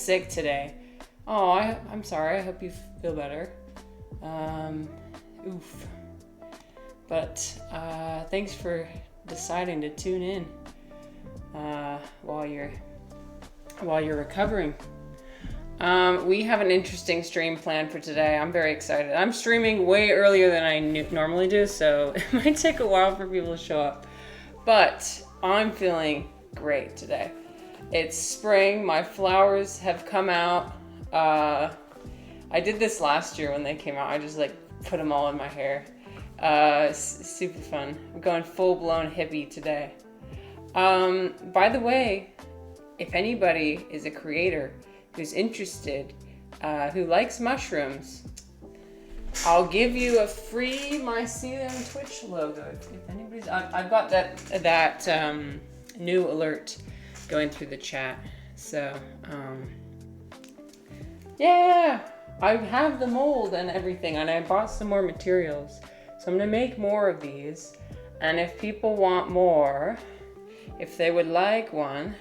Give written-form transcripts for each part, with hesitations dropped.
sick today. Oh, I'm sorry. I hope you feel better. Oof. But thanks for deciding to tune in while you're recovering. We have an interesting stream planned for today. I'm very excited. I'm streaming way earlier than I normally do, so it might take a while for people to show up. But I'm feeling great today. It's spring. My flowers have come out. I did this last year when they came out. I just put them all in my hair. Super fun. I'm going full-blown hippie today. By the way, if anybody is a creator who's interested, who likes mushrooms, I'll give you a free mycelium Twitch logo. If anybody's, I've got that new alert going through the chat. So, yeah, I have the mold and everything, and I bought some more materials. So I'm gonna make more of these, and if people want more, if they would like one,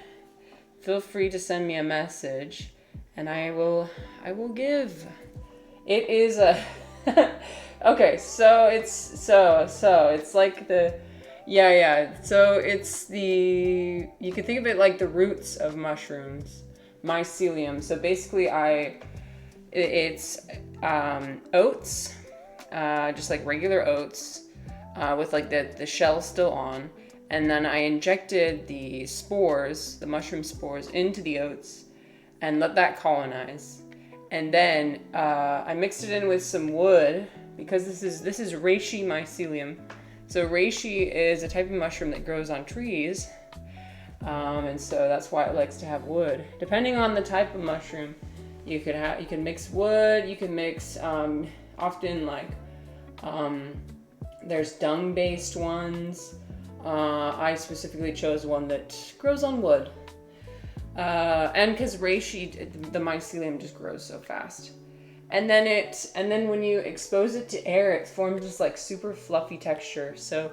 feel free to send me a message, and I will give. It is a okay. So it's like the So it's the, you can think of it like the roots of mushrooms, mycelium. So basically, it's oats. Just like regular oats, with like the shell still on, and then I injected the spores, the mushroom spores, into the oats and let that colonize, and then I mixed it in with some wood, because this is reishi mycelium. So reishi is a type of mushroom that grows on trees, and so that's why it likes to have wood. Depending on the type of mushroom, you can mix wood, you can mix often there's dung-based ones. I specifically chose one that grows on wood. And because reishi, the mycelium just grows so fast. And then when you expose it to air, it forms this like super fluffy texture. So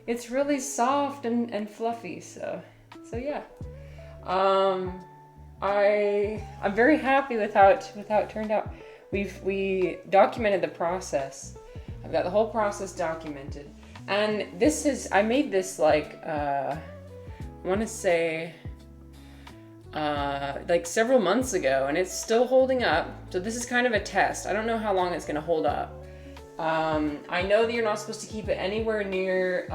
it's really soft and fluffy. So yeah. I'm very happy with how it turned out. We documented the process. I've got the whole process documented. And I made this I want to say several months ago, and it's still holding up. So this is kind of a test. I don't know how long it's going to hold up. I know that you're not supposed to keep it anywhere near,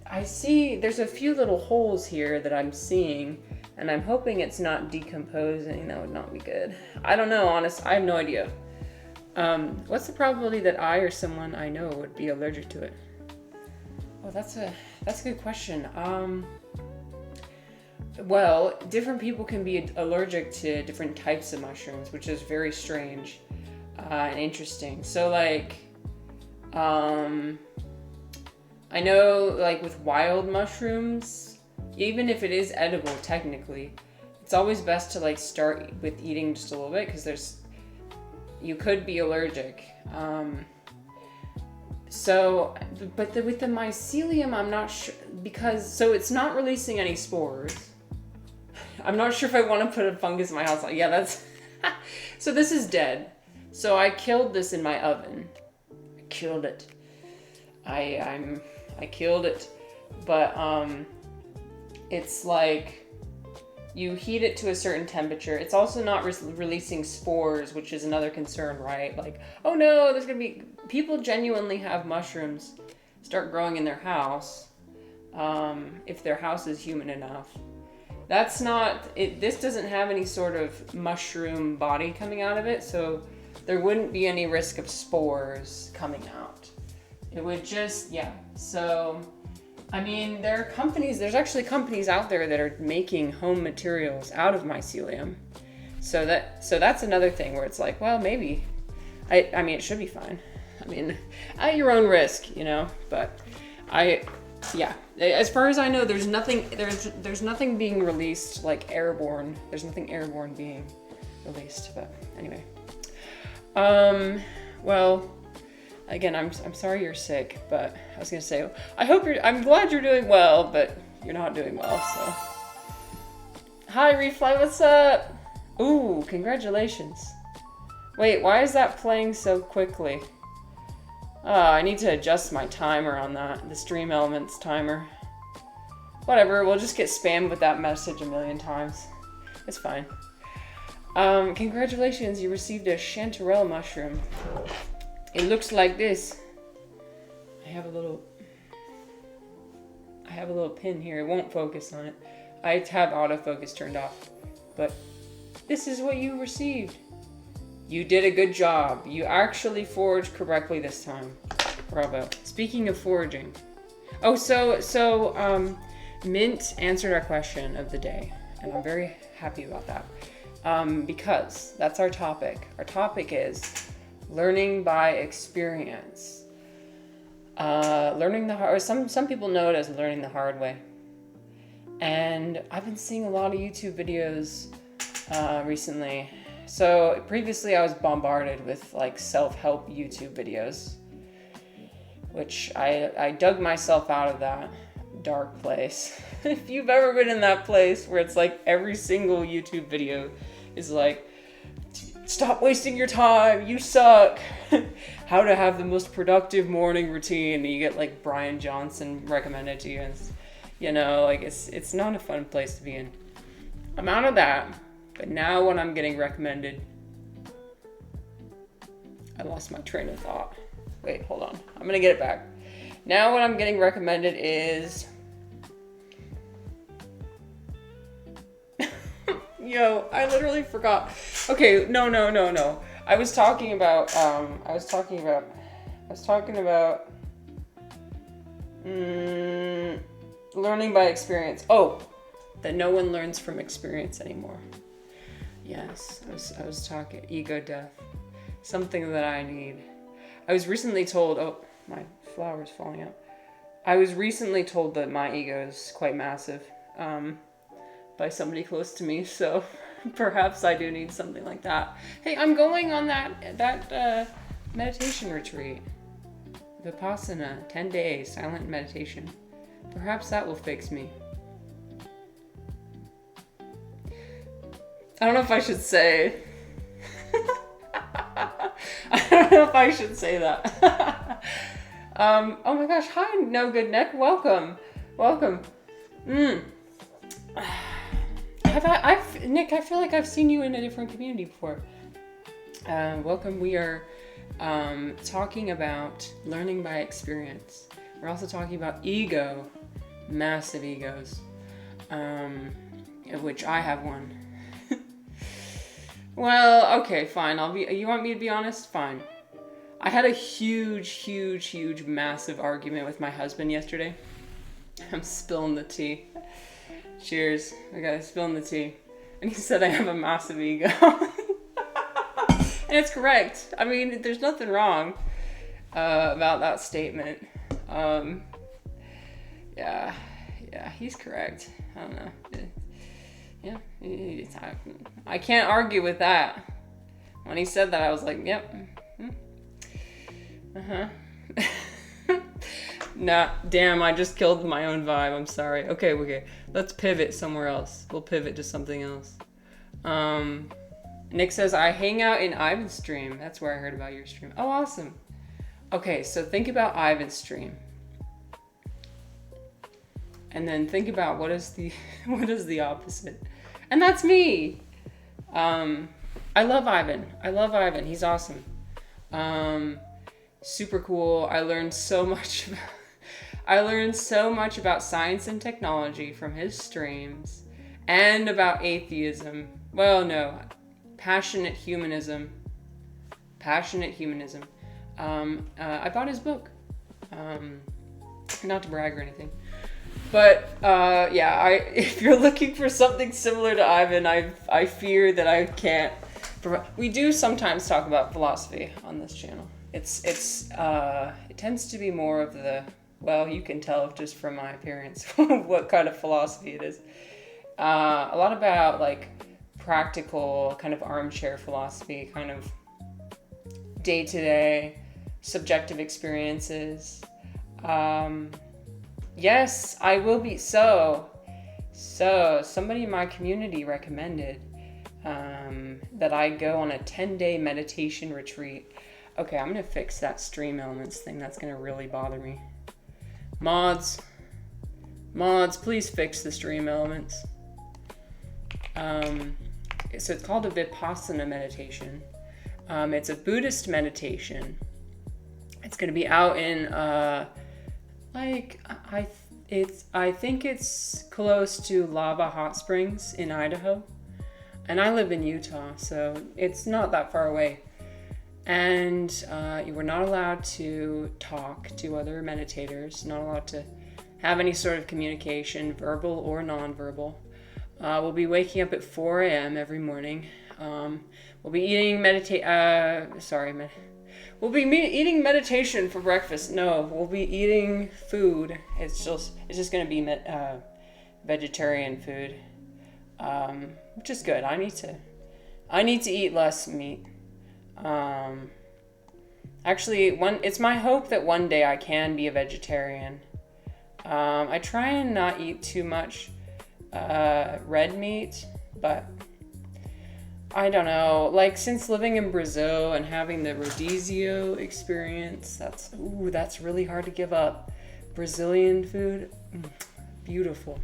I see there's a few little holes here that I'm seeing, and I'm hoping it's not decomposing. That would not be good. I don't know, honest. I have no idea. What's the probability that I or someone I know would be allergic to it? Well, that's a good question. Well, different people can be allergic to different types of mushrooms, which is very strange and interesting. So I know with wild mushrooms, even if it is edible technically, it's always best to start with eating just a little bit, because you could be allergic. With the mycelium, I'm not sure, because it's not releasing any spores. I'm not sure if I want to put a fungus in my house. Yeah, that's so this is dead. So I killed this in my oven. I killed it. I killed it. But it's you heat it to a certain temperature. It's also not releasing spores, which is another concern, right? Oh no, there's gonna be, people genuinely have mushrooms start growing in their house, if their house is humid enough. That's not it. This doesn't have any sort of mushroom body coming out of it, so there wouldn't be any risk of spores coming out. It would just, yeah. So I mean, there's actually companies out there that are making home materials out of mycelium. So that's another thing where it's well, maybe. I mean, it should be fine. I mean, at your own risk, but yeah. As far as I know, there's nothing being released airborne. There's nothing airborne being released, but anyway. Well, again, I'm sorry you're sick, but I was gonna say, I'm glad you're doing well, but you're not doing well, so. Hi, Refly, what's up? Ooh, congratulations. Wait, why is that playing so quickly? I need to adjust my timer on that, the Stream Elements timer. Whatever, we'll just get spammed with that message a million times. It's fine. Congratulations, you received a chanterelle mushroom. It looks like this. I have a little pin here. It won't focus on it. I have autofocus turned off. But this is what you received. You did a good job. You actually foraged correctly this time. Bravo. Speaking of foraging. Oh, so Mint answered our question of the day. And I'm very happy about that. Because that's our topic. Our topic is learning by experience. Learning the hard, or some people know it as learning the hard way. And I've been seeing a lot of YouTube videos recently. So previously I was bombarded with like self-help YouTube videos, which I dug myself out of that dark place. If you've ever been in that place where it's like every single YouTube video is like, stop wasting your time, you suck. How to have the most productive morning routine. And you get like Brian Johnson recommended to you. And you know, like it's not a fun place to be in. I'm out of that. But now when I'm getting recommended, I lost my train of thought. Wait, hold on. I'm gonna get it back. Now what I'm getting recommended is, yo, I literally forgot. Okay, no. I was talking about learning by experience. Oh, that no one learns from experience anymore. Yes, I was talking ego death. Something that I need. I was recently told, oh, my flower's falling out. I was recently told that my ego is quite massive by somebody close to me, so perhaps I do need something like that. Hey, I'm going on that meditation retreat. Vipassana, 10 days, silent meditation. Perhaps that will fix me. I don't know if I should say. I don't know if I should say that. Oh my gosh, hi, No Good Neck, welcome. Nick, I feel like I've seen you in a different community before. Welcome, we are talking about learning by experience. We're also talking about ego, massive egos, which I have one. Well, okay, fine. You want me to be honest? Fine. I had a huge, massive argument with my husband yesterday. I'm spilling the tea. Cheers. I gotta spill the tea. And he said I have a massive ego. And it's correct. I mean, there's nothing wrong about that statement. Yeah, he's correct. I don't know. Yeah, I can't argue with that. When he said that, I was like, yep. Nah, damn, I just killed my own vibe. I'm sorry. Okay. Let's pivot somewhere else. We'll pivot to something else. Nick says, I hang out in Ivan's stream. That's where I heard about your stream. Oh, awesome. Okay, so think about Ivan's stream. And then think about what is the opposite. And that's me. I love Ivan. He's awesome. Super cool. I learned so much about science and technology from his streams, and about atheism. Well, no, passionate humanism. I bought his book. Not to brag or anything. But, if you're looking for something similar to Ivan, I fear that I can't. We do sometimes talk about philosophy on this channel. It tends to be more of the, well, you can tell just from my appearance what kind of philosophy it is. A lot about, like, practical, kind of armchair philosophy, kind of day-to-day, subjective experiences. Yes, I will be. So somebody in my community recommended that I go on a 10-day meditation retreat. Okay, I'm going to fix that stream elements thing. That's going to really bother me. Mods, please fix the stream elements. So it's called a Vipassana meditation. It's a Buddhist meditation. It's going to be out in, I think it's close to Lava Hot Springs in Idaho. And I live in Utah, so it's not that far away. And you were not allowed to talk to other meditators, not allowed to have any sort of communication, verbal or nonverbal. We'll be waking up at 4 a.m. every morning. We'll be eating we'll be eating meditation for breakfast. No, we'll be eating food. It's just going to be vegetarian food, which is good. I need to eat less meat. Actually, it's my hope that one day I can be a vegetarian. I try and not eat too much red meat, but I don't know. Like, since living in Brazil and having the rodizio experience, that's really hard to give up. Brazilian food, beautiful.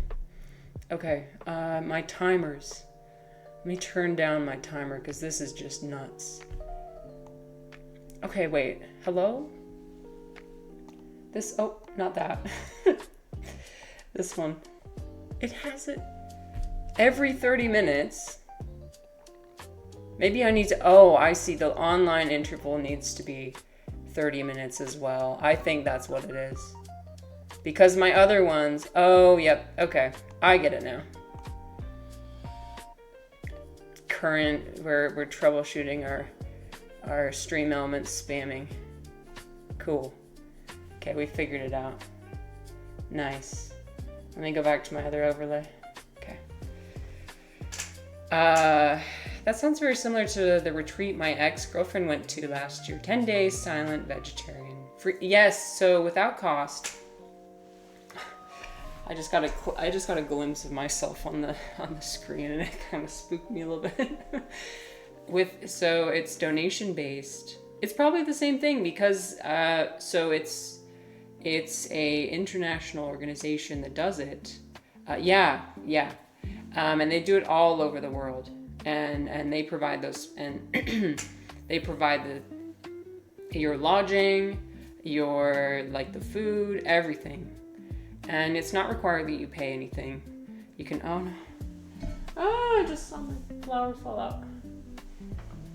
Okay, my timers. Let me turn down my timer because this is just nuts. Okay, wait. Hello? Not that. This one. It has it every 30 minutes. Maybe I need to, I see, the online interval needs to be 30 minutes as well. I think that's what it is. Because my other ones, yep, okay. I get it now. We're troubleshooting our stream elements spamming. Cool. Okay, we figured it out. Nice. Let me go back to my other overlay. Okay. That sounds very similar to the retreat my ex-girlfriend went to last year. 10 days silent vegetarian. Free, yes, so without cost. I just got a glimpse of myself on the screen, and it kind of spooked me a little bit. So it's donation based. It's probably the same thing because so it's a international organization that does it. Yeah. And they do it all over the world, and they provide those, and they provide your lodging, your the food, everything. And it's not required that you pay anything. You can, I just saw my flower fall out.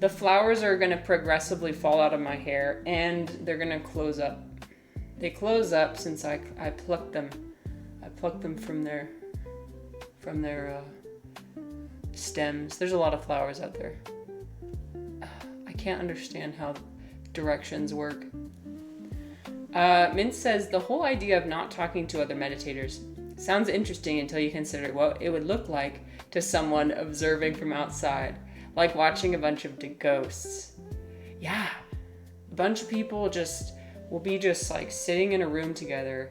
The flowers are gonna progressively fall out of my hair, and they're gonna close up. They close up since I plucked them. I plucked them from their stems. There's a lot of flowers out there. I can't understand how directions work. Mint says, the whole idea of not talking to other meditators sounds interesting until you consider what it would look like to someone observing from outside, like watching a bunch of ghosts. Yeah, a bunch of people will be sitting in a room together.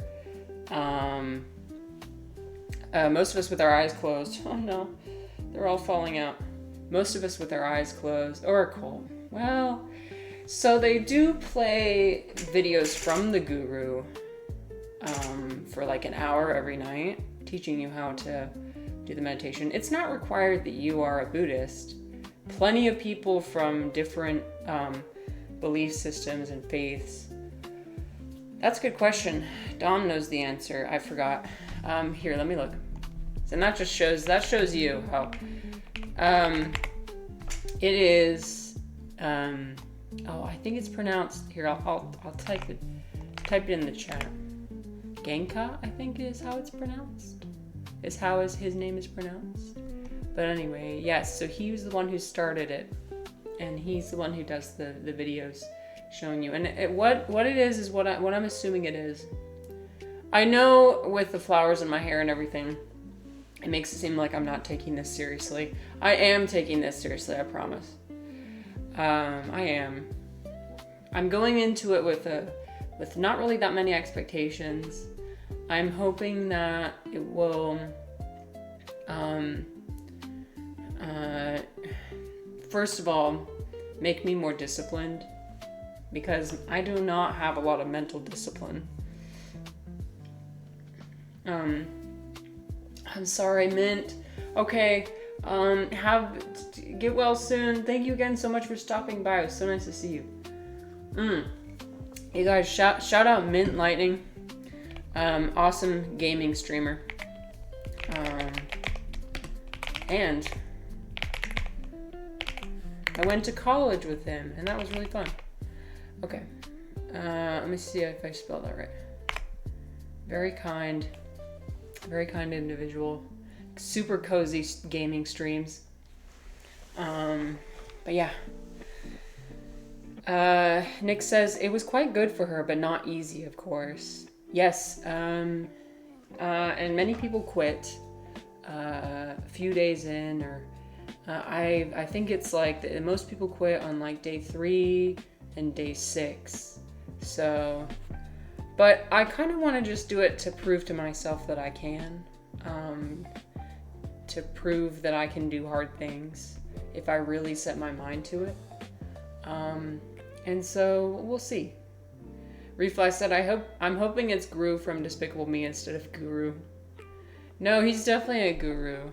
Most of us with our eyes closed. Oh no, they're all falling out. Most of us with our eyes closed or cold. Well, so they do play videos from the guru for an hour every night, teaching you how to do the meditation. It's not required that you are a Buddhist. Plenty of people from different belief systems and faiths. That's a good question. Dom knows the answer. I forgot. Here, let me look. And that shows you how. It is. I think it's pronounced. Here, I'll type it in the chat. Genka, I think is how it's pronounced. Is how his name is pronounced. But anyway, yes. So he was the one who started it, and he's the one who does the videos showing you. And what it is what I'm assuming it is. I know with the flowers in my hair and everything, it makes it seem like I'm not taking this seriously. I am taking this seriously, I promise. I am. I'm going into it with not really that many expectations. I'm hoping that it will First of all, make me more disciplined, because I do not have a lot of mental discipline. I'm sorry, Mint. Okay, get well soon. Thank you again so much for stopping by. It was so nice to see you. You guys, shout out Mint Lightning. Awesome gaming streamer. And I went to college with him, and that was really fun. Okay, let me see if I spelled that right. Very kind individual. Super cozy gaming streams. But yeah. Nick says, it was quite good for her, but not easy, of course. Yes, and many people quit a few days in, or I think it's like most people quit on like day 3 and day 6. So, but I kind of want to just do it to prove to myself that I can, to prove that I can do hard things if I really set my mind to it. And so we'll see. Reflex said, I'm hoping it's Guru from Despicable Me instead of Guru. No, he's definitely a guru.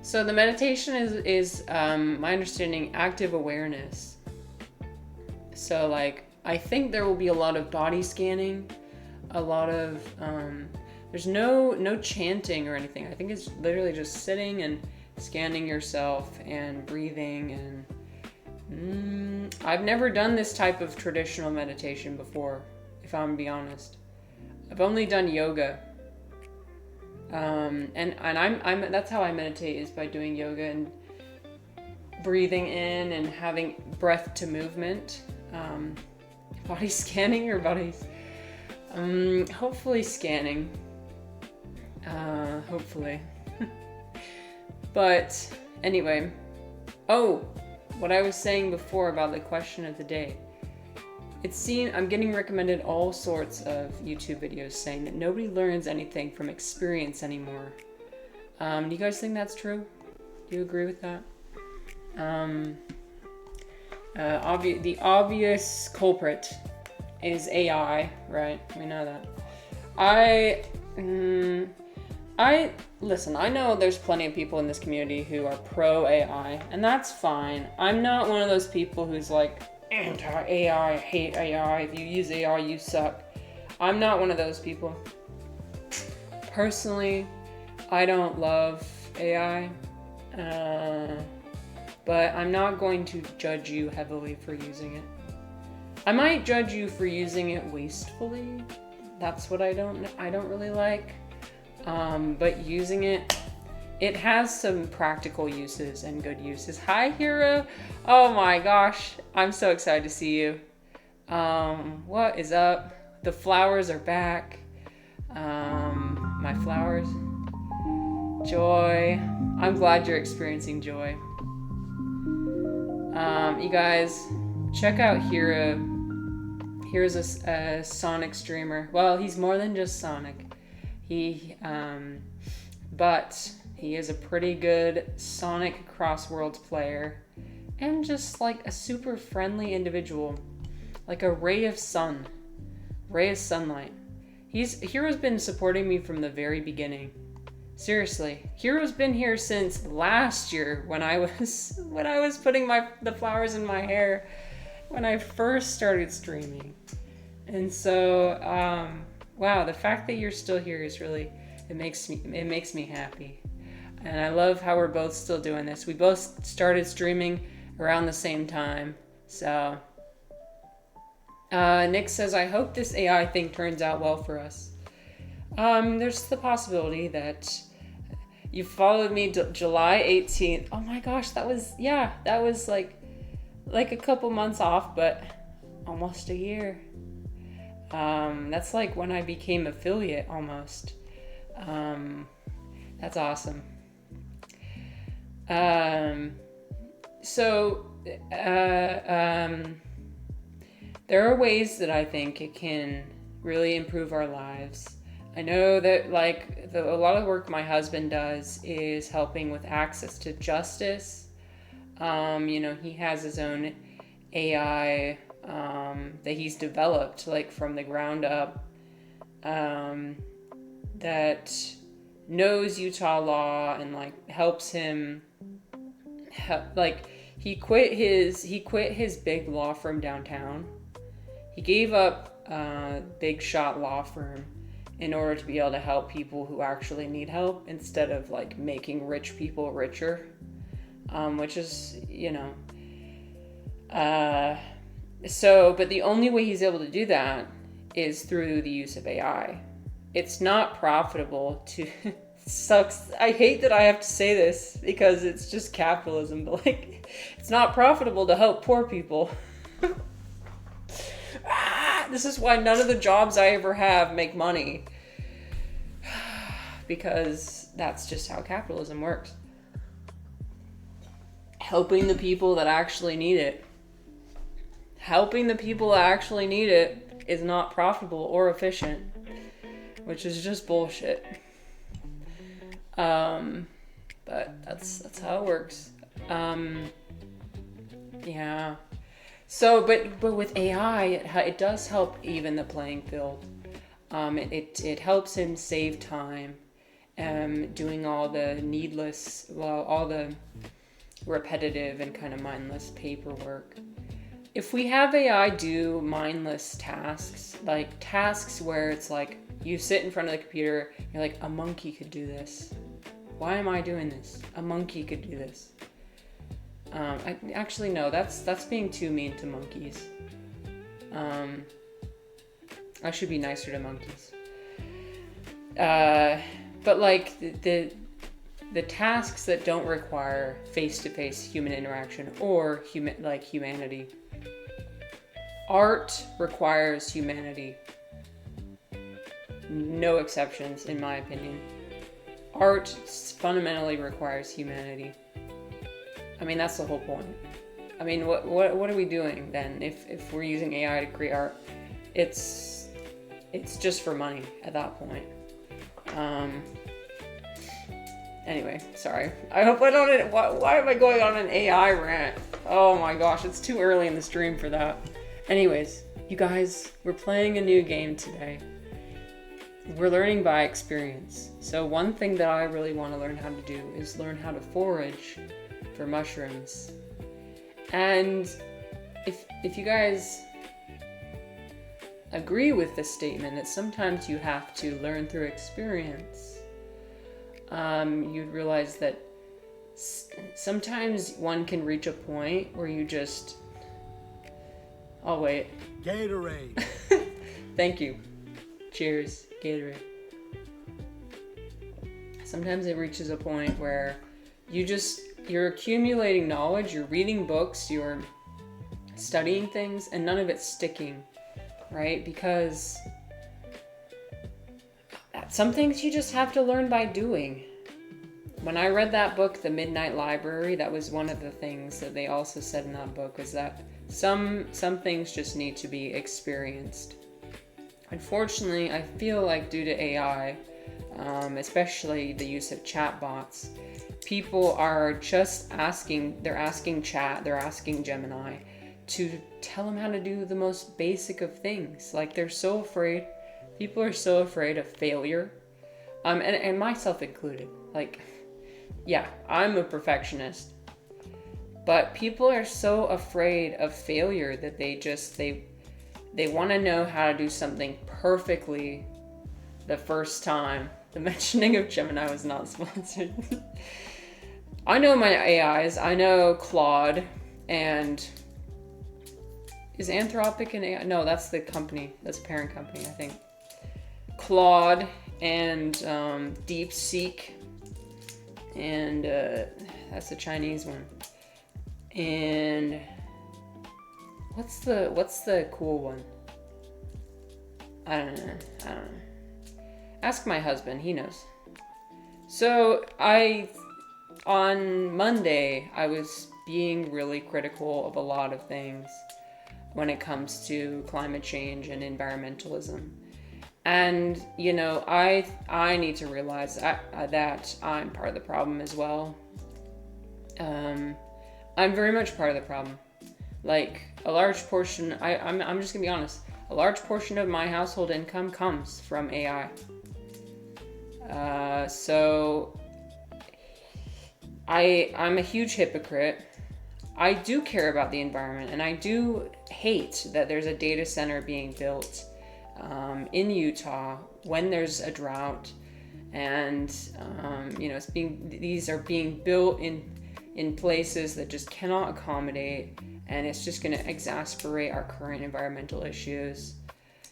So the meditation is my understanding, active awareness. So like, I think there will be a lot of body scanning, a lot of, there's no chanting or anything. I think it's literally just sitting and scanning yourself and breathing, and I've never done this type of traditional meditation before, if I'm to be honest. I've only done yoga. And I'm that's how I meditate, is by doing yoga and breathing in and having breath to movement. Body scanning or bodies? Hopefully scanning. Hopefully. But anyway. Oh, what I was saying before about the question of the day. I'm getting recommended all sorts of YouTube videos saying that nobody learns anything from experience anymore. Do you guys think that's true? Do you agree with that? The obvious culprit is AI, right? We know that. Listen, I know there's plenty of people in this community who are pro AI, and that's fine. I'm not one of those people who's like, anti-AI, hate AI, if you use AI, you suck. I'm not one of those people. Personally, I don't love AI, but I'm not going to judge you heavily for using it. I might judge you for using it wastefully. That's what I don't really like. But using it has some practical uses and good uses. Hi, Hero. Oh my gosh, I'm so excited to see you. What is up? The flowers are back. My flowers. Joy. I'm glad you're experiencing joy. You guys, check out Hero. Here's a Sonic streamer. Well, he's more than just Sonic. But he is a pretty good Sonic Crossworlds player, and just like a super friendly individual, like a ray of sunlight. Hero's been supporting me from the very beginning. Seriously, Hero's been here since last year when I was putting the flowers in my hair when I first started streaming. And so, wow, the fact that you're still here is really, it makes me happy. And I love how we're both still doing this. We both started streaming around the same time. So, Nick says, I hope this AI thing turns out well for us. There's the possibility that you followed me July 18th. Oh my gosh, that was like a couple months off, but almost a year. That's like when I became affiliate almost. That's awesome. So, there are ways that I think it can really improve our lives. I know that like a lot of the work my husband does is helping with access to justice. He has his own AI that he's developed like from the ground up, that knows Utah law and like helps him like he quit his big law firm downtown. He gave up big shot law firm in order to be able to help people who actually need help instead of like making rich people richer, which is but the only way he's able to do that is through the use of AI. It's not profitable to sucks. I hate that I have to say this because it's just capitalism, but like it's not profitable to help poor people. This is why none of the jobs I ever have make money. Because that's just how capitalism works. Helping the people that actually need it. Helping the people that actually need it is not profitable or efficient, which is just bullshit. But that's how it works. Yeah. So, but with AI, it does help even the playing field. It helps him save time, doing all the all the repetitive and kind of mindless paperwork. If we have AI do mindless tasks, like tasks where it's like you sit in front of the computer, you're like, a monkey could do this. Why am I doing this? A monkey could do this. Actually, no, that's being too mean to monkeys. I should be nicer to monkeys. But like the tasks that don't require face-to-face human interaction or humanity. Art requires humanity. No exceptions, in my opinion. Art fundamentally requires humanity. I mean, that's the whole point. I mean, what are we doing then if we're using AI to create art? It's just for money at that point. Anyway, sorry. I hope I don't. Why am I going on an AI rant? Oh my gosh, it's too early in the stream for that. Anyways, you guys, we're playing a new game today. We're learning by experience. So one thing that I really want to learn how to do is learn how to forage for mushrooms. And if you guys agree with this statement that sometimes you have to learn through experience, you'd realize that sometimes one can reach a point where you just... Oh, wait. Gatorade. Thank you. Cheers, Gatorade. Sometimes it reaches a point where you're accumulating knowledge, you're reading books, you're studying things, and none of it's sticking, right? Because some things you just have to learn by doing. When I read that book, The Midnight Library, that was one of the things that they also said in that book, was that some things just need to be experienced. Unfortunately, I feel like due to AI, especially the use of chatbots, people are just asking Gemini to tell them how to do the most basic of things. Like, people are so afraid of failure, and myself included. Like, yeah, I'm a perfectionist, but people are so afraid of failure that they want to know how to do something perfectly the first time. The mentioning of Gemini was not sponsored. I know my AIs. I know Claude and... Is Anthropic an AI? No, that's the company. That's the parent company, I think. Claude and DeepSeek. And that's the Chinese one. And... What's the cool one? I don't know. Ask my husband, he knows. So on Monday, I was being really critical of a lot of things when it comes to climate change and environmentalism. And, you know, I need to realize that I'm part of the problem as well. I'm very much part of the problem. Like, a large portion, I'm just gonna be honest, a large portion of my household income comes from AI. So I'm a huge hypocrite. I do care about the environment, and I do hate that there's a data center being built in Utah when there's a drought, and you know, these are being built in places that just cannot accommodate, and it's just going to exacerbate our current environmental issues.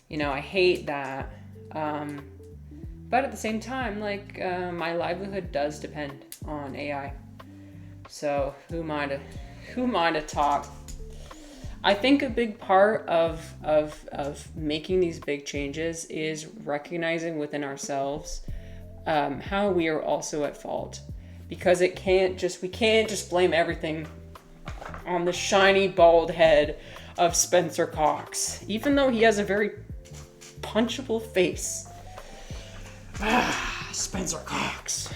You know, I hate that, but at the same time, like, my livelihood does depend on AI. So who am I to talk? I think a big part of making these big changes is recognizing within ourselves how we are also at fault, because we can't just blame everything on the shiny bald head of Spencer Cox, even though he has a very punchable face. Spencer Cox.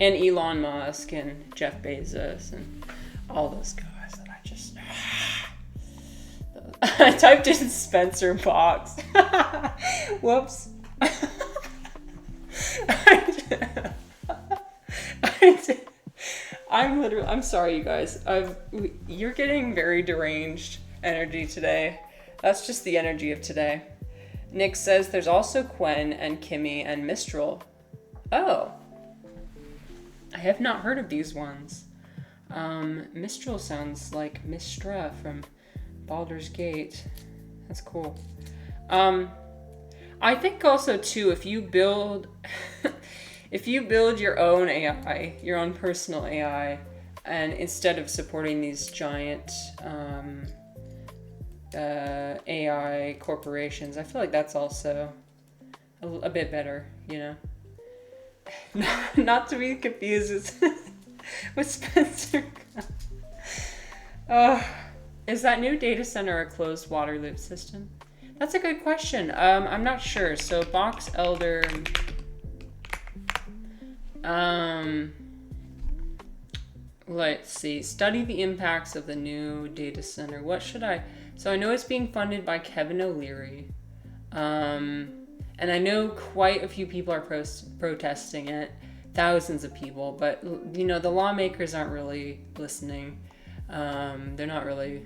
And Elon Musk and Jeff Bezos and all those guys that I just... I typed in Spencer Box. Whoops. I'm sorry, you guys. You're getting very deranged energy today. That's just the energy of today. Nick says there's also Quen and Kimmy and Mistral. Oh. I have not heard of these ones. Mistral sounds like Mistra from Baldur's Gate. That's cool. I think also too, if you build your own AI, your own personal AI, and instead of supporting these giant AI corporations, I feel like that's also a bit better, you know? Not to be confused with Spencer. Is that new data center a closed water loop system? That's a good question. I'm not sure. So Box Elder. Let's see. Study the impacts of the new data center. What should I? So I know it's being funded by Kevin O'Leary. And I know quite a few people are protesting it, thousands of people, but, you know, the lawmakers aren't really listening. They're not really...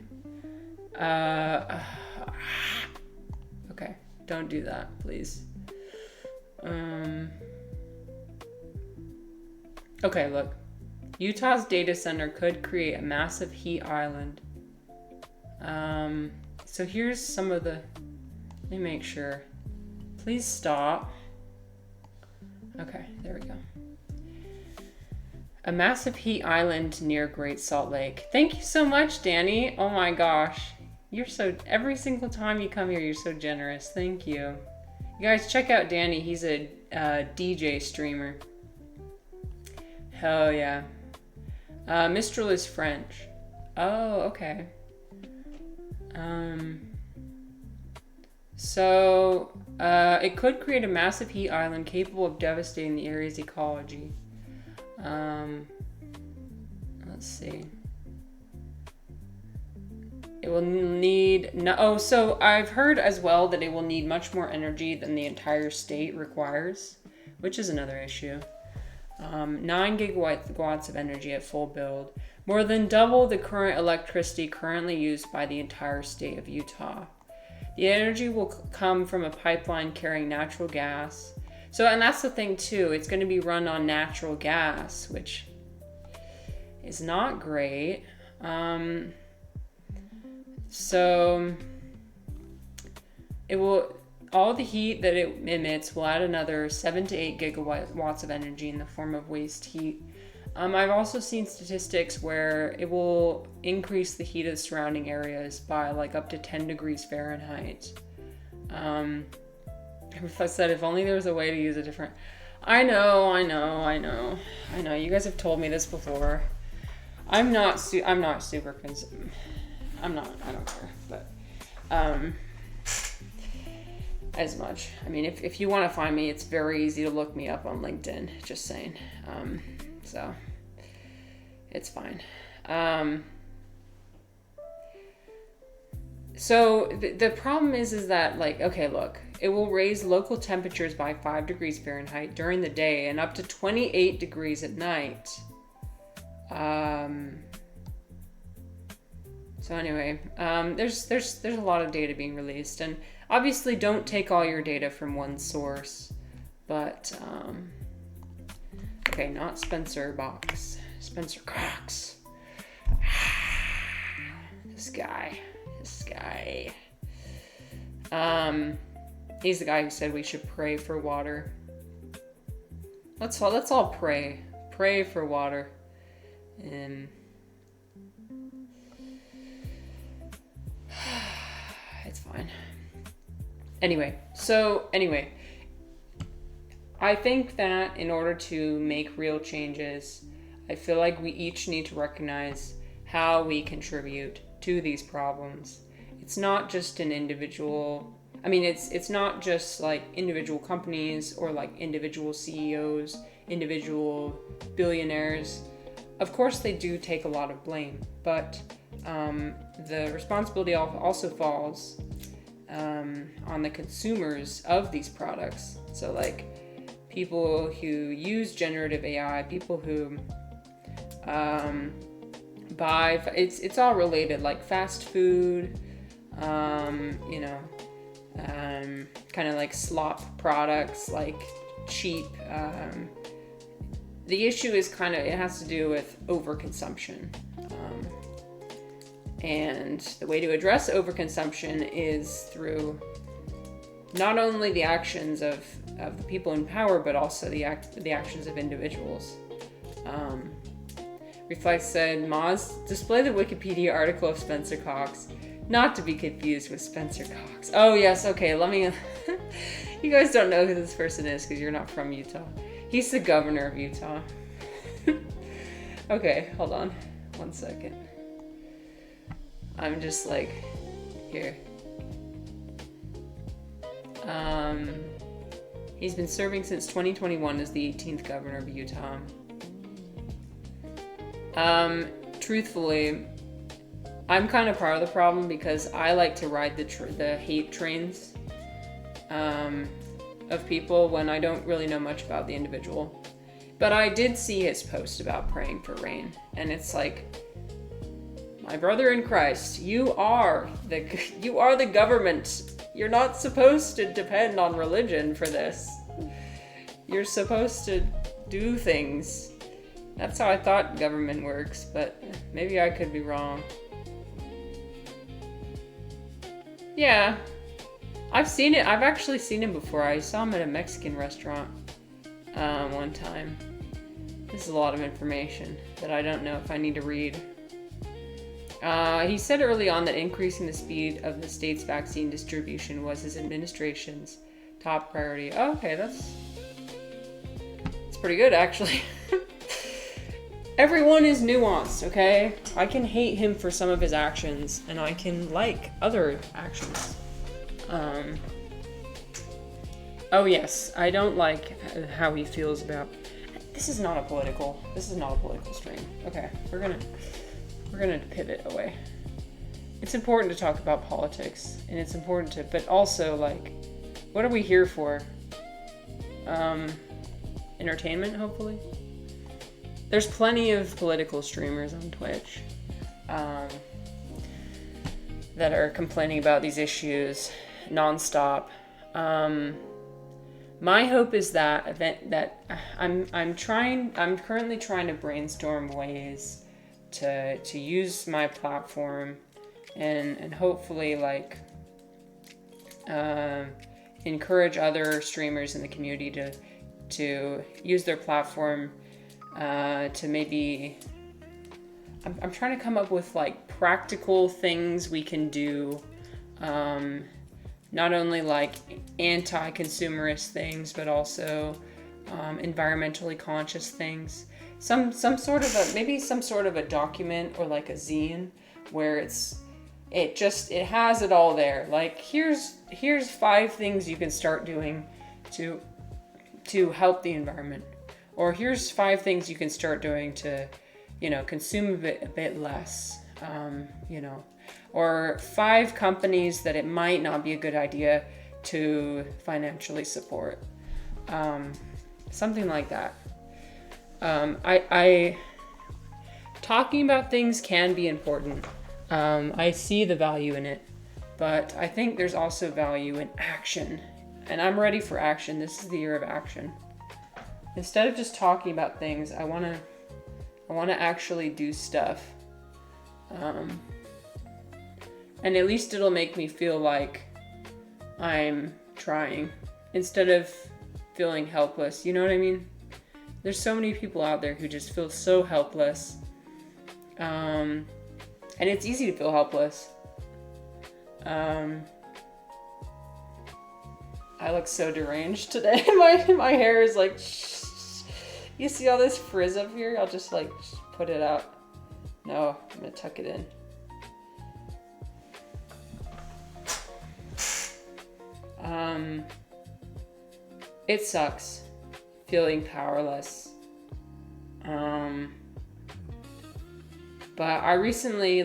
Okay, don't do that, please. Okay, look. Utah's data center could create a massive heat island. So here's some of the... Let me make sure. Please stop. Okay, there we go. A massive heat island near Great Salt Lake. Thank you so much, Danny. Oh my gosh. Every single time you come here, you're so generous. Thank you. You guys check out Danny. He's a DJ streamer. Hell yeah. Mistral is French. Oh, okay. So, it could create a massive heat island capable of devastating the area's ecology. Let's see. It will need... so I've heard as well that it will need much more energy than the entire state requires, which is another issue. 9 gigawatts of energy at full build. More than double the current electricity currently used by the entire state of Utah. The energy will come from a pipeline carrying natural gas. So, and that's the thing too, it's going to be run on natural gas, which is not great. So, all the heat that it emits will add another 7 to 8 gigawatts of energy in the form of waste heat. I've also seen statistics where it will increase the heat of the surrounding areas by like up to 10 degrees Fahrenheit. I said if only there was a way to use a different... I know. You guys have told me this before. I'm not super concerned. I don't care, but as much. I mean, if you want to find me, it's very easy to look me up on LinkedIn, just saying. So it's fine. So the problem is that, like, okay, look, it will raise local temperatures by 5 degrees Fahrenheit during the day and up to 28 degrees at night. So anyway, there's a lot of data being released, and obviously don't take all your data from one source, but okay, not Spencer Cox. This guy. He's the guy who said we should pray for water. Let's all pray for water. It's fine. Anyway, I think that in order to make real changes, I feel like we each need to recognize how we contribute to these problems. It's not just an individual. I mean, it's not just like individual companies or like individual CEOs, individual billionaires. Of course, they do take a lot of blame, but the responsibility also falls on the consumers of these products. So like people who use generative AI, people who buy, it's all related, like fast food, kind of like slop products, like cheap. The issue is it has to do with overconsumption. And the way to address overconsumption is through not only the actions of the people in power, but also the actions of individuals. Reflex said, Moz, display the Wikipedia article of Spencer Cox, not to be confused with Spencer Cox. Oh yes, okay, let me... You guys don't know who this person is because you're not from Utah. He's the governor of Utah. Okay, hold on. 1 second. I'm just like, here. He's been serving since 2021 as the 18th governor of Utah. Truthfully, I'm kind of part of the problem because I like to ride the hate trains of people when I don't really know much about the individual. But I did see his post about praying for rain, and it's like, my brother in Christ, you are the government. You're not supposed to depend on religion for this. You're supposed to do things. That's how I thought government works, but maybe I could be wrong. Yeah, I've seen it. I've actually seen him before. I saw him at a Mexican restaurant one time. This is a lot of information that I don't know if I need to read. He said early on that increasing the speed of the state's vaccine distribution was his administration's top priority. Oh, okay, that's pretty good, actually. Everyone is nuanced, okay? I can hate him for some of his actions, and I can like other actions. Oh yes, I don't like how he feels about... This is not a political stream. Okay, we're gonna pivot away. It's important to talk about politics, and it's important to, but also, like, what are we here for? Entertainment, hopefully? There's plenty of political streamers on Twitch that are complaining about these issues nonstop. My hope is that I'm currently trying to brainstorm ways to use my platform and hopefully like encourage other streamers in the community to use their platform to maybe... I'm trying to come up with like practical things we can do, not only like anti-consumerist things, but also environmentally conscious things. Some sort of a document or like a zine where it has it all there. Like here's 5 things you can start doing to help the environment, or here's 5 things you can start doing to, consume a bit less, or 5 companies that it might not be a good idea to financially support, something like that. I talking about things can be important. I see the value in it, but I think there's also value in action, and I'm ready for action. This is the year of action. Instead of just talking about things, I want to actually do stuff. And at least it'll make me feel like I'm trying instead of feeling helpless. You know what I mean? There's so many people out there who just feel so helpless. And it's easy to feel helpless. I look so deranged today. My hair is like, you see all this frizz up here? I'll just put it out. No, I'm gonna tuck it in. It sucks feeling powerless. But I recently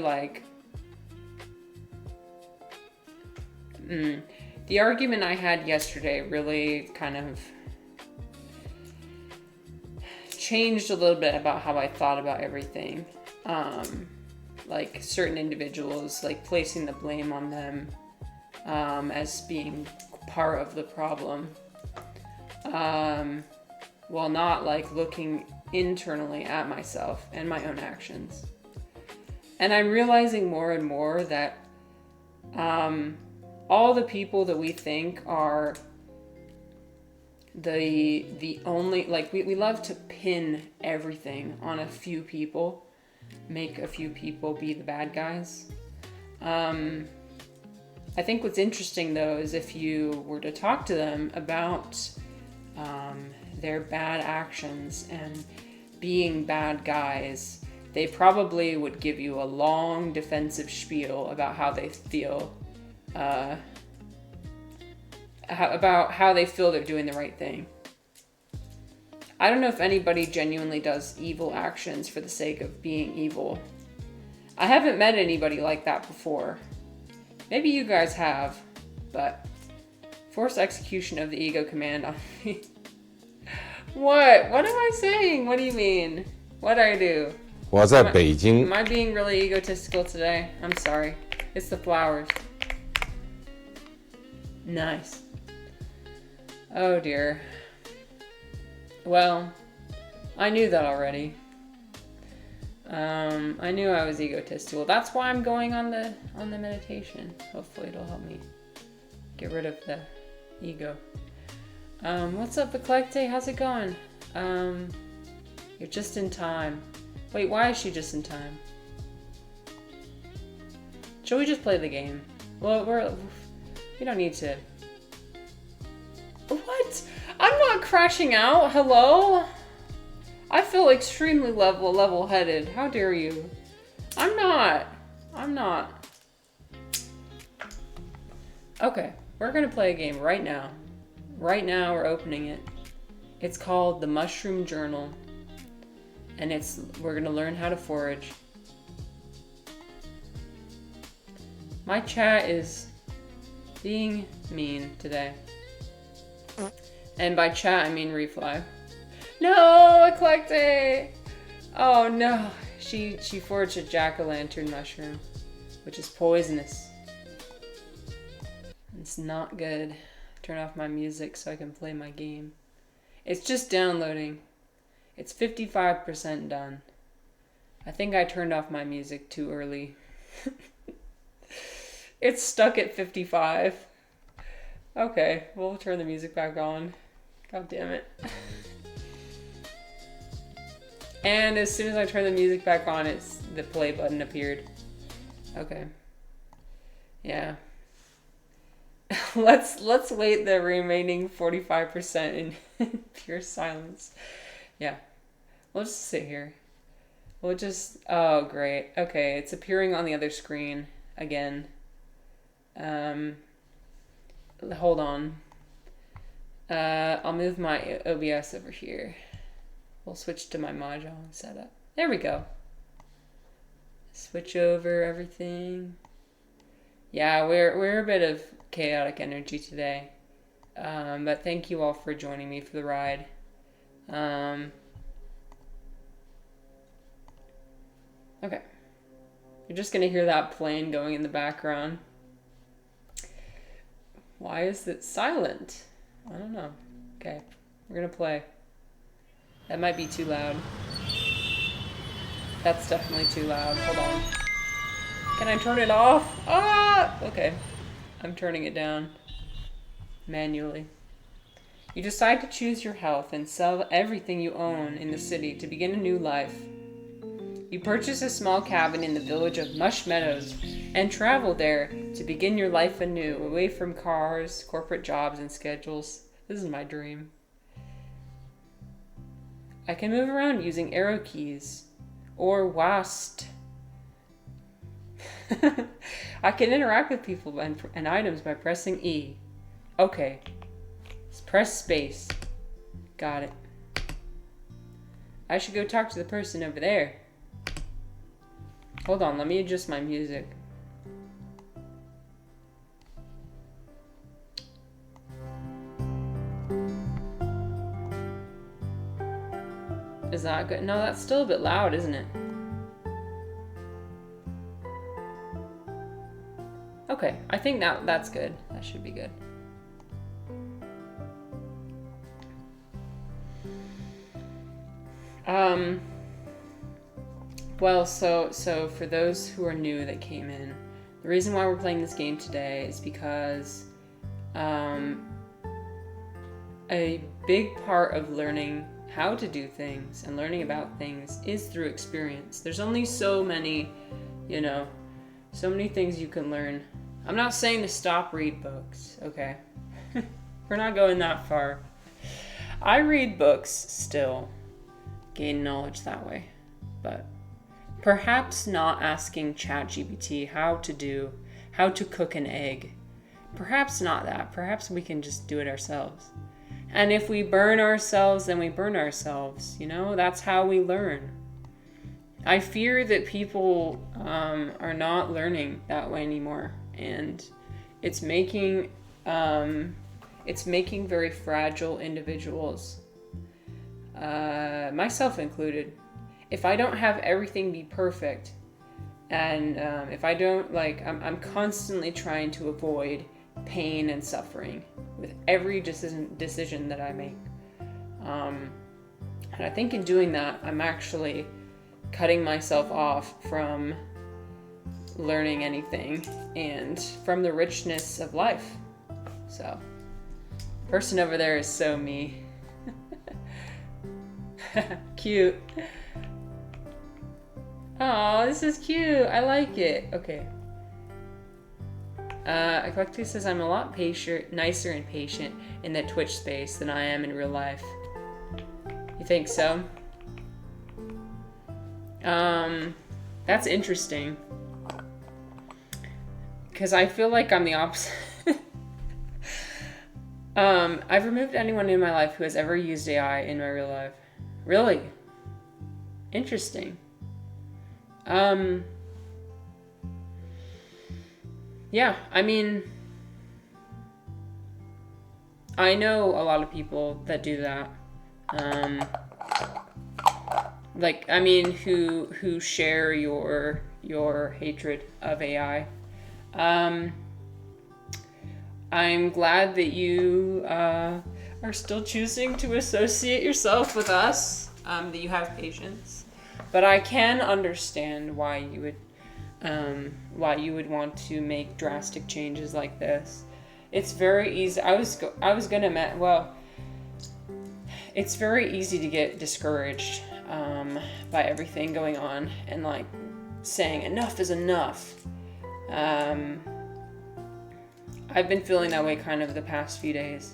the argument I had yesterday really kind of changed a little bit about how I thought about everything. Like certain individuals, placing the blame on them as being part of the problem, while not looking internally at myself and my own actions. And I'm realizing more and more that all the people that we think are the only, we love to pin everything on a few people, make a few people be the bad guys. I think what's interesting though is if you were to talk to them about their bad actions and being bad guys, they probably would give you a long defensive spiel about how they feel, about how they feel they're doing the right thing. I don't know if anybody genuinely does evil actions for the sake of being evil. I haven't met anybody like that before. Maybe you guys have, but force execution of the ego command on me. What? What am I saying? What do you mean? What did I do? 我在北京 Am I being really egotistical today? I'm sorry. It's the flowers. Nice. Oh dear. Well, I knew that already. I knew I was egotistical. That's why I'm going on the meditation. Hopefully it'll help me get rid of the ego. What's up, Eclecte? How's it going? You're just in time. Wait, why is she just in time? Should we just play the game? Well, we don't need to. What? I'm not crashing out. Hello? I feel extremely level-headed. How dare you? I'm not. Okay, we're gonna play a game right now. Right now, we're opening it. It's called the Mushroom Journal, and we're gonna learn how to forage. My chat is being mean today. And by chat, I mean Refly. No, Eclecte! Oh no, she foraged a jack-o'-lantern mushroom, which is poisonous. It's not good. Turn off my music so I can play my game. It's just downloading. It's 55% done. I think I turned off my music too early. It's stuck at 55. Okay, we'll turn the music back on. God damn it. And as soon as I turn the music back on, the play button appeared. Okay. Yeah. let's wait the remaining 45% in pure silence. Yeah. We'll just sit here. We'll just, oh great. Okay, it's appearing on the other screen again. Hold on. I'll move my OBS over here. We'll switch to my Mahjong setup. There we go. Switch over everything. Yeah, we're a bit of chaotic energy today. But thank you all for joining me for the ride. Okay. You're just gonna hear that plane going in the background. Why is it silent? I don't know. Okay, we're gonna play. That might be too loud. That's definitely too loud. Hold on. Can I turn it off? Ah! Okay. I'm turning it down. Manually. You decide to choose your health and sell everything you own in the city to begin a new life. You purchase a small cabin in the village of Mush Meadows and travel there to begin your life anew, away from cars, corporate jobs, and schedules. This is my dream. I can move around using arrow keys or WASD. I can interact with people and items by pressing E. Okay. Let's press space. Got it. I should go talk to the person over there. Hold on, let me adjust my music. Is that good? No, that's still a bit loud, isn't it? Okay, I think that's good. That should be good. Well, so for those who are new that came in, the reason why we're playing this game today is because a big part of learning how to do things and learning about things is through experience. There's only so many, so many things you can learn. I'm not saying to stop read books, okay? We're not going that far. I read books still, gain knowledge that way, but perhaps not asking ChatGPT how to cook an egg. Perhaps not that. Perhaps we can just do it ourselves. And if we burn ourselves, then we burn ourselves. That's how we learn. I fear that people are not learning that way anymore, and it's making very fragile individuals, myself included. If I don't have everything be perfect, and if I don't I'm constantly trying to avoid pain and suffering with every decision that I make. And I think in doing that, I'm actually cutting myself off from learning anything and from the richness of life. So, the person over there is so me. Cute. Oh, this is cute. I like it. Okay. Eclectic says, I'm a lot nicer and patient in the Twitch space than I am in real life. You think so? That's interesting. Because I feel like I'm the opposite. I've removed anyone in my life who has ever used AI in my real life. Really? Interesting. Yeah, I mean, I know a lot of people that do that. Who share your hatred of AI. I'm glad that you are still choosing to associate yourself with us, that you have patience. But I can understand why you would want to make drastic changes like this. It's very easy. It's very easy to get discouraged by everything going on and I've been feeling that way kind of the past few days.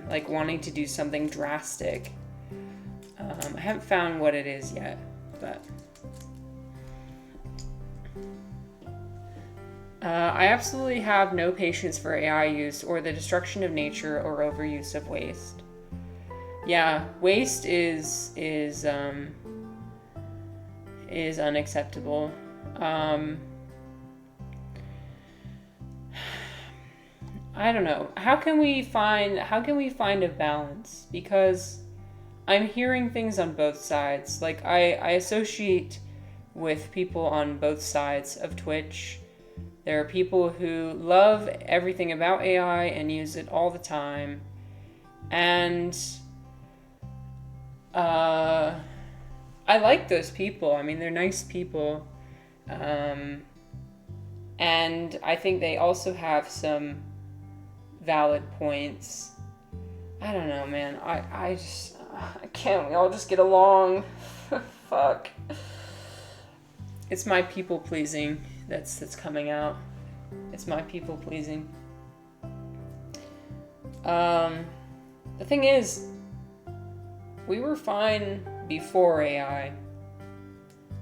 Like wanting to do something drastic. I haven't found what it is yet, but I absolutely have no patience for AI use or the destruction of nature or overuse of waste. Yeah, waste is unacceptable. I don't know. How can we find a balance? Because I'm hearing things on both sides. Like I associate with people on both sides of Twitch. There are people who love everything about AI and use it all the time. And I like those people. I mean, they're nice people. And I think they also have some valid points. I don't know, man. I can't we all just get along? Fuck. It's my people pleasing that's coming out. It's my people pleasing. The thing is, we were fine before AI.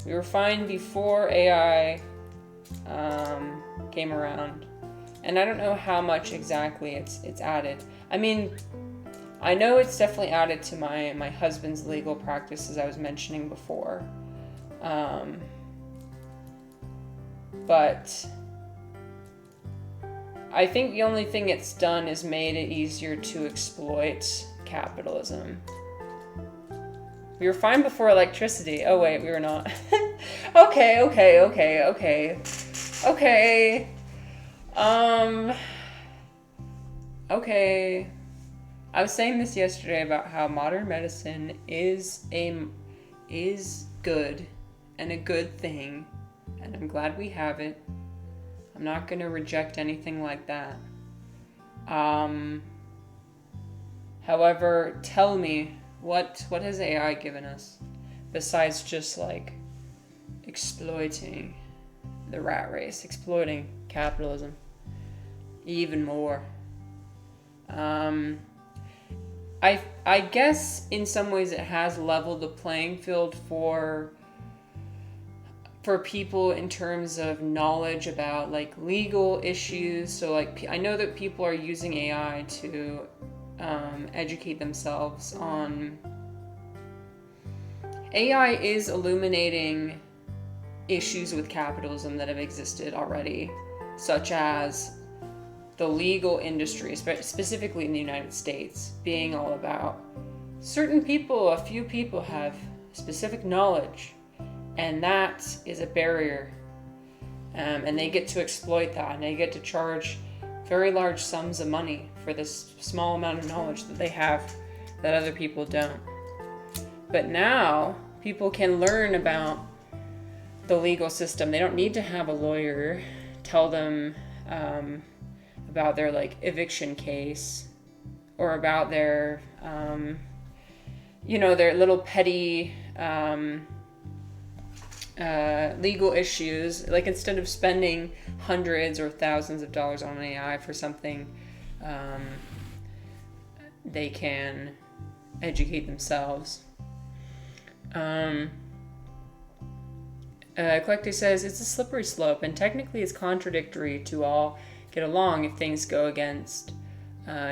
We were fine before AI came around. And I don't know how much exactly it's added. I mean, I know it's definitely added to my husband's legal practice, as I was mentioning before. But I think the only thing it's done is made it easier to exploit capitalism. We were fine before electricity. Oh wait, we were not. Okay. Okay. I was saying this yesterday about how modern medicine is good and a good thing, and I'm glad we have it. I'm not going to reject anything like that. However, tell me, what has AI given us besides just like exploiting the rat race, exploiting capitalism even more? I guess in some ways it has leveled the playing field for people in terms of knowledge about like legal issues. So like I know that people are using AI to educate themselves on. AI is illuminating issues with capitalism that have existed already, such as the legal industry, specifically in the United States, being all about certain people, a few people have specific knowledge, and that is a barrier. And they get to exploit that, and they get to charge very large sums of money for this small amount of knowledge that they have that other people don't. But now, people can learn about the legal system. They don't need to have a lawyer tell them about their like eviction case or about their their little petty legal issues. Like instead of spending hundreds or thousands of dollars on AI for something, they can educate themselves. Collector says it's a slippery slope, and technically it's contradictory to all get along if things go against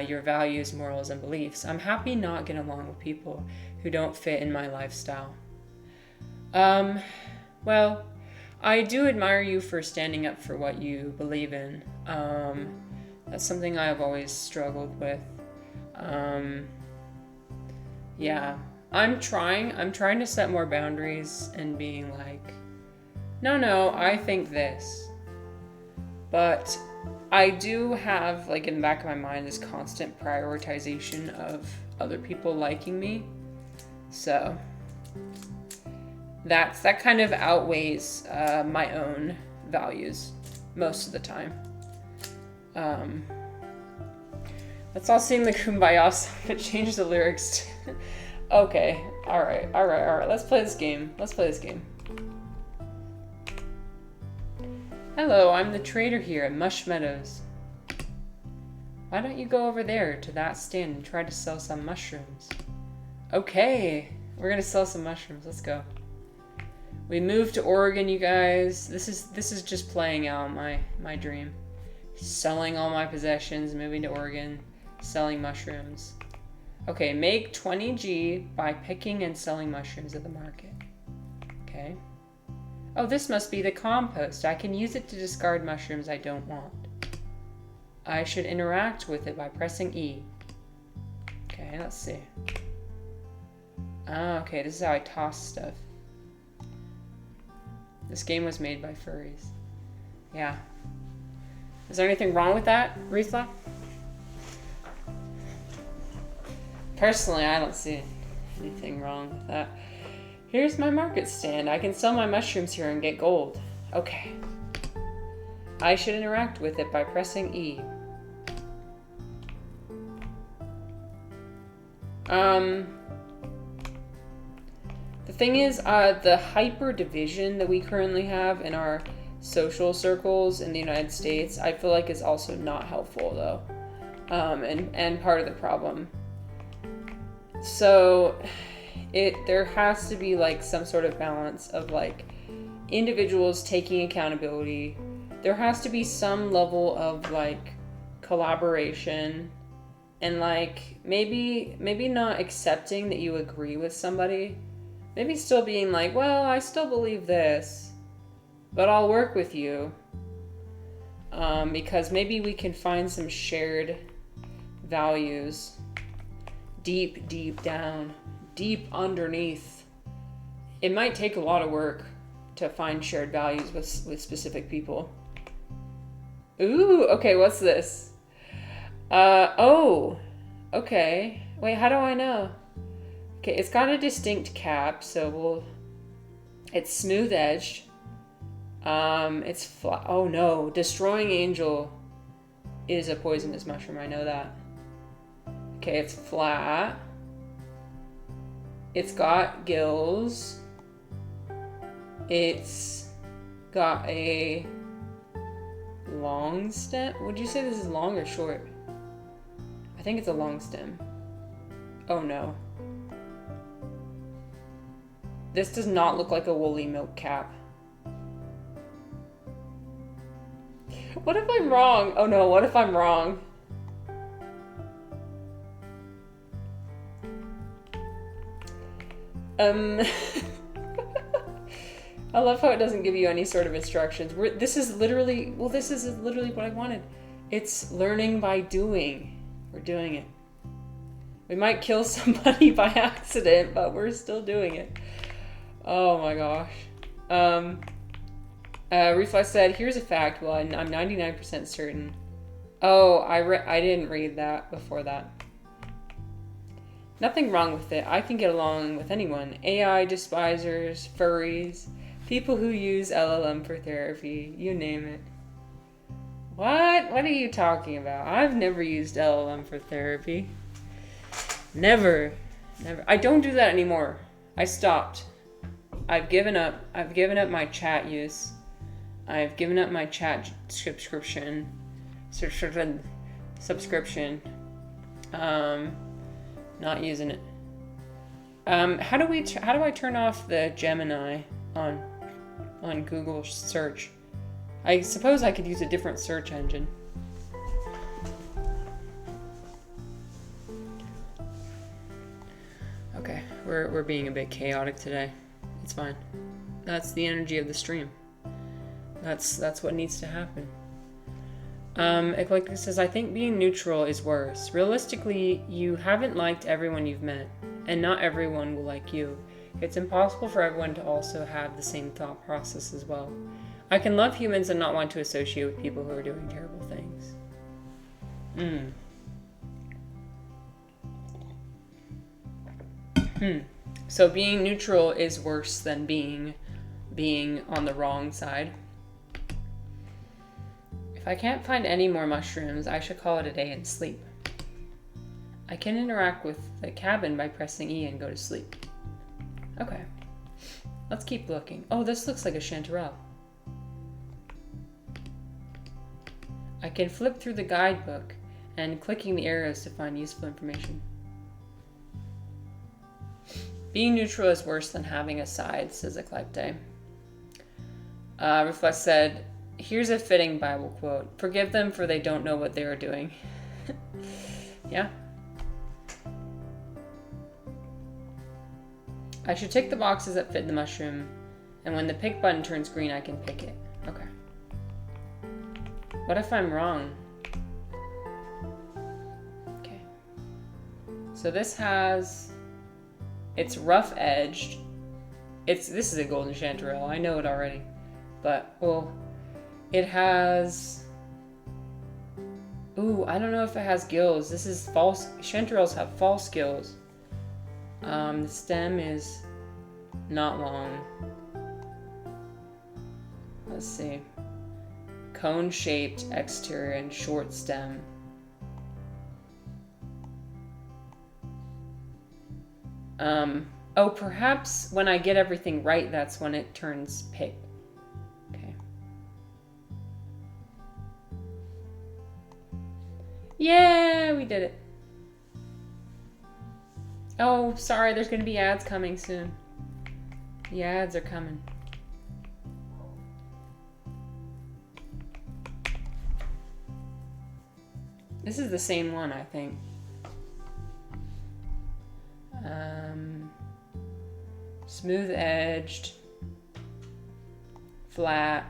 your values, morals, and beliefs. I'm happy not getting along with people who don't fit in my lifestyle. Well, I do admire you for standing up for what you believe in. That's something I've always struggled with. Yeah, I'm trying to set more boundaries and being like, no, I think this. But I do have, like, in the back of my mind, this constant prioritization of other people liking me. So that kind of outweighs my own values most of the time. Let's all sing the Kumbaya song, but change the lyrics. Okay, all right. Let's play this game. Hello, I'm the trader here at Mush Meadows. Why don't you go over there to that stand and try to sell some mushrooms? Okay, we're gonna sell some mushrooms. Let's go. We moved to Oregon, you guys. This is just playing out my dream. Selling all my possessions, moving to Oregon, selling mushrooms. Okay, make 20G by picking and selling mushrooms at the market. Okay. Oh, this must be the compost. I can use it to discard mushrooms I don't want. I should interact with it by pressing E. Okay, let's see. Ah, okay, this is how I toss stuff. This game was made by furries. Yeah. Is there anything wrong with that, Rithla? Personally, I don't see anything wrong with that. Here's my market stand. I can sell my mushrooms here and get gold. Okay. I should interact with it by pressing E. The thing is, the hyper division that we currently have in our social circles in the United States, I feel like is also not helpful though. And part of the problem. So there has to be like some sort of balance of like individuals taking accountability. There has to be some level of like collaboration and like maybe not accepting that you agree with somebody. Maybe still being like, well, I still believe this, but I'll work with you. Because maybe we can find some shared values deep down, deep underneath. It might take a lot of work to find shared values with specific people. Ooh, okay, what's this? Oh, okay. Wait, how do I know? Okay, it's got a distinct cap, so it's smooth edged. It's flat. Oh no, Destroying Angel is a poisonous mushroom, I know that. Okay, it's flat. It's got gills. It's got a long stem. Would you say this is long or short? I think it's a long stem. Oh no. This does not look like a woolly milk cap. What if I'm wrong? Oh no, what if I'm wrong? I love how it doesn't give you any sort of instructions. This is literally what I wanted. It's learning by doing. We're doing it. We might kill somebody by accident, but we're still doing it. Oh my gosh. Reflex said, here's a fact. Well, I'm 99% certain. Oh, I didn't read that before that. Nothing wrong with it. I can get along with anyone. AI despisers, furries, people who use LLM for therapy, you name it. What? What are you talking about? I've never used LLM for therapy. Never. I don't do that anymore. I stopped. I've given up. I've given up my chat use. I've given up my chat subscription. Not using it. How do I turn off the Gemini on Google search? I suppose I could use a different search engine. Okay, we're being a bit chaotic today. It's fine. That's the energy of the stream. That's what needs to happen. Eclectic says, I think being neutral is worse. Realistically, you haven't liked everyone you've met, and not everyone will like you. It's impossible for everyone to also have the same thought process as well. I can love humans and not want to associate with people who are doing terrible things. So being neutral is worse than being on the wrong side. If I can't find any more mushrooms, I should call it a day and sleep. I can interact with the cabin by pressing E and go to sleep. Okay. Let's keep looking. Oh, this looks like a chanterelle. I can flip through the guidebook and clicking the arrows to find useful information. Being neutral is worse than having a side, says Eclecte. Reflect said, here's a fitting Bible quote. Forgive them for they don't know what they are doing. Yeah. I should tick the boxes that fit the mushroom, and when the pick button turns green, I can pick it. Okay. What if I'm wrong? Okay. So this has... It's rough edged. This is a golden chanterelle. I know it already. But, well, it has... Ooh, I don't know if it has gills. This is false. Chanterelles have false gills. The stem is not long. Let's see. Cone-shaped exterior and short stem. Oh, perhaps when I get everything right, that's when it turns pink. Okay. Yeah, we did it. Oh, sorry, there's going to be ads coming soon. The ads are coming. This is the same one, I think. Smooth edged, flat,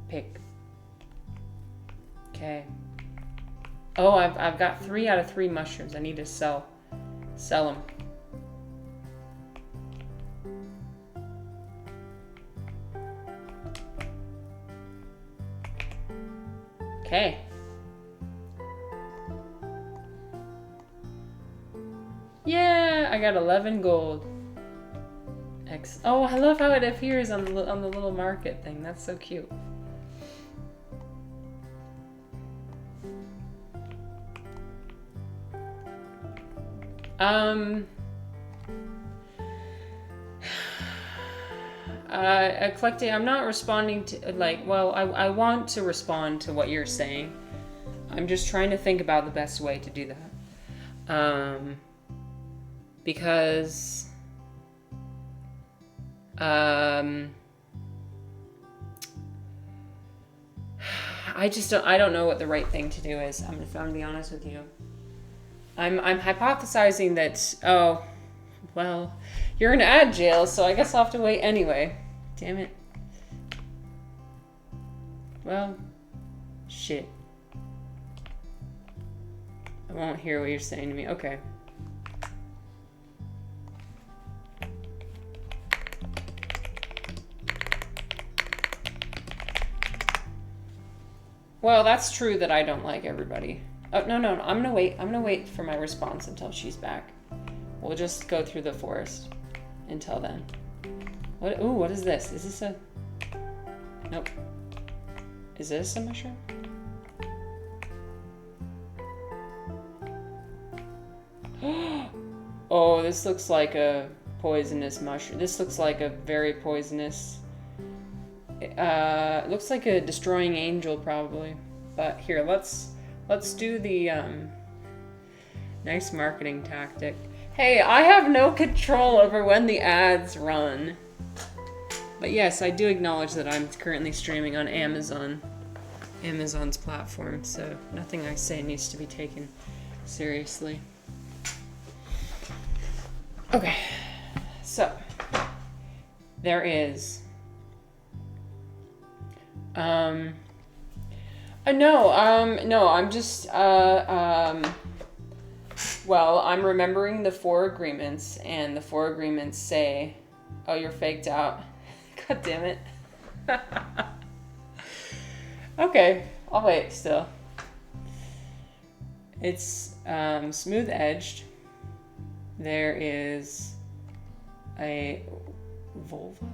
pick. Okay. Oh, I've got 3 out of 3 mushrooms. I need to sell them. Okay. Yeah, I got 11 gold. Oh, I love how it appears on the little market thing. That's so cute. Eclectic, I'm not responding to, like, well, I want to respond to what you're saying. I'm just trying to think about the best way to do that. Because, I don't know what the right thing to do is. I'm gonna be honest with you. I'm hypothesizing that, oh, well, you're in ad jail, so I guess I'll have to wait anyway. Damn it. Well, shit. I won't hear what you're saying to me. Okay. Well, that's true that I don't like everybody. Oh, no. I'm gonna wait. I'm gonna wait for my response until she's back. We'll just go through the forest until then. What? Ooh, what is this? Is this a... Nope. Is this a mushroom? Oh, this looks like a poisonous mushroom. This looks like a very poisonous... It looks like a destroying angel, probably. But here, let's do the nice marketing tactic. Hey, I have no control over when the ads run. But yes, I do acknowledge that I'm currently streaming on Amazon's platform, so nothing I say needs to be taken seriously. Okay, so there is no, I'm just well, I'm remembering the 4 agreements, and the 4 agreements say, oh, you're faked out. God damn it. Okay, I'll wait still. It's smooth edged. There is a vulva.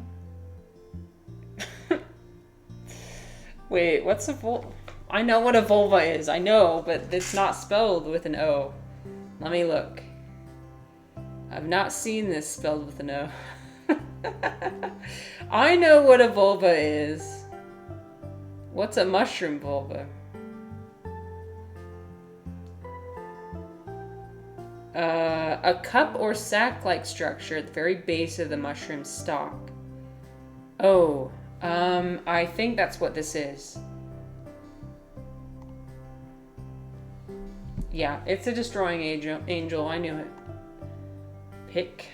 Wait, what's a vulva? I know what a vulva is. I know, but it's not spelled with an O. Let me look. I've not seen this spelled with an O. I know what a vulva is. What's a mushroom vulva? A cup or sac-like structure at the very base of the mushroom stalk. Oh, I think that's what this is. Yeah, it's a destroying angel. I knew it. Pick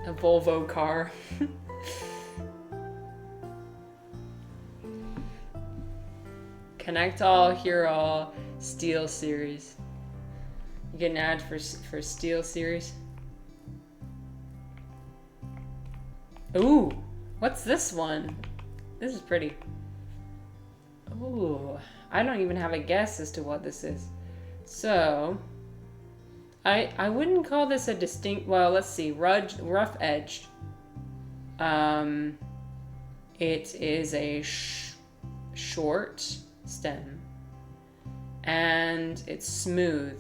a Volvo car. Connect all, hear all, Steel series. You get an ad for Steel series. Ooh, what's this one? This is pretty. Ooh, I don't even have a guess as to what this is. So, I wouldn't call this a distinct, well, let's see, rough edged. It is a short stem, and it's smooth.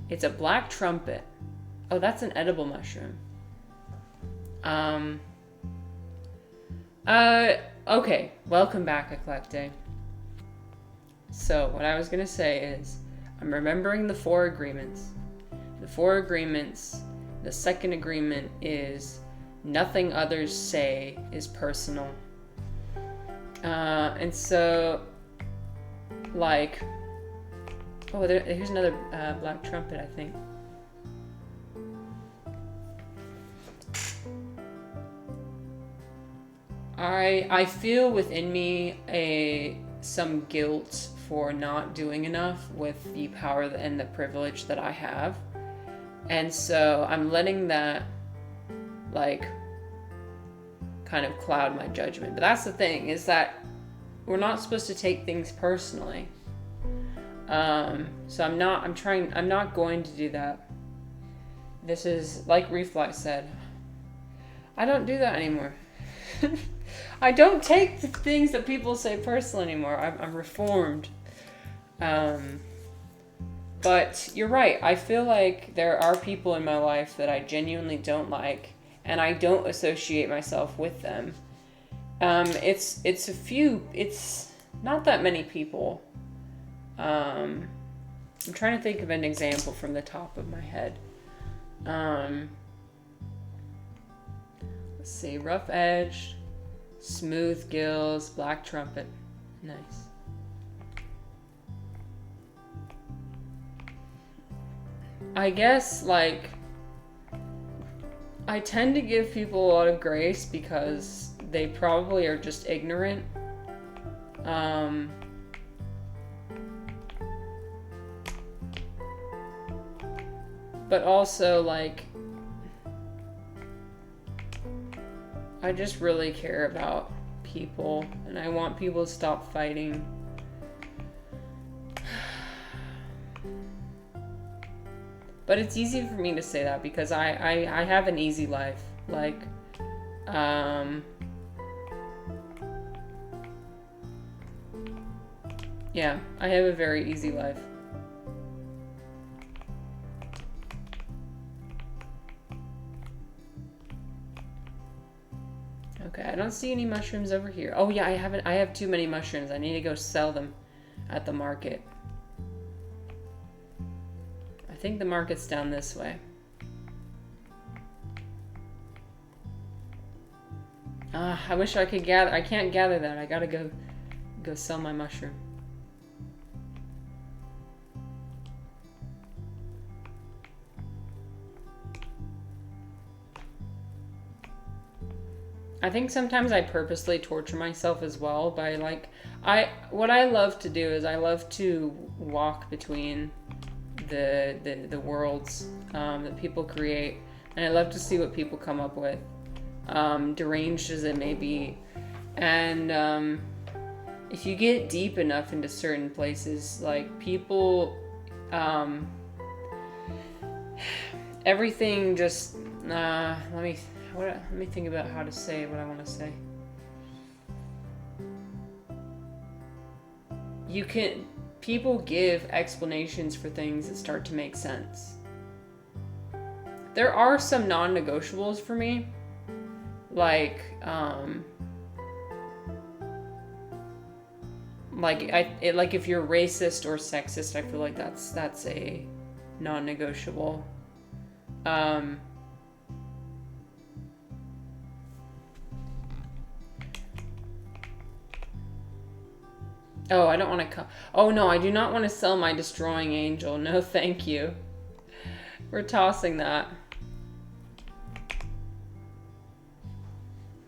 It's a black trumpet. Oh, that's an edible mushroom. Okay, welcome back, Eclecte. So, what I was gonna say is, I'm remembering the 4 agreements. The 4 agreements, the second agreement is, nothing others say is personal. And so, like, oh, here's another black trumpet, I think. I feel within me some guilt for not doing enough with the power and the privilege that I have. And so I'm letting that, like, kind of cloud my judgment. But that's the thing, is that we're not supposed to take things personally. So I'm not going to do that. This is, like Refly said, I don't do that anymore. I don't take the things that people say personally anymore. I'm reformed. But you're right. I feel like there are people in my life that I genuinely don't like, and I don't associate myself with them. It's not that many people. I'm trying to think of an example from the top of my head. Let's see, rough edge, smooth gills, black trumpet. Nice. I guess, like, I tend to give people a lot of grace because they probably are just ignorant. But also, like, I just really care about people, and I want people to stop fighting. But it's easy for me to say that because I have an easy life. Like, yeah, I have a very easy life. Okay, I don't see any mushrooms over here. Oh yeah, I have too many mushrooms. I need to go sell them at the market. I think the market's down this way. I wish I could gather. I can't gather that. I gotta go sell my mushroom. I think sometimes I purposely torture myself as well by, like, what I love to do is I love to walk between the worlds that people create, and I love to see what people come up with, deranged as it may be. And if you get deep enough into certain places, like, people, everything just let me think about how to say what I want to say. People give explanations for things that start to make sense. There are some non-negotiables for me, like if you're racist or sexist, I feel like that's non-negotiable. Oh, I don't want to oh no, I do not want to sell my destroying angel. No, thank you. We're tossing that.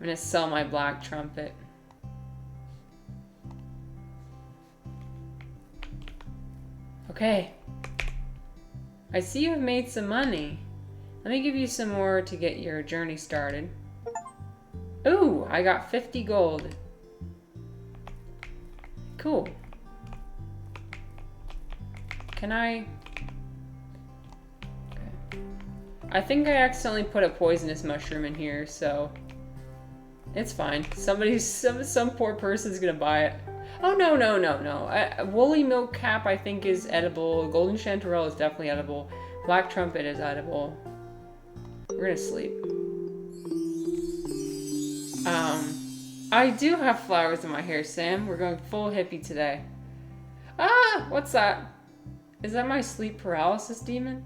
I'm gonna sell my black trumpet. Okay. I see you have made some money. Let me give you some more to get your journey started. Ooh, I got 50 gold. Cool. Can I... Okay. I think I accidentally put a poisonous mushroom in here, so... It's fine. Some poor person's gonna buy it. Oh, no, no, no, no. Woolly milk cap, I think, is edible. Golden chanterelle is definitely edible. Black trumpet is edible. We're gonna sleep. I do have flowers in my hair, Sam. We're going full hippie today. Ah! What's that? Is that my sleep paralysis demon?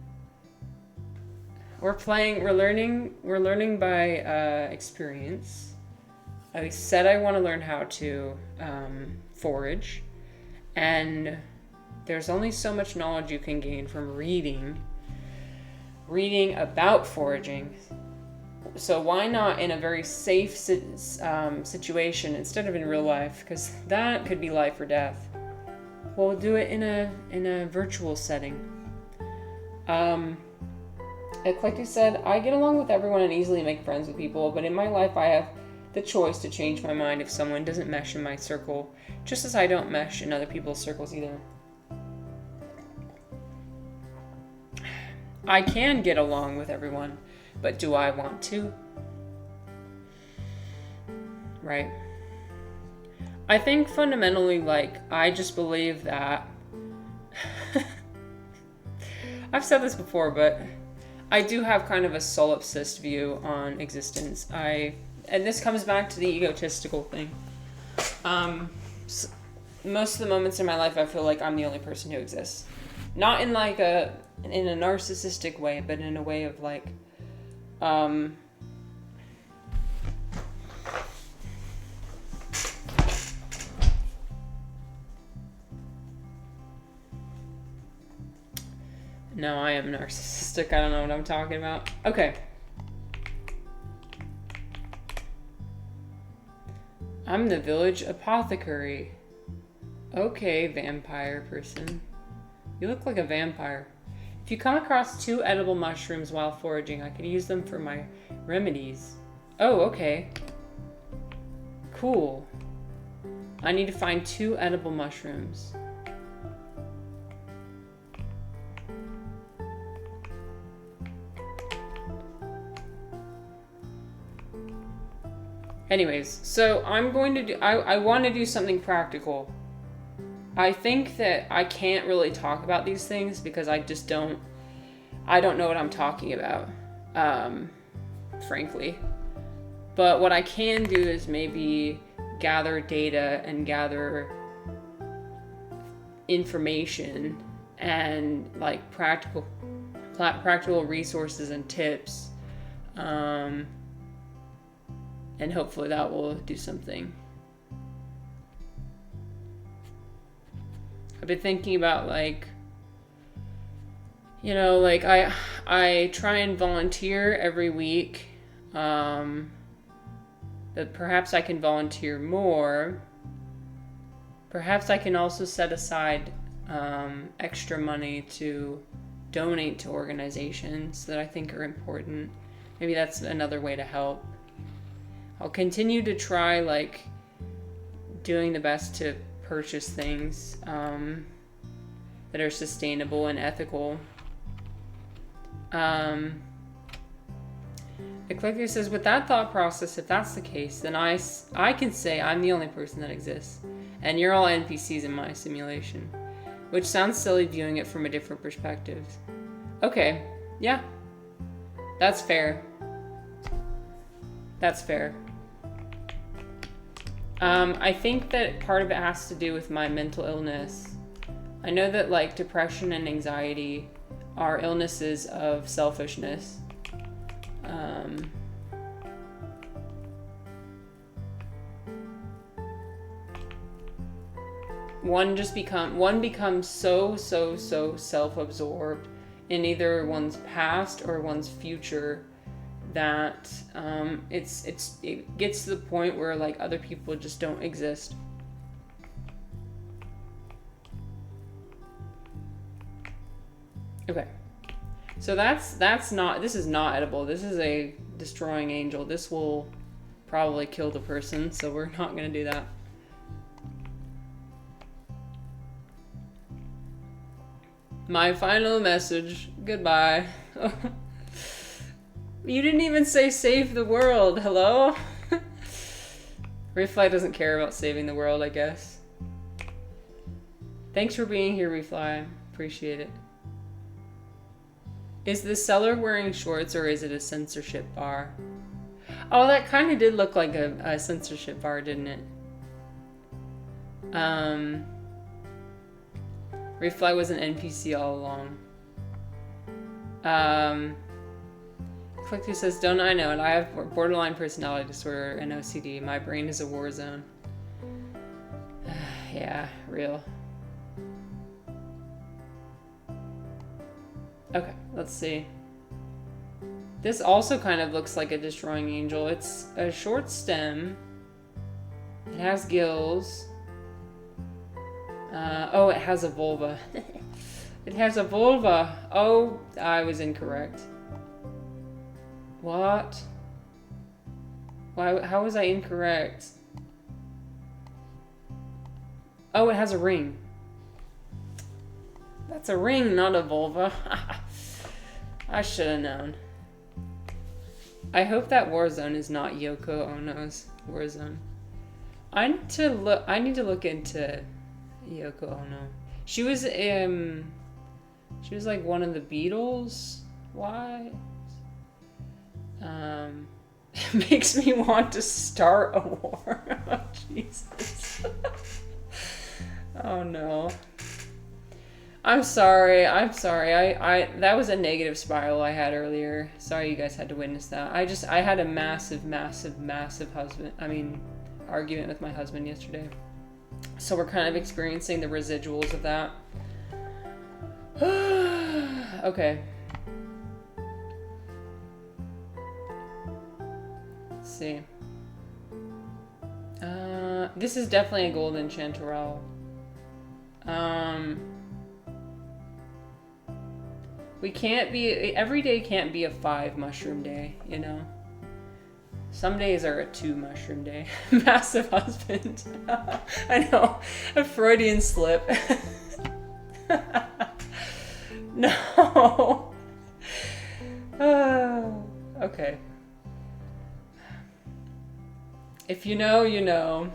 We're learning by experience. I said I want to learn how to forage, and there's only so much knowledge you can gain from reading about foraging. So why not in a very safe situation instead of in real life, because that could be life or death. We'll do it in a virtual setting. Like you said, I get along with everyone and easily make friends with people, but in my life I have the choice to change my mind if someone doesn't mesh in my circle, just as I don't mesh in other people's circles either. I can get along with everyone, but do I want to? Right. I think fundamentally, like, I just believe that... I've said this before, but I do have kind of a solipsist view on existence. And this comes back to the egotistical thing. Most of the moments in my life, I feel like I'm the only person who exists. Not in like in a narcissistic way, but in a way of like, no, I am narcissistic. I don't know what I'm talking about. Okay. I'm the village apothecary. Okay, vampire person. You look like a vampire. If you come across 2 edible mushrooms while foraging, I could use them for my remedies. Oh, okay. Cool. I need to find 2 edible mushrooms. Anyways, so I'm going to do, I want to do something practical. I think that I can't really talk about these things because I don't know what I'm talking about, frankly. But what I can do is maybe gather data and gather information and like practical resources and tips. And hopefully that will do something. I've been thinking about like, you know, like I try and volunteer every week, but perhaps I can volunteer more. Perhaps I can also set aside extra money to donate to organizations that I think are important. Maybe that's another way to help. I'll continue to try like doing the best to purchase things that are sustainable and ethical. Eclectic says, with that thought process, if that's the case, then I can say I'm the only person that exists, and you're all NPCs in my simulation, which sounds silly viewing it from a different perspective. Okay, yeah, that's fair. That's fair. I think that part of it has to do with my mental illness. I know that like depression and anxiety our illnesses of selfishness. One becomes so self-absorbed in either one's past or one's future that it gets to the point where like other people just don't exist. Okay, so this is not edible. This is a destroying angel. This will probably kill the person, so we're not gonna do that. My final message. Goodbye. You didn't even say save the world. Hello? Refly doesn't care about saving the world, I guess. Thanks for being here, Refly. Appreciate it. Is the seller wearing shorts or is it a censorship bar? Oh, that kind of did look like a censorship bar, didn't it? Refly was an NPC all along. Click2 says, don't I know it? I have borderline personality disorder and OCD. My brain is a war zone. Yeah, real. Okay, let's see. This also kind of looks like a destroying angel. It's a short stem. It has gills. Oh, it has a vulva. It has a vulva. Oh, I was incorrect. What? Why? How was I incorrect? Oh, it has a ring. That's a ring, not a vulva. I should have known. I hope that Warzone is not Yoko Ono's Warzone. I need to look into Yoko Ono. She was like one of the Beatles. Why? It makes me want to start a war. Oh, Jesus. Oh no. I'm sorry. I that was a negative spiral I had earlier. Sorry you guys had to witness that. I had a massive argument with my husband yesterday. So we're kind of experiencing the residuals of that. Okay. Let's see. This is definitely a golden chanterelle. We can't be, every day can't be a 5 mushroom day, you know? Some days are a 2 mushroom day. Massive husband. I know, a Freudian slip. No. Okay. If you know, you know.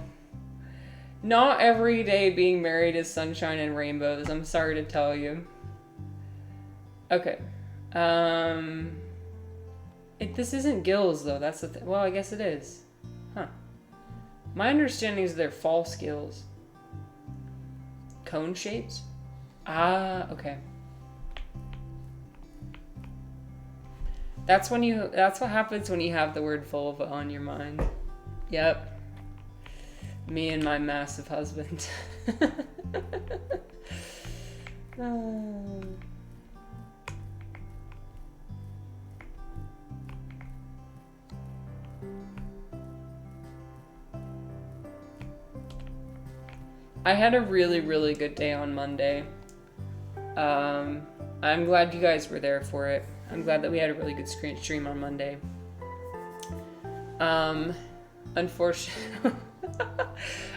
Not every day being married is sunshine and rainbows. I'm sorry to tell you. Okay. This isn't gills though. That's the thing. Well, I guess it is. Huh. My understanding is they're false gills. Cone shapes? Ah, okay. That's what happens when you have the word vulva on your mind. Yep. Me and my massive husband. I had a really, really good day on Monday. I'm glad you guys were there for it. I'm glad that we had a really good stream on Monday.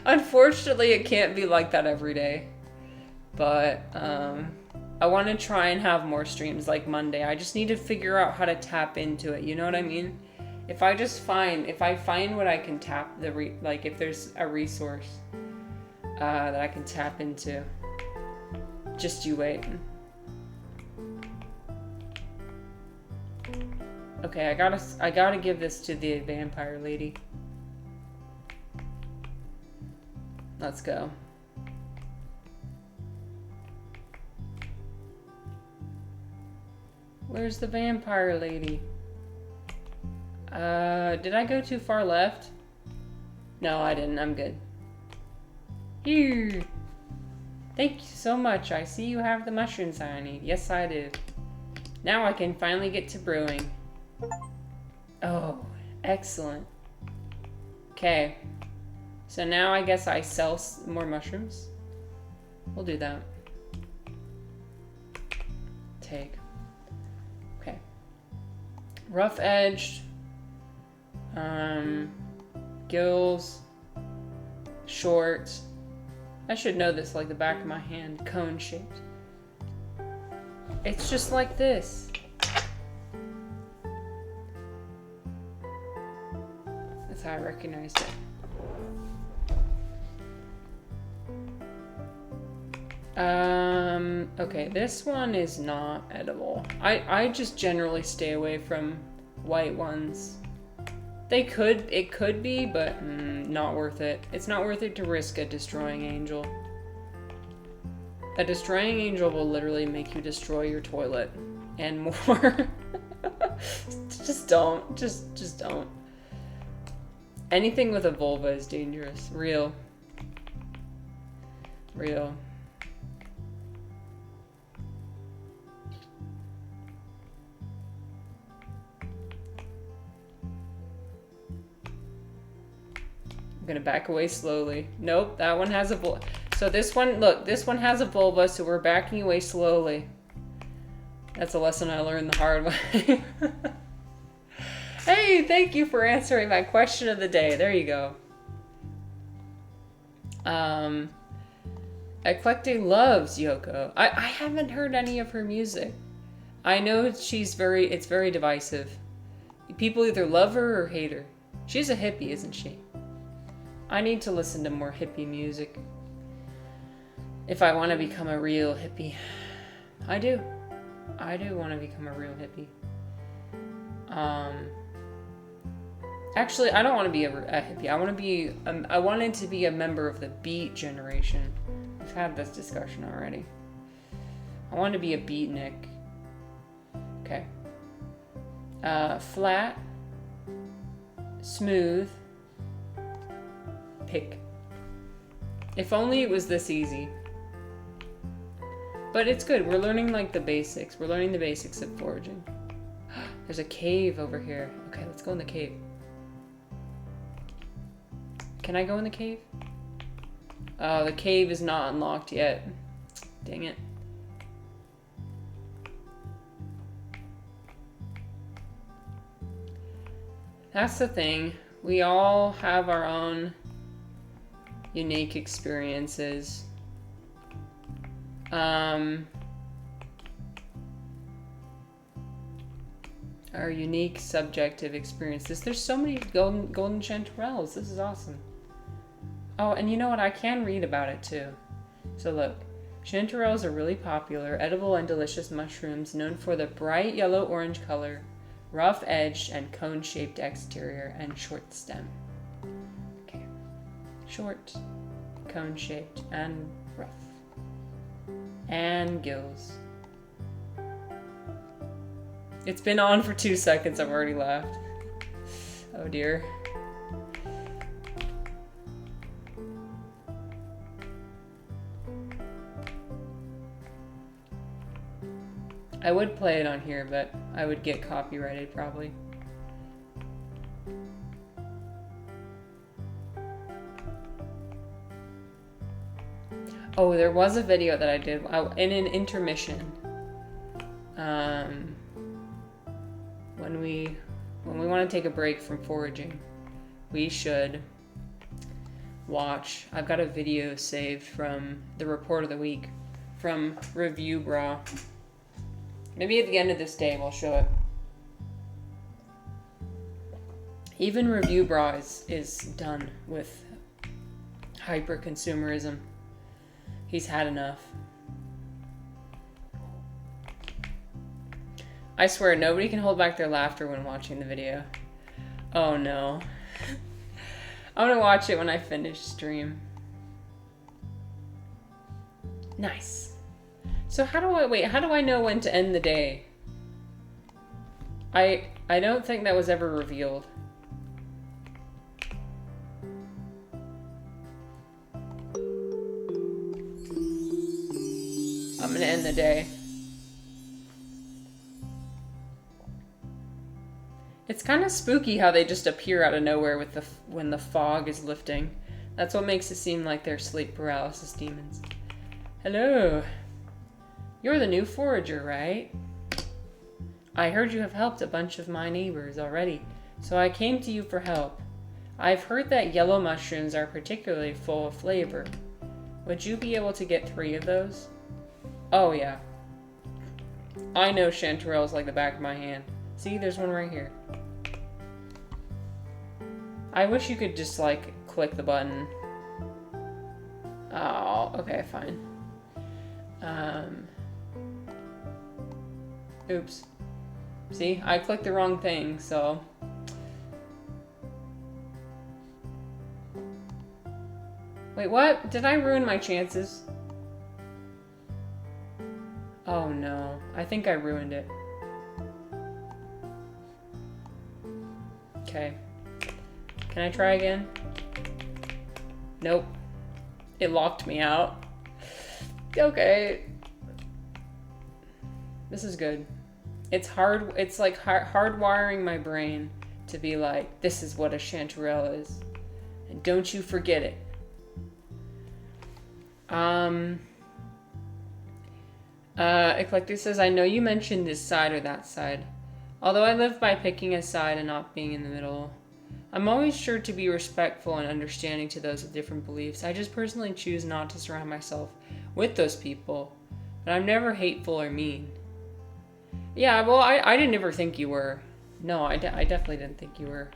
Unfortunately, it can't be like that every day. But I want to try and have more streams like Monday. I just need to figure out how to tap into it. You know what I mean? If I find what I can tap like if there's a resource that I can tap into. Just you wait. Okay, I gotta give this to the vampire lady. Let's go. Where's the vampire lady? Did I go too far left? No, I didn't. I'm good. Here. Thank you so much. I see you have the mushrooms I need. Yes, I do. Now I can finally get to brewing. Oh, excellent. Okay. So now I guess I sell more mushrooms. We'll do that. Take. Okay. Rough edged. Gills. Short. I should know this like the back of my hand. Cone shaped. It's just like this. That's how I recognized it. Okay, this one is not edible. I just generally stay away from white ones. It could be, but not worth it. It's not worth it to risk a destroying angel. A destroying angel will literally make you destroy your toilet and more. Just don't. Just don't. Anything with a vulva is dangerous. Real. I'm gonna back away slowly. Nope, that one has a vulva. So this one, look, this one has a vulva, so we're backing away slowly. That's a lesson I learned the hard way. Hey, thank you for answering my question of the day. There you go. Eclectic loves Yoko. I haven't heard any of her music. I know it's very divisive. People either love her or hate her. She's a hippie, isn't she? I need to listen to more hippie music. If I want to become a real hippie. I do want to become a real hippie. Actually, I don't want to be a hippie. I wanted to be a member of the beat generation. We've had this discussion already. I want to be a beatnik. Okay. Flat. Smooth. Pick. If only it was this easy. But it's good. We're learning like the basics. We're learning the basics of foraging. There's a cave over here. Okay, let's go in the cave. Can I go in the cave? Oh, the cave is not unlocked yet. Dang it. That's the thing. We all have our own unique experiences. Our unique subjective experiences. There's so many golden chanterelles. This is awesome. Oh, and you know what? I can read about it too. So look, chanterelles are really popular, edible and delicious mushrooms known for the bright yellow-orange color, rough-edged and cone-shaped exterior, and short stem. Okay. Short, cone-shaped, and rough. And gills. It's been on for 2 seconds. I've already laughed. Oh dear. I would play it on here, but I would get copyrighted probably. Oh, there was a video that I did in an intermission. When we want to take a break from foraging, we should watch. I've got a video saved from the report of the week from Review Bra. Maybe at the end of this day we'll show it. Even Review Bra is done with hyper consumerism. He's had enough. I swear, nobody can hold back their laughter when watching the video. Oh no. I'm gonna watch it when I finish stream. Nice. So how do I know when to end the day? I don't think that was ever revealed. I'm gonna end the day. It's kind of spooky how they just appear out of nowhere with when the fog is lifting. That's what makes it seem like they're sleep paralysis demons. Hello. You're the new forager, right? I heard you have helped a bunch of my neighbors already, so I came to you for help. I've heard that yellow mushrooms are particularly full of flavor. Would you be able to get 3 of those? Oh yeah. I know chanterelles like the back of my hand. See, there's one right here. I wish you could just, like, click the button. Oh, okay, fine. Oops. See, I clicked the wrong thing, so... Wait, what? Did I ruin my chances? Oh no, I think I ruined it. Okay. Can I try again? Nope. It locked me out. Okay. This is good. It's hard. It's like hardwiring my brain to be like, this is what a chanterelle is. And don't you forget it. Eclectic says, I know you mentioned this side or that side. Although I live by picking a side and not being in the middle. I'm always sure to be respectful and understanding to those with different beliefs. I just personally choose not to surround myself with those people. But I'm never hateful or mean. Yeah, well, I didn't ever think you were. No, I definitely didn't think you were.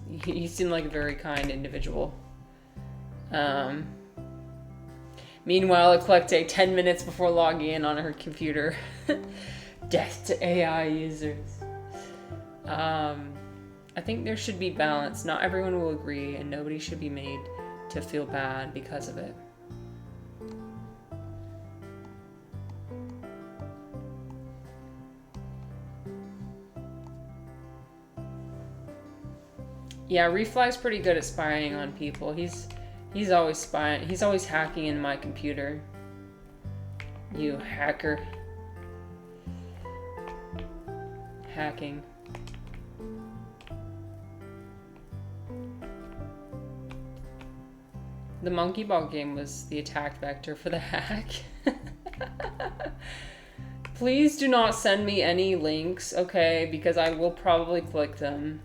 You seem like a very kind individual. Meanwhile, Eclectic, 10 minutes before logging in on her computer. Death to AI users. I think there should be balance. Not everyone will agree, and nobody should be made to feel bad because of it. Yeah, Refly's pretty good at spying on people. He's always spying. He's always hacking in my computer. You hacker. Hacking. The monkey ball game was the attack vector for the hack. Please do not send me any links, okay? Because I will probably click them.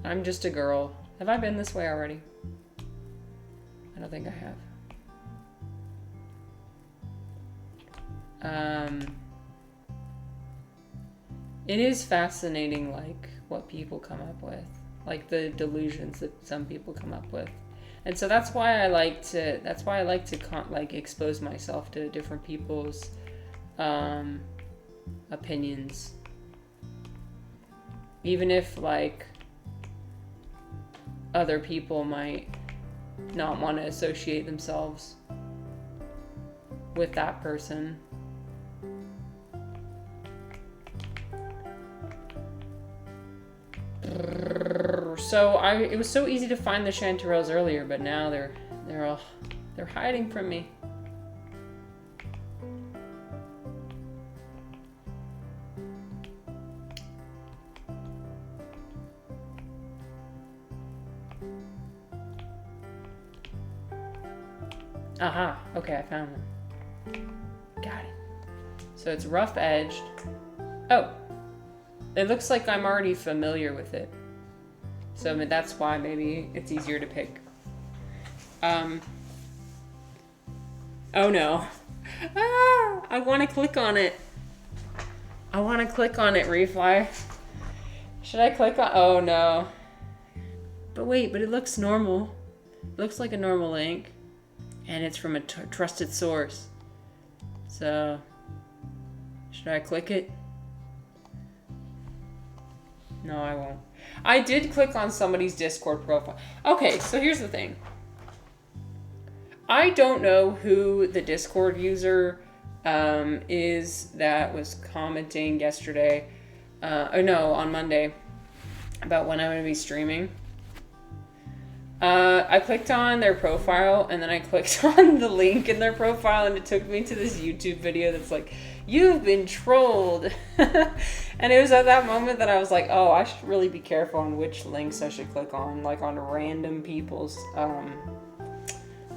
I'm just a girl. Have I been this way already? I don't think I have. It is fascinating, like, what people come up with. Like, the delusions that some people come up with. And so that's why I like to, like, expose myself to different people's, opinions. Even if, like, other people might not want to associate themselves with that person. So it was so easy to find the chanterelles earlier, but now they're hiding from me. Aha, okay, I found one. Got it. So it's rough edged. Oh, it looks like I'm already familiar with it. So I mean, that's why maybe it's easier to pick. Oh no. Ah, I want to click on it. I want to click on it, Refly. Should I click on? Oh no. But wait, but it looks normal. It looks like a normal link. And it's from a trusted source. So, should I click it? No, I won't. I did click on somebody's Discord profile. Okay, so here's the thing. I don't know who the Discord user was commenting yesterday, on Monday, about when I'm going to be streaming. I clicked on their profile, and then I clicked on the link in their profile, and it took me to this YouTube video that's like, you've been trolled. And it was at that moment that I was like, oh, I should really be careful on which links I should click on, like on random people's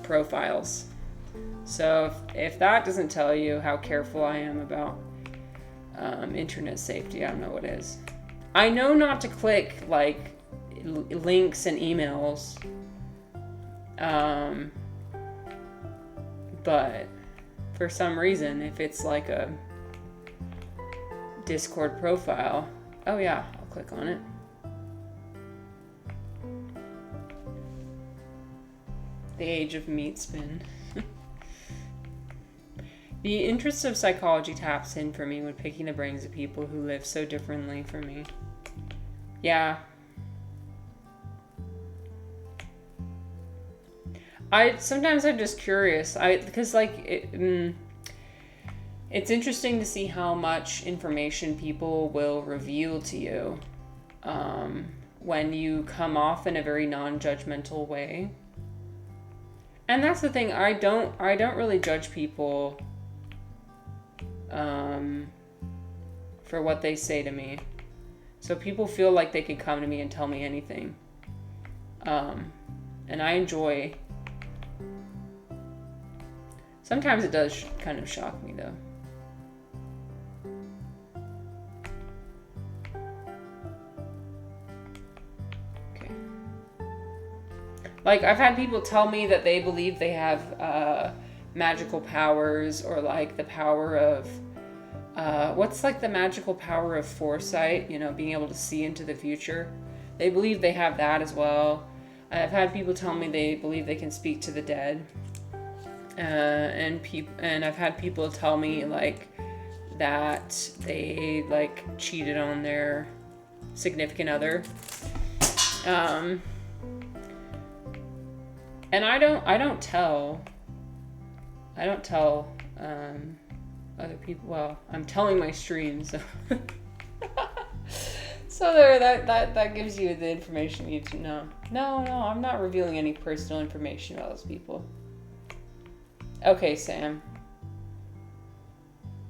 profiles. So if that doesn't tell you how careful I am about internet safety, I don't know what is. I know not to click like links and emails, but for some reason, if it's like a Discord profile, oh yeah, I'll click on it. The age of meat spin. The interest of psychology taps in for me when picking the brains of people who live so differently from me. Yeah. Sometimes I'm just curious. Because it's interesting to see how much information people will reveal to you when you come off in a very non-judgmental way. And that's the thing. I don't really judge people for what they say to me. So people feel like they can come to me and tell me anything. And I enjoy. Sometimes it does kind of shock me, though. Okay. Like, I've had people tell me that they believe they have magical powers, or like the power of what's like the magical power of foresight, being able to see into the future. They believe they have that as well. I've had people tell me they believe they can speak to the dead. And I've had people tell me like that they like cheated on their significant other. And I don't tell other people. Well, I'm telling my streams. So there, that gives you the information you need to know. No, I'm not revealing any personal information about those people. Okay, Sam.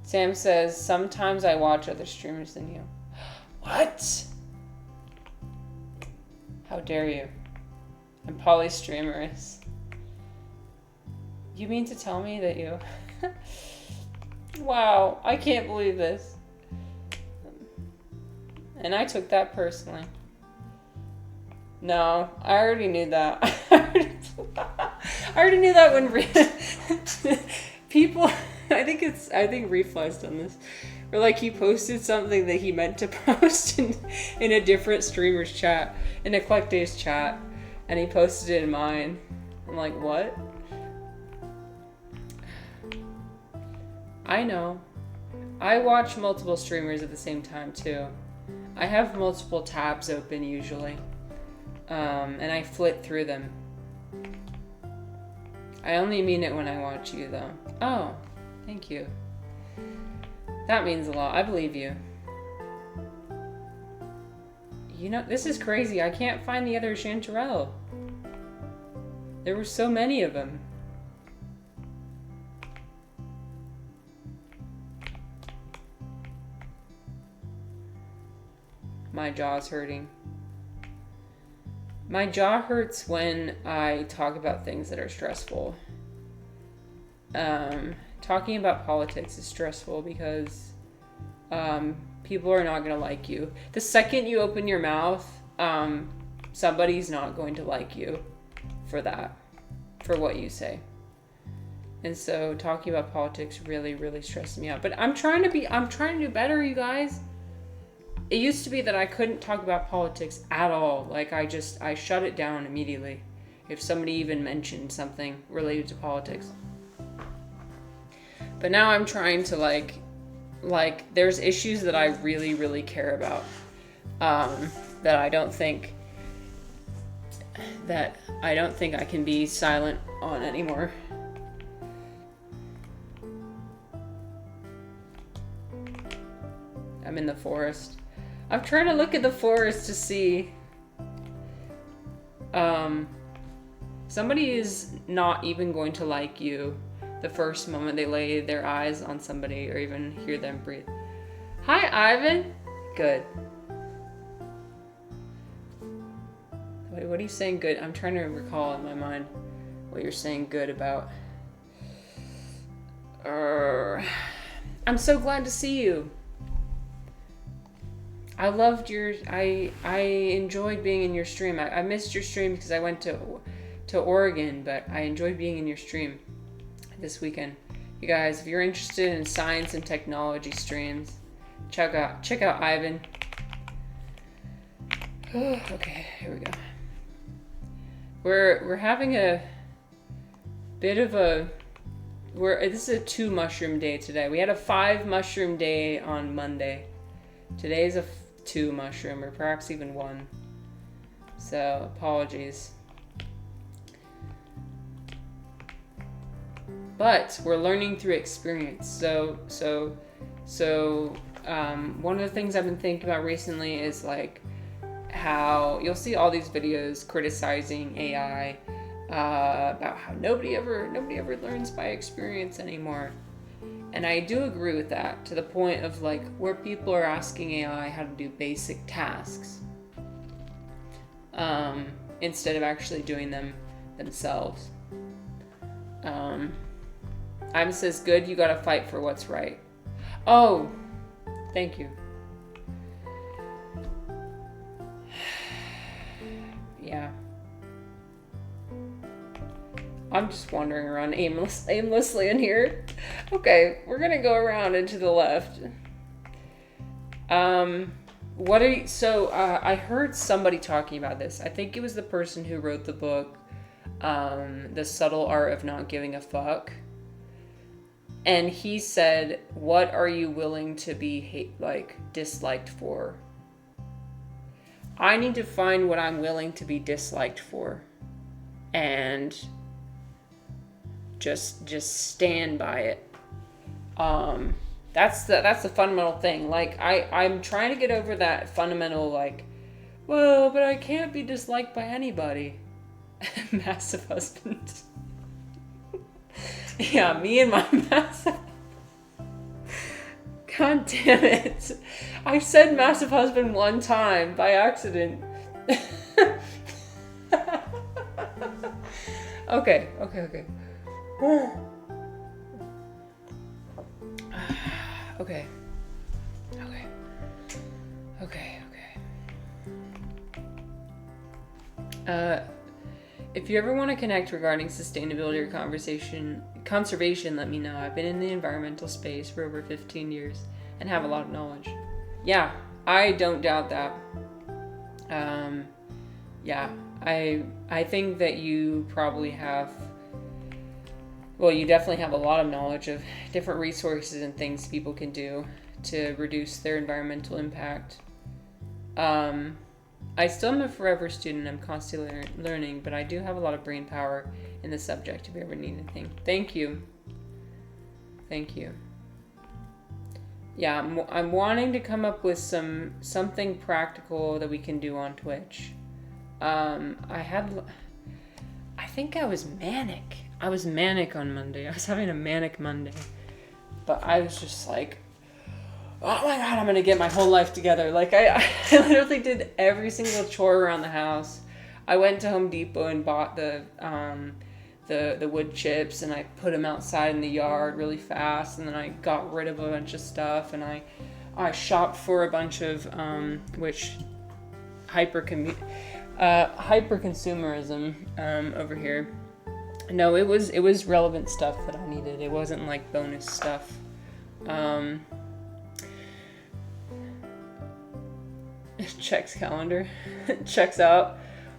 Sam says, sometimes I watch other streamers than you. What? How dare you? I'm polystreamerous. You mean to tell me that you... Wow, I can't believe this. And I took that personally. No, I already knew that. I already knew that when people, I think Refly's done this, or like he posted something that he meant to post in a different streamer's chat, in a Collect Days chat, and he posted it in mine. I'm like, what? I know. I watch multiple streamers at the same time too. I have multiple tabs open usually. And I flit through them. I only mean it when I watch you, though. Oh, thank you. That means a lot. I believe you. This is crazy. I can't find the other Chanterelle. There were so many of them. My jaw's hurting. My jaw hurts when I talk about things that are stressful. Talking about politics is stressful because people are not going to like you. The second you open your mouth, somebody's not going to like you for that, for what you say. And so talking about politics really, really stresses me out. But I'm trying to do better, you guys. It used to be that I couldn't talk about politics at all. Like I shut it down immediately if somebody even mentioned something related to politics. But now I'm trying to like there's issues that I really, really care about that I don't think I can be silent on anymore. I'm in the forest. I'm trying to look at the forest to see. Somebody is not even going to like you the first moment they lay their eyes on somebody or even hear them breathe. Hi, Ivan. Good. Wait, what are you saying good? I'm trying to recall in my mind what you're saying good about. I'm so glad to see you. I loved your. I enjoyed being in your stream. I missed your stream because I went to Oregon, but I enjoyed being in your stream this weekend. You guys, if you're interested in science and technology streams, check out Ivan. Okay, here we go. We're having a bit of a. This is a 2 mushroom day today. We had a 5 mushroom day on Monday. Today's a 2 mushroom, or perhaps even 1. So apologies. But we're learning through experience. So one of the things I've been thinking about recently is like how you'll see all these videos criticizing AI. About how nobody ever learns by experience anymore. And I do agree with that, to the point of like where people are asking AI how to do basic tasks instead of actually doing them themselves. Ivan says, good, you gotta fight for what's right. Oh, thank you. Yeah. I'm just wandering around aimlessly in here. Okay, we're gonna go around and to the left. I heard somebody talking about this. I think it was the person who wrote the book, The Subtle Art of Not Giving a Fuck. And he said, what are you willing to be disliked for? I need to find what I'm willing to be disliked for. And just stand by it. That's the fundamental thing. Like I'm trying to get over that fundamental like, well, but I can't be disliked by anybody. Massive husband. Yeah, me and my massive. God damn it! I said massive husband one time by accident. Okay. Okay. If you ever want to connect regarding sustainability or conservation, let me know. I've been in the environmental space for over 15 years and have a lot of knowledge. Yeah, I don't doubt that. Yeah, I think that you probably have. Well, you definitely have a lot of knowledge of different resources and things people can do to reduce their environmental impact. I still am a forever student. I'm constantly learning, but I do have a lot of brain power in the subject if you ever need anything. Thank you. Yeah, I'm wanting to come up with something practical that we can do on Twitch. I think I was manic. I was manic on Monday. I was having a manic Monday. But I was just like, oh my God, I'm going to get my whole life together. Like, I literally did every single chore around the house. I went to Home Depot and bought the wood chips, and I put them outside in the yard really fast, and then I got rid of a bunch of stuff, and I shopped for a bunch of, hyper-consumerism over here. No, it was relevant stuff that I needed. It wasn't like bonus stuff. Checks calendar. Checks out.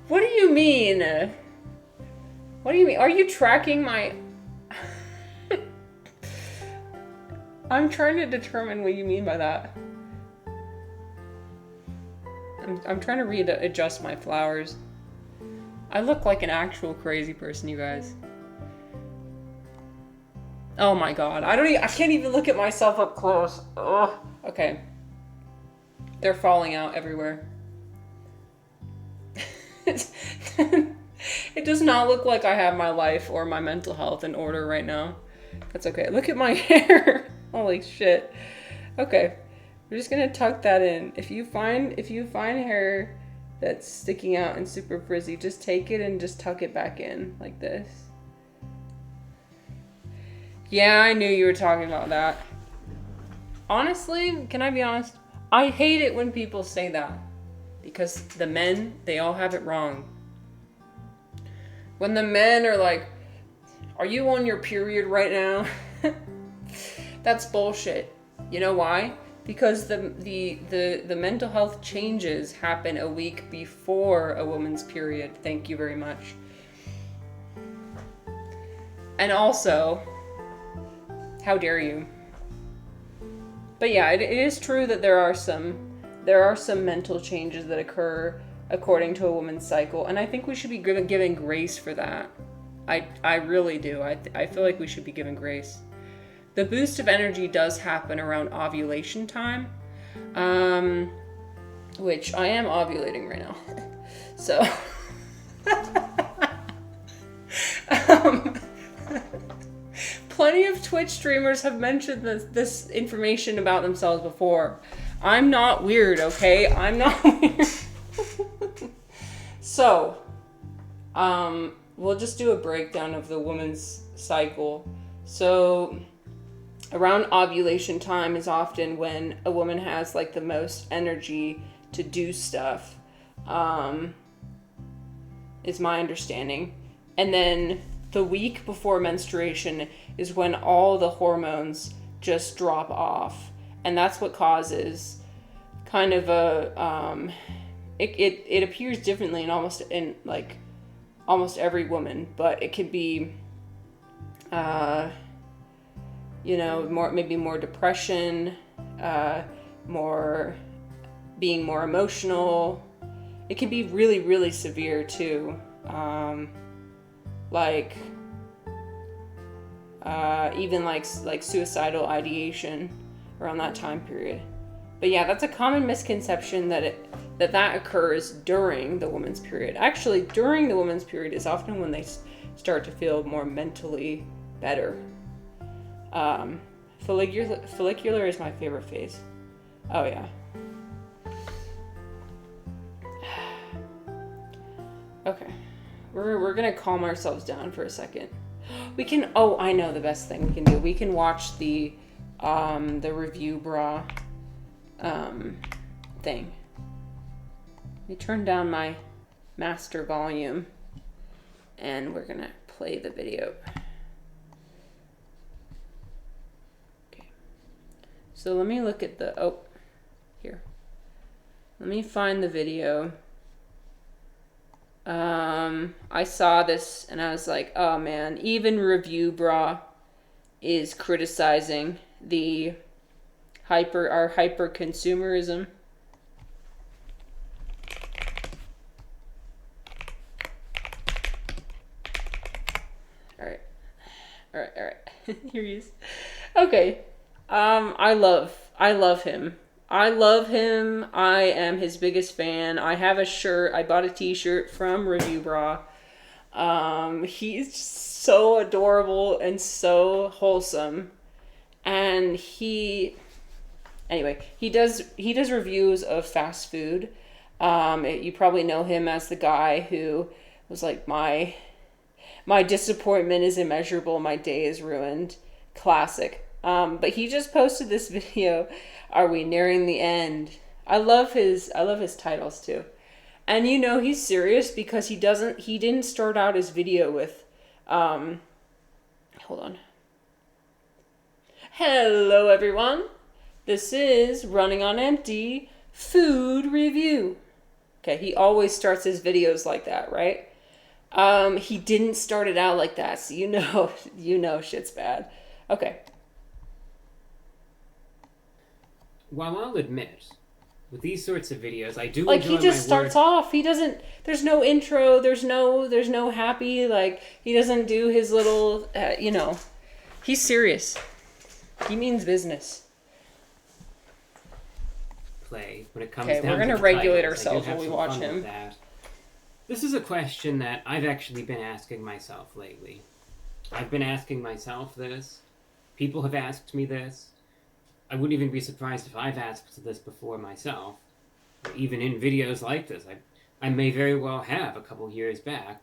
What do you mean? What do you mean? Are you tracking my... I'm trying to determine what you mean by that. I'm trying to readjust my flowers. I look like an actual crazy person, you guys. Oh my God. I can't even look at myself up close. Ugh. Okay. They're falling out everywhere. It does not look like I have my life or my mental health in order right now. That's okay. Look at my hair. Holy shit. Okay. We're just gonna tuck that in. If you find hair that's sticking out and super frizzy, just take it and just tuck it back in like this. Yeah, I knew you were talking about that. Honestly, can I be honest? I hate it when people say that. Because the men, they all have it wrong. When the men are like, are you on your period right now? That's bullshit. You know why? Because the mental health changes happen a week before a woman's period. Thank you very much. And also, how dare you? But yeah, it is true that there are some mental changes that occur according to a woman's cycle, and I think we should be given grace for that. I really do. I feel like we should be given grace. The boost of energy does happen around ovulation time, which I am ovulating right now. So, plenty of Twitch streamers have mentioned this information about themselves before. I'm not weird, okay? I'm not weird. So, we'll just do a breakdown of the woman's cycle. So, around ovulation time is often when a woman has like the most energy to do stuff, is my understanding. And then the week before menstruation is when all the hormones just drop off. And that's what causes kind of a, it appears differently in almost every woman, but it could be, maybe more depression, being more emotional. It can be really, really severe too. Even like suicidal ideation around that time period. But yeah, that's a common misconception that occurs during the woman's period. Actually, during the woman's period is often when they start to feel more mentally better. Follicular is my favorite phase. Oh yeah. Okay. We're gonna calm ourselves down for a second. We can, I know the best thing we can do. We can watch the review bra thing. Let me turn down my master volume and we're gonna play the video. Okay. So let me look at here. Let me find the video. I saw this and I was like, oh man, even Review Bra is criticizing our hyper consumerism. All right. Here he is. Okay. I love him. I am his biggest fan. I have a shirt. I bought a t-shirt from Review Bra. He's just so adorable and so wholesome. And he does reviews of fast food. You probably know him as the guy who was like, my disappointment is immeasurable, my day is ruined. Classic. But he just posted this video, Are We Nearing the End? I love his titles too. And he's serious because he didn't start out his video with hold on. Hello everyone. This is Running on Empty Food Review. Okay, he always starts his videos like that, right? He didn't start it out like that, so you know shit's bad. Okay. While I'll admit, with these sorts of videos, I do like enjoy he just starts off. He doesn't. There's no intro. There's no happy. Like he doesn't do his little. He's serious. He means business. play when it comes Okay, down we're to gonna the regulate titles. I do ourselves have while we some watch fun with him. that. This is a question that I've actually been asking myself lately. I've been asking myself this. People have asked me this. I wouldn't even be surprised if I've asked this before myself. Or even in videos like this. I may very well have a couple years back.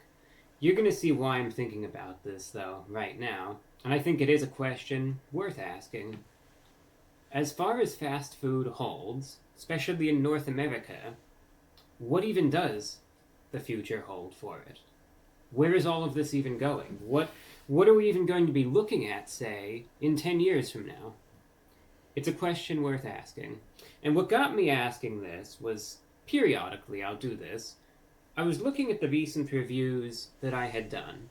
You're going to see why I'm thinking about this, though, right now. And I think it is a question worth asking. As far as fast food holds, especially in North America, what even does the future hold for it? Where is all of this even going? What are we even going to be looking at, say, in 10 years from now? It's a question worth asking. And what got me asking this was, periodically I'll do this, I was looking at the recent reviews that I had done,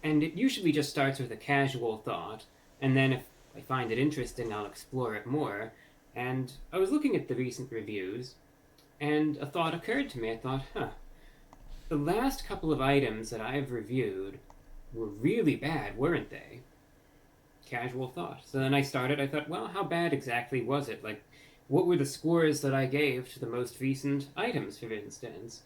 and it usually just starts with a casual thought, and then if I find it interesting, I'll explore it more. And I was looking at the recent reviews, and a thought occurred to me. I thought, the last couple of items that I've reviewed were really bad, weren't they? Casual thought. So then I thought, well, how bad exactly was it? Like, what were the scores that I gave to the most recent items, for instance?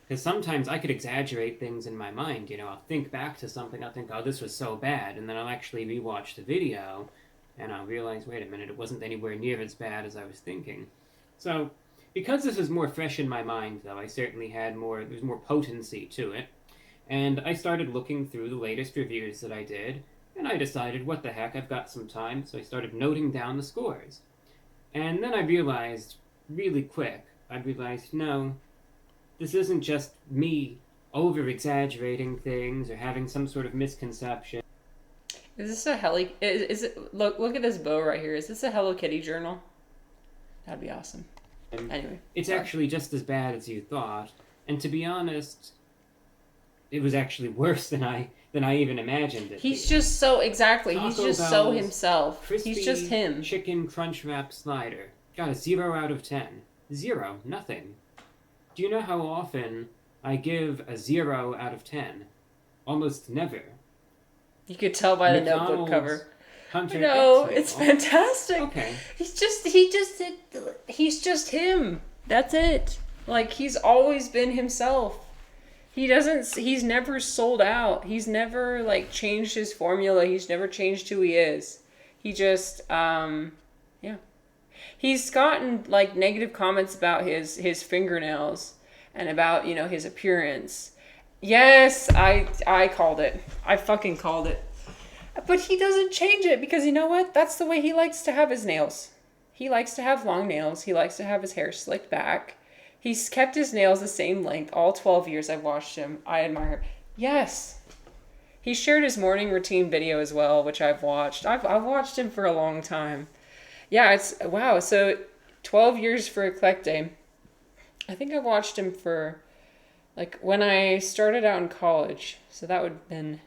Because sometimes I could exaggerate things in my mind. You know, I'll think back to something, I'll think, oh, this was so bad, and then I'll actually rewatch the video, and I'll realize, wait a minute, it wasn't anywhere near as bad as I was thinking. So, because this is more fresh in my mind, though, I certainly had there's more potency to it, and I started looking through the latest reviews that I did, and I decided, what the heck, I've got some time, so I started noting down the scores. And then I realized, really quick, no, this isn't just me over-exaggerating things or having some sort of misconception. Is this a is it, look at this bow right here. Is this a Hello Kitty journal? That'd be awesome. Anyway. It's actually just as bad as you thought. And to be honest, it was actually worse than I even imagined it. He's just so, exactly. Taco He's just Bell's so himself. Crispy He's just him. Chicken Crunch Wrap Slider. Got a 0 out of 10. 0. Nothing. Do you know how often I give a 0 out of 10? Almost never. You could tell by the McDonald's notebook cover. Hunter No, X it's Meal. fantastic. Okay. He's just him. That's it. Like, he's always been himself. He's never sold out. He's never, like, changed his formula. He's never changed who he is. He just, yeah. He's gotten, like, negative comments about his fingernails and about, you know, his appearance. Yes, I called it. I fucking called it. But he doesn't change it because, you know what? That's the way he likes to have his nails. He likes to have long nails. He likes to have his hair slicked back. He's kept his nails the same length all 12 years I've watched him. I admire him. Yes. He shared his morning routine video as well, which I've watched. I've watched him for a long time. Yeah, it's, wow. So 12 years for Eclecte. I think I watched him for, like, when I started out in college. So that would have been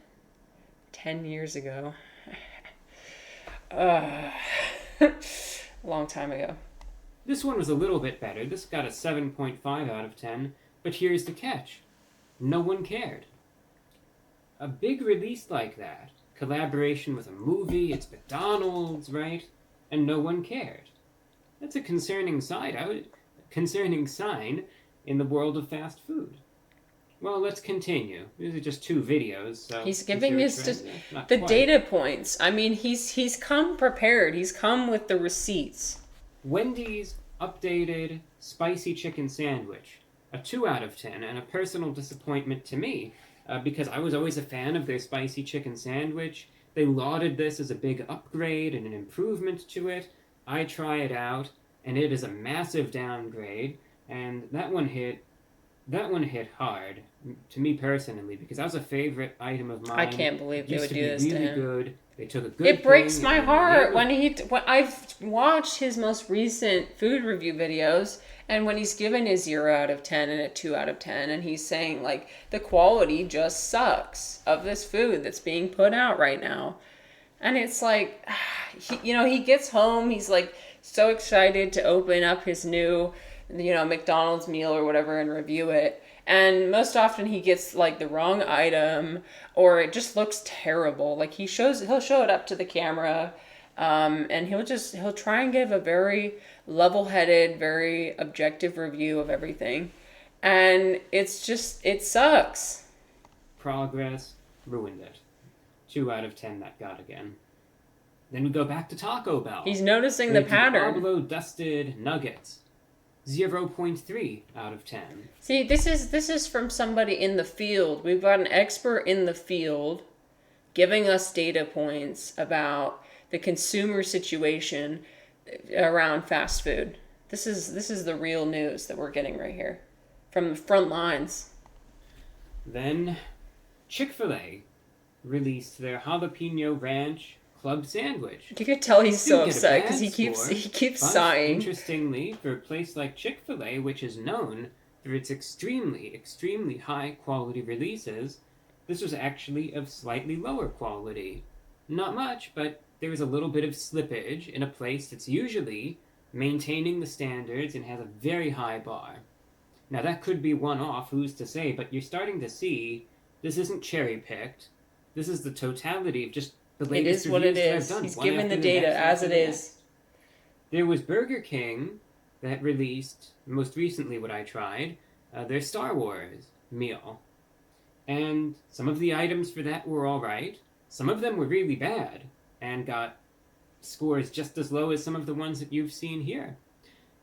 10 years ago. A long time ago. This one was a little bit better. This got a 7.5 out of 10. But here's the catch. No one cared. A big release like that, collaboration with a movie, it's McDonald's, right? And no one cared. That's a concerning sign in the world of fast food. Well, let's continue. These are just 2 videos, so he's giving us the data points. I mean, he's come prepared. He's come with the receipts. Wendy's updated spicy chicken sandwich, a 2 out of 10, and a personal disappointment to me, because I was always a fan of their spicy chicken sandwich. They lauded this as a big upgrade and an improvement to it. I try it out, and it is a massive downgrade, and that one hit hard, to me personally, because that was a favorite item of mine. I can't believe they would do this to him. Good. They took a good It breaks thing my and heart when I've watched his most recent food review videos, and when he's given a 0 out of 10 and a 2 out of 10, and he's saying, like, the quality just sucks of this food that's being put out right now. And it's like, he gets home, he's like so excited to open up his new, McDonald's meal or whatever and review it. And most often he gets, like, the wrong item, or it just looks terrible. Like, he'll show it up to the camera, And he'll try and give a very level-headed, very objective review of everything. And it sucks. Progress ruined it. 2 out of 10 that got again. Then we go back to Taco Bell. He's noticing the pattern. Diablo dusted nuggets. 0.3 out of 10. See, this is from somebody in the field. We've got an expert in the field giving us data points about the consumer situation around fast food. This is the real news that we're getting right here from the front lines. Then Chick-fil-A released their jalapeno ranch club sandwich. You could tell he's so upset because he keeps sighing. Interestingly, for a place like Chick-fil-A, which is known for its extremely, extremely high quality releases, this was actually of slightly lower quality. Not much, but there was a little bit of slippage in a place that's usually maintaining the standards and has a very high bar. Now that could be one-off, who's to say, but you're starting to see this isn't cherry-picked. This is the totality of just the latest reviews that I've done. He's given the data as it is. There was Burger King that released, most recently what I tried, their Star Wars meal. And some of the items for that were alright. Some of them were really bad and got scores just as low as some of the ones that you've seen here.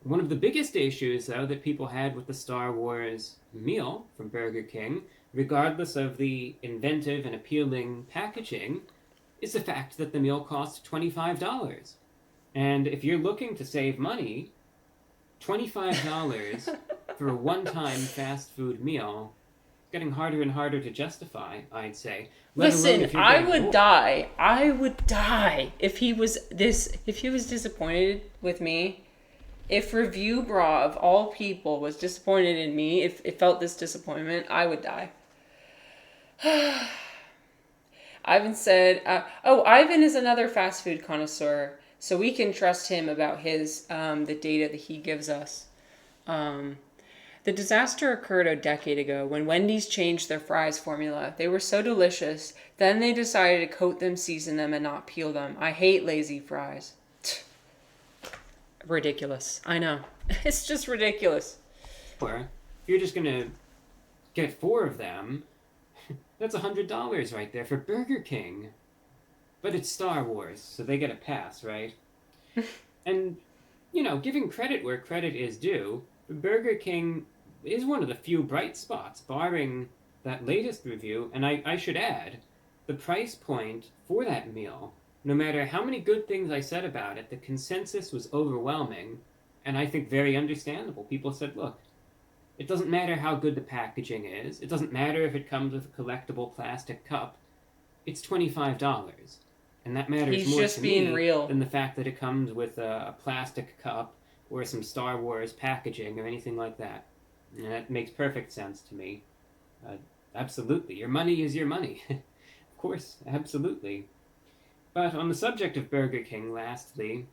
One of the biggest issues, though, that people had with the Star Wars meal from Burger King, regardless of the inventive and appealing packaging, is the fact that the meal cost $25. And if you're looking to save money, $25 for a one-time fast food meal is getting harder and harder to justify, I'd say. Listen, I would die if he was disappointed with me. If Review Bra of all people was disappointed in me, if it felt this disappointment, I would die. Ivan said, Ivan is another fast food connoisseur, so we can trust him about his the data that he gives us. The disaster occurred a decade ago when Wendy's changed their fries formula. They were so delicious, then they decided to coat them, season them, and not peel them. I hate lazy fries. Ridiculous. I know. It's just ridiculous. Or if you're just gonna get 4 of them, that's $100 right there for Burger King. But it's Star Wars, so they get a pass, right? And, giving credit where credit is due, Burger King is one of the few bright spots, barring that latest review, and I should add, the price point for that meal, no matter how many good things I said about it, the consensus was overwhelming, and I think very understandable. People said, look, it doesn't matter how good the packaging is, it doesn't matter if it comes with a collectible plastic cup, it's $25. And that matters more to me than the fact that it comes with a plastic cup or some Star Wars packaging or anything like that. And that makes perfect sense to me. Absolutely. Your money is your money. Of course, absolutely. But on the subject of Burger King, lastly,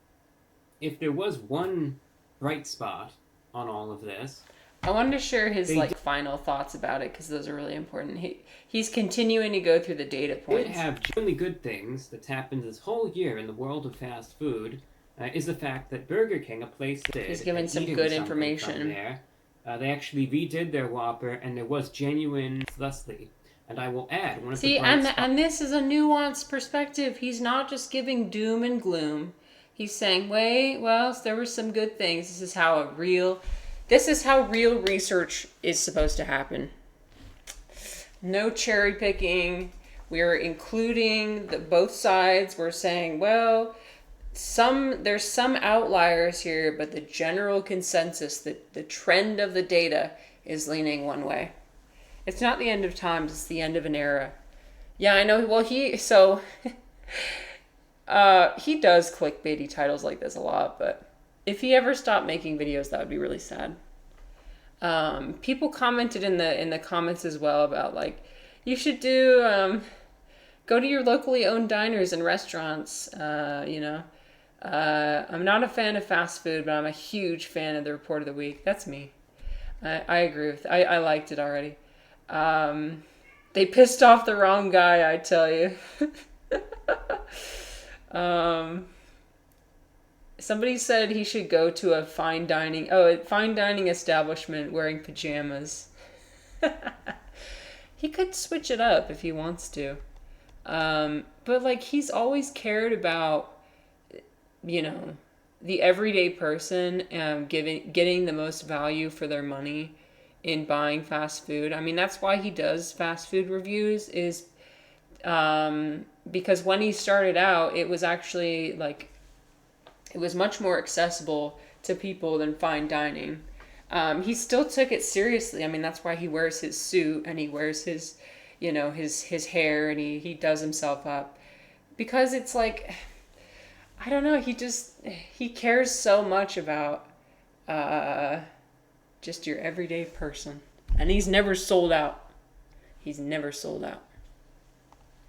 if there was one bright spot on all of this... I wanted to share his final thoughts about it because those are really important. He's continuing to go through the data points. Would have genuinely good things that's happened this whole year in the world of fast food is the fact that Burger King, a place that he's given some good information there, they actually redid their Whopper, and there was genuine thusly. And I will add one of the and this is a nuanced perspective. He's not just giving doom and gloom. He's saying, there were some good things. This is how real research is supposed to happen. No cherry picking. We're including both sides. We're saying, there's some outliers here, but the general consensus, the trend of the data is leaning one way. It's not the end of times, it's the end of an era. Yeah, I know. Well, he does clickbaity titles like this a lot, but if he ever stopped making videos, that would be really sad. People commented in the comments as well about you should do go to your locally owned diners and restaurants. I'm not a fan of fast food, but I'm a huge fan of the report of the week. That's me. I agree with. I liked it already. They pissed off the wrong guy, I tell you. Somebody said he should go to a fine dining establishment wearing pajamas. He could switch it up if he wants to. But like he's always cared about, you know, the everyday person getting the most value for their money in buying fast food. I mean, that's why he does fast food reviews is because when he started out, it was actually like it was much more accessible to people than fine dining. He still took it seriously. I mean, that's why he wears his suit and he wears his, his hair and he does himself up. Because it's like, I don't know, he cares so much about just your everyday person. And he's never sold out. He's never sold out.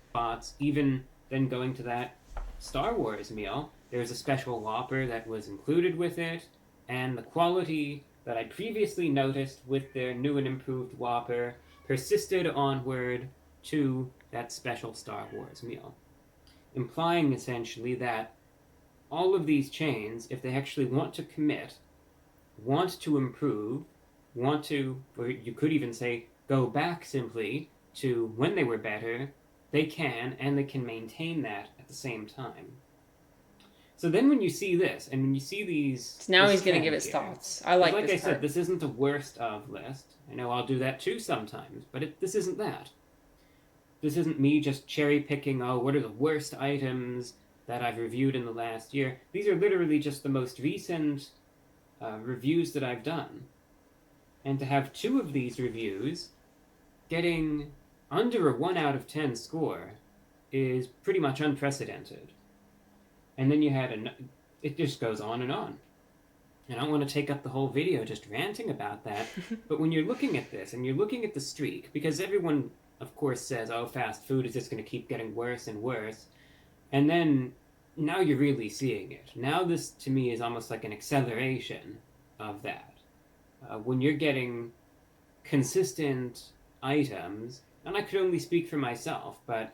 Spots, even then going to that Star Wars meal, there's a special Whopper that was included with it, and the quality that I previously noticed with their new and improved Whopper persisted onward to that special Star Wars meal. Implying essentially that all of these chains, if they actually want to commit, want to improve, want to, or you could even say, go back simply to when they were better, they can, and they can maintain that at the same time. So then when you see this, and when you see these... So now he's going to give his thoughts. I like this I said, this isn't a worst of list. I know I'll do that too sometimes, but this isn't that. This isn't me just cherry-picking, what are the worst items that I've reviewed in the last year. These are literally just the most recent reviews that I've done. And to have 2 of these reviews getting under a 1 out of 10 score is pretty much unprecedented. And then you had it just goes on and on. And I don't want to take up the whole video just ranting about that, but when you're looking at this and you're looking at the streak, because everyone, of course, says, fast food is just going to keep getting worse and worse, and then now you're really seeing it. Now this, to me, is almost like an acceleration of that. When you're getting consistent items, and I could only speak for myself, but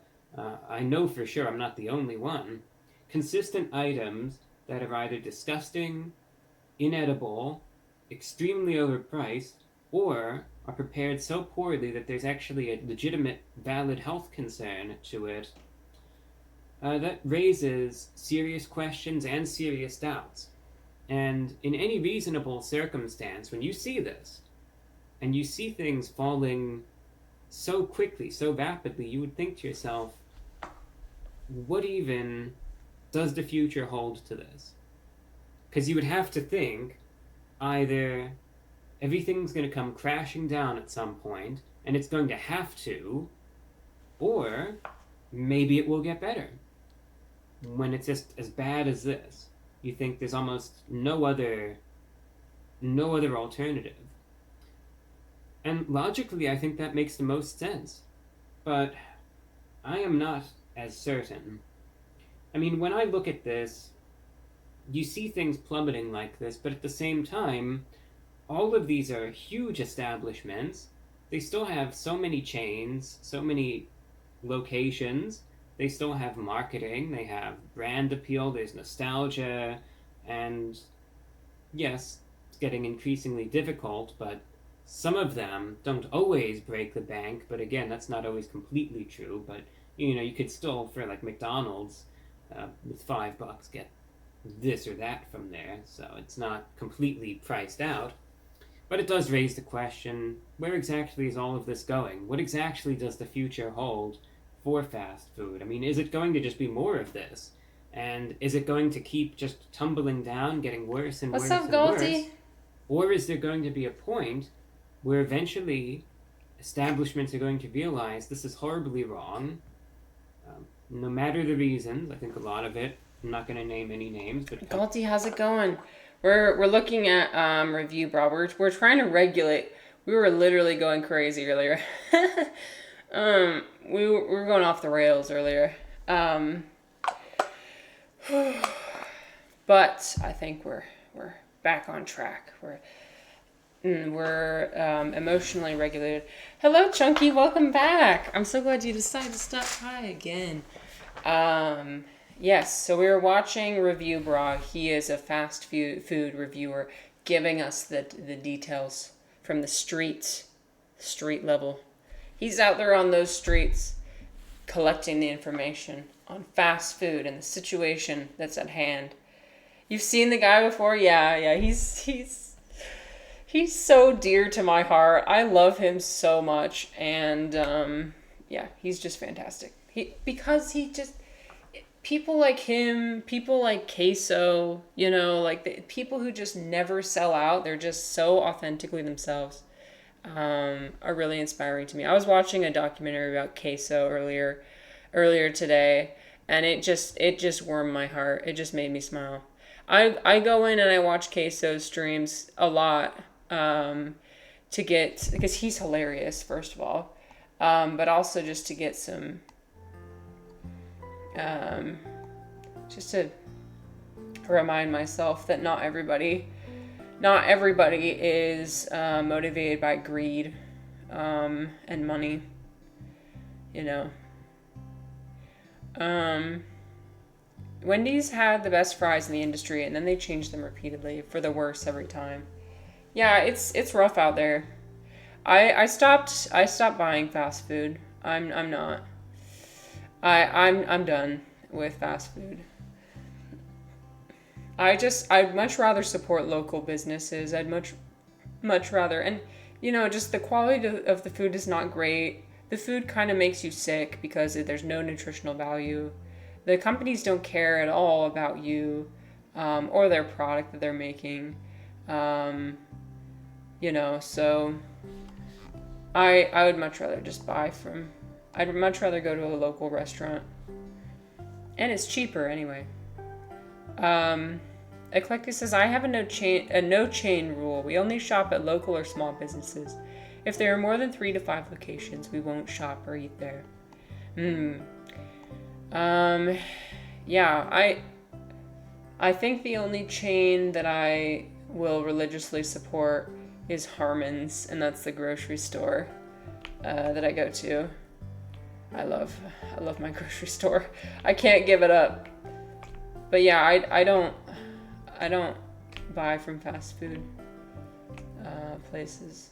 I know for sure I'm not the only one, consistent items that are either disgusting, inedible, extremely overpriced, or are prepared so poorly that there's actually a legitimate, valid health concern to it, that raises serious questions and serious doubts. And in any reasonable circumstance, when you see this, and you see things falling so quickly, so rapidly, you would think to yourself, what even does the future hold to this? Because you would have to think either everything's going to come crashing down at some point, and it's going to have to, or maybe it will get better. When it's just as bad as this, you think there's almost no other alternative. And logically, I think that makes the most sense. But I am not as certain. I mean, when I look at this, you see things plummeting like this, but at the same time, all of these are huge establishments. They still have so many chains, so many locations. They still have marketing, they have brand appeal, there's nostalgia, and yes, it's getting increasingly difficult, but some of them don't always break the bank, but again, that's not always completely true, but you could still, for like McDonald's, with $5 get this or that from there, so it's not completely priced out. But it does raise the question, where exactly is all of this going? What exactly does the future hold for fast food? I mean, is it going to just be more of this? And is it going to keep just tumbling down, getting worse and worse and worse? Or is there going to be a point where eventually establishments are going to realize this is horribly wrong, no matter the reasons? I think a lot of it, I'm not going to name any names, but Galti, how's it going? We're looking at review, bro. We're trying to regulate. We were literally going crazy earlier. We were going off the rails earlier. But I think we're back on track. We're emotionally regulated. Hello, Chunky. Welcome back. I'm so glad you decided to stop by again. Yes, so we were watching Review Bra. He is a fast food reviewer, giving us the details from the street level. He's out there on those streets collecting the information on fast food and the situation that's at hand. You've seen the guy before? Yeah, he's so dear to my heart. I love him so much, and yeah, he's just fantastic. Because he just, people like him, people like Queso, like the people who just never sell out. They're just so authentically themselves. Are really inspiring to me. I was watching a documentary about Queso earlier today, and it just warmed my heart. It just made me smile. I go in and I watch Queso's streams a lot, because he's hilarious, first of all, but also just to get some, just to remind myself that not everybody is motivated by greed, and money, Wendy's had the best fries in the industry, and then they change them repeatedly for the worse every time. Yeah, it's rough out there. I stopped buying fast food. I'm not. I'm done with fast food. I'd much rather support local businesses. I'd much rather, and just the quality of the food is not great. The food kind of makes you sick because there's no nutritional value. The companies don't care at all about you, or their product that they're making. So I would much rather just I'd much rather go to a local restaurant. And it's cheaper anyway. Eclectic says, I have a no chain rule. We only shop at local or small businesses. If there are more than 3 to 5 locations, we won't shop or eat there. Yeah, I think the only chain that I will religiously support is Harmon's, and that's the grocery store that I go to. I love my grocery store. I can't give it up. But yeah, I don't buy from fast food places.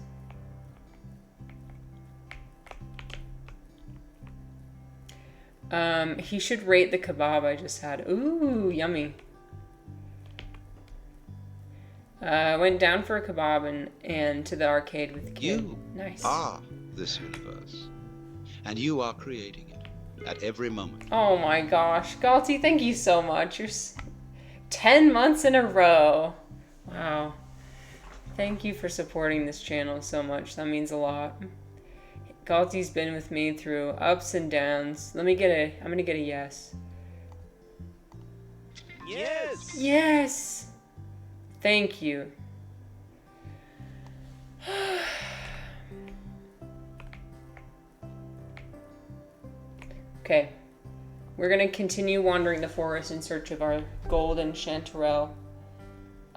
He should rate the kebab I just had. Ooh, yummy. Went down for a kebab and to the arcade with the kid. You Nice. are this universe, and you are creating it at every moment. Oh my gosh. Galti, thank you so much. You're 10 months in a row. Wow. Thank you for supporting this channel so much. That means a lot. Galti's been with me through ups and downs. I'm gonna get a yes. Yes! Yes! Thank you. Okay. We're gonna continue wandering the forest in search of our golden chanterelle.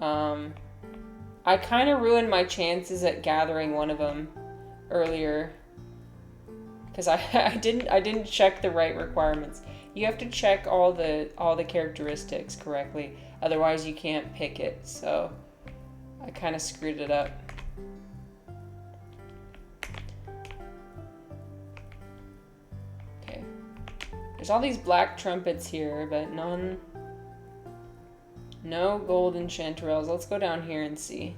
I kind of ruined my chances at gathering one of them earlier because I didn't check the right requirements. You have to check all the characteristics correctly, otherwise you can't pick it. So I kind of screwed it up. Okay. There's all these black trumpets here, but no golden chanterelles. Let's go down here and see.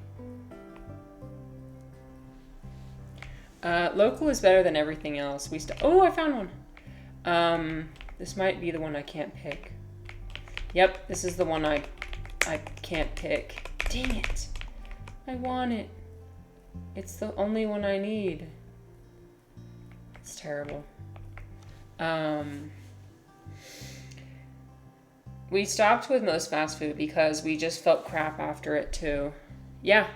Local is better than everything else. Oh, I found one. This might be the one I can't pick. Yep, this is the one I can't pick. Dang it. I want it. It's the only one I need. It's terrible. We stopped with most fast food because we just felt crap after it too. Yeah.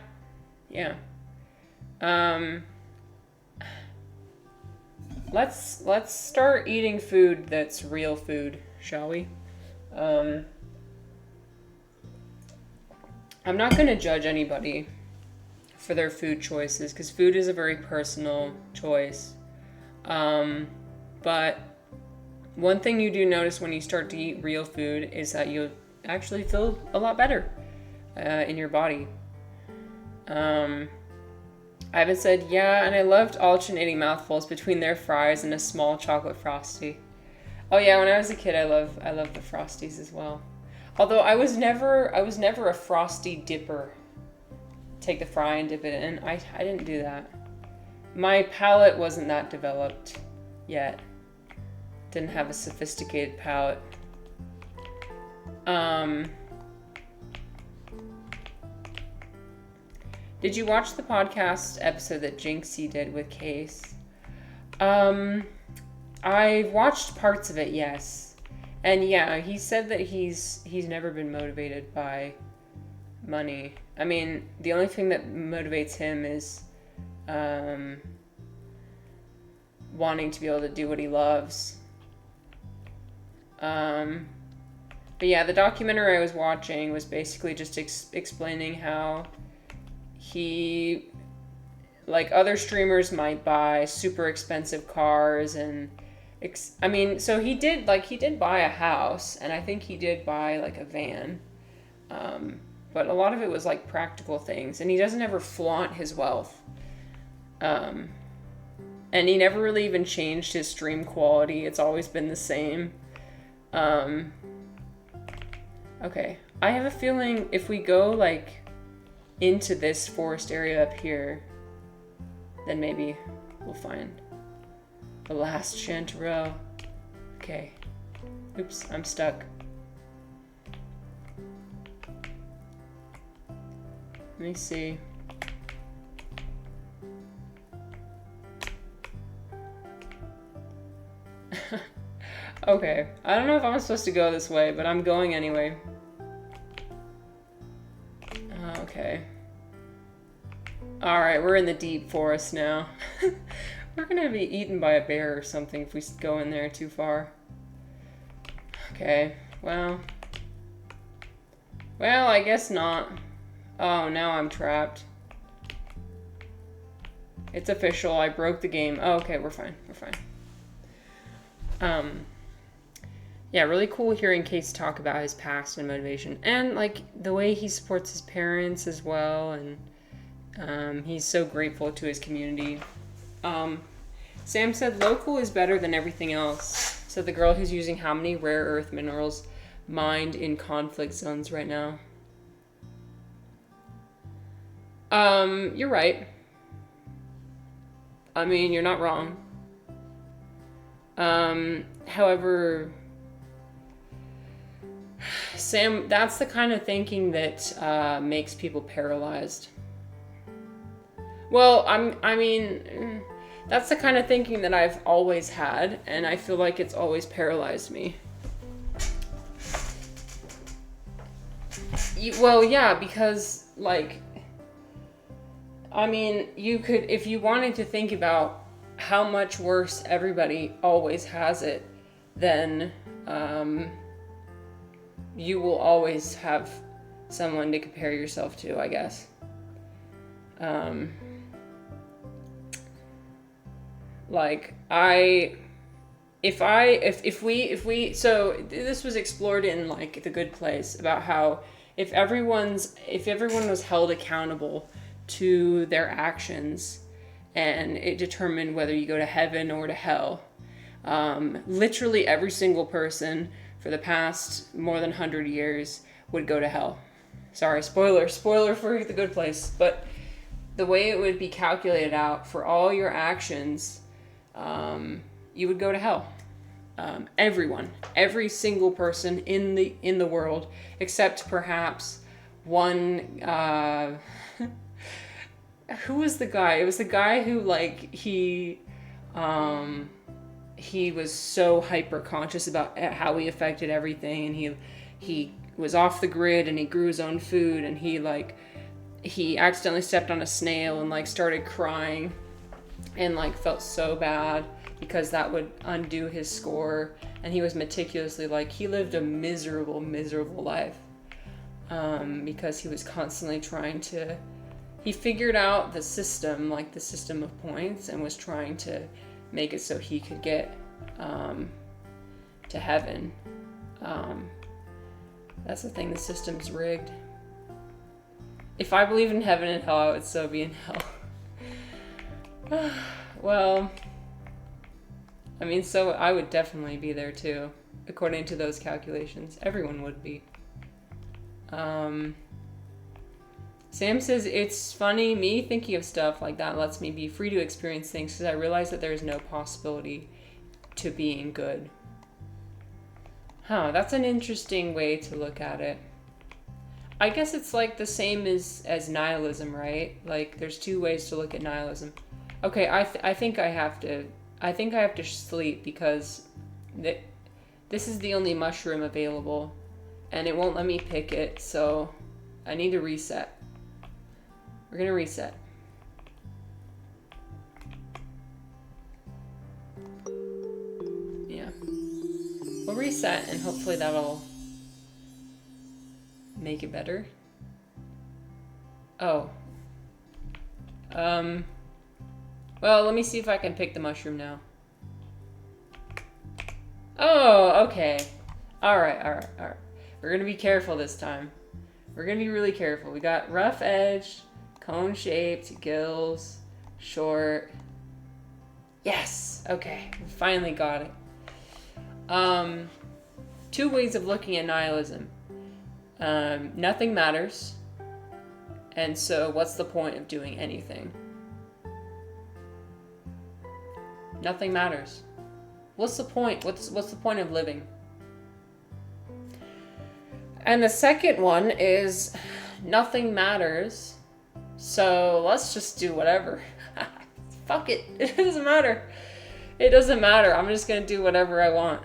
Let's start eating food that's real food, shall we? I'm not going to judge anybody for their food choices because food is a very personal choice. But One thing you do notice when you start to eat real food is that you'll actually feel a lot better in your body. Ivan said, yeah, and I loved alternating mouthfuls between their fries and a small chocolate frosty. Oh yeah, when I was a kid, I love the Frosties as well. Although I was never a Frosty dipper. Take the fry and dip it in. I didn't do that. My palate wasn't that developed yet. Didn't have a sophisticated palate. Did you watch the podcast episode that Jinxie did with Case? I watched parts of it, yes. And yeah, he said that he's never been motivated by money. I mean, the only thing that motivates him is wanting to be able to do what he loves. But yeah, the documentary I was watching was basically just explaining how he, like other streamers, might buy super expensive cars and so he did buy a house, and I think he did buy like a van. But a lot of it was like practical things, and he doesn't ever flaunt his wealth. And he never really even changed his stream quality. It's always been the same. Okay. I have a feeling if we go like into this forest area up here, then maybe we'll find the last chanterelle. Okay. Oops, I'm stuck. Let me see. Okay. I don't know if I'm supposed to go this way, but I'm going anyway. Okay. Alright, we're in the deep forest now. We're gonna be eaten by a bear or something if we go in there too far. Okay, well, I guess not. Oh, now I'm trapped. It's official, I broke the game. Oh, okay, we're fine. Yeah, really cool hearing Case talk about his past and motivation. And, like, the way he supports his parents as well. And he's so grateful to his community. Sam said local is better than everything else. So the girl who's using how many rare earth minerals mined in conflict zones right now? You're right. I mean, you're not wrong. However, Sam, that's the kind of thinking that makes people paralyzed. Well, I mean, that's the kind of thinking that I've always had, and I feel like it's always paralyzed me. Well, yeah, because, like, I mean, you could, if you wanted to think about how much worse everybody always has it, then you will always have someone to compare yourself to, I guess. Like, if we, so this was explored in, like, The Good Place, about how if everyone was held accountable to their actions, and it determined whether you go to heaven or to hell, literally every single person for the past more than 100 years would go to hell. Sorry, spoiler for The Good Place, but the way it would be calculated out for all your actions, you would go to hell. Everyone, every single person in the world, except perhaps one. Who was the guy? It was the guy who, like, he was so hyper conscious about how he affected everything, and he was off the grid, and he grew his own food, and he accidentally stepped on a snail and, like, started crying and, like, felt so bad because that would undo his score, and he was meticulously, like, he lived a miserable life because he was constantly trying to, he figured out the system, like the system of points, and was trying to make it so he could get to heaven. That's the thing, the system's rigged. If I believe in heaven and hell, I would so be in hell. Well, I mean, so I would definitely be there too, according to those calculations. Everyone would be. Sam says, it's funny, me thinking of stuff like that lets me be free to experience things because I realize that there is no possibility to being good. Huh, that's an interesting way to look at it. I guess it's like the same as nihilism, right? Like, there's two ways to look at nihilism. Okay, I think I have to sleep because this is the only mushroom available, and it won't let me pick it, so I need to reset. We're gonna reset. Yeah. We'll reset, and hopefully that'll make it better. Oh. Well, let me see if I can pick the mushroom now. Oh, okay. Alright. We're gonna be careful this time. We're gonna be really careful. We got rough edge, cone-shaped, gills, short. Yes! Okay, we finally got it. Two ways of looking at nihilism. Nothing matters. And so what's the point of doing anything? Nothing matters. What's the point? What's the point of living? And the second one is nothing matters. So let's just do whatever. Fuck it. It doesn't matter. It doesn't matter. I'm just gonna do whatever I want.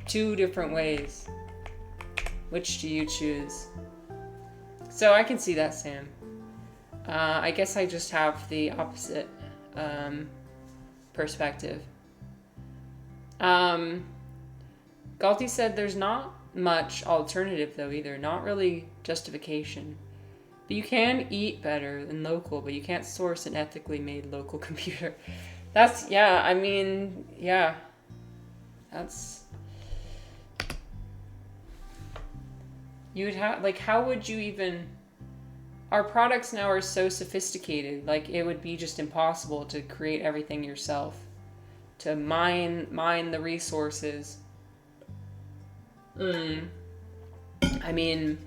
Two different ways. Which do you choose? So I can see that, Sam. I guess I just have the opposite perspective. Galti said there's not much alternative though either. Not really justification. But you can eat better than local, but you can't source an ethically made local computer. That's, yeah, I mean, yeah. That's... You'd have, like, how would you even... Our products now are so sophisticated, like, it would be just impossible to create everything yourself. To mine the resources. I mean,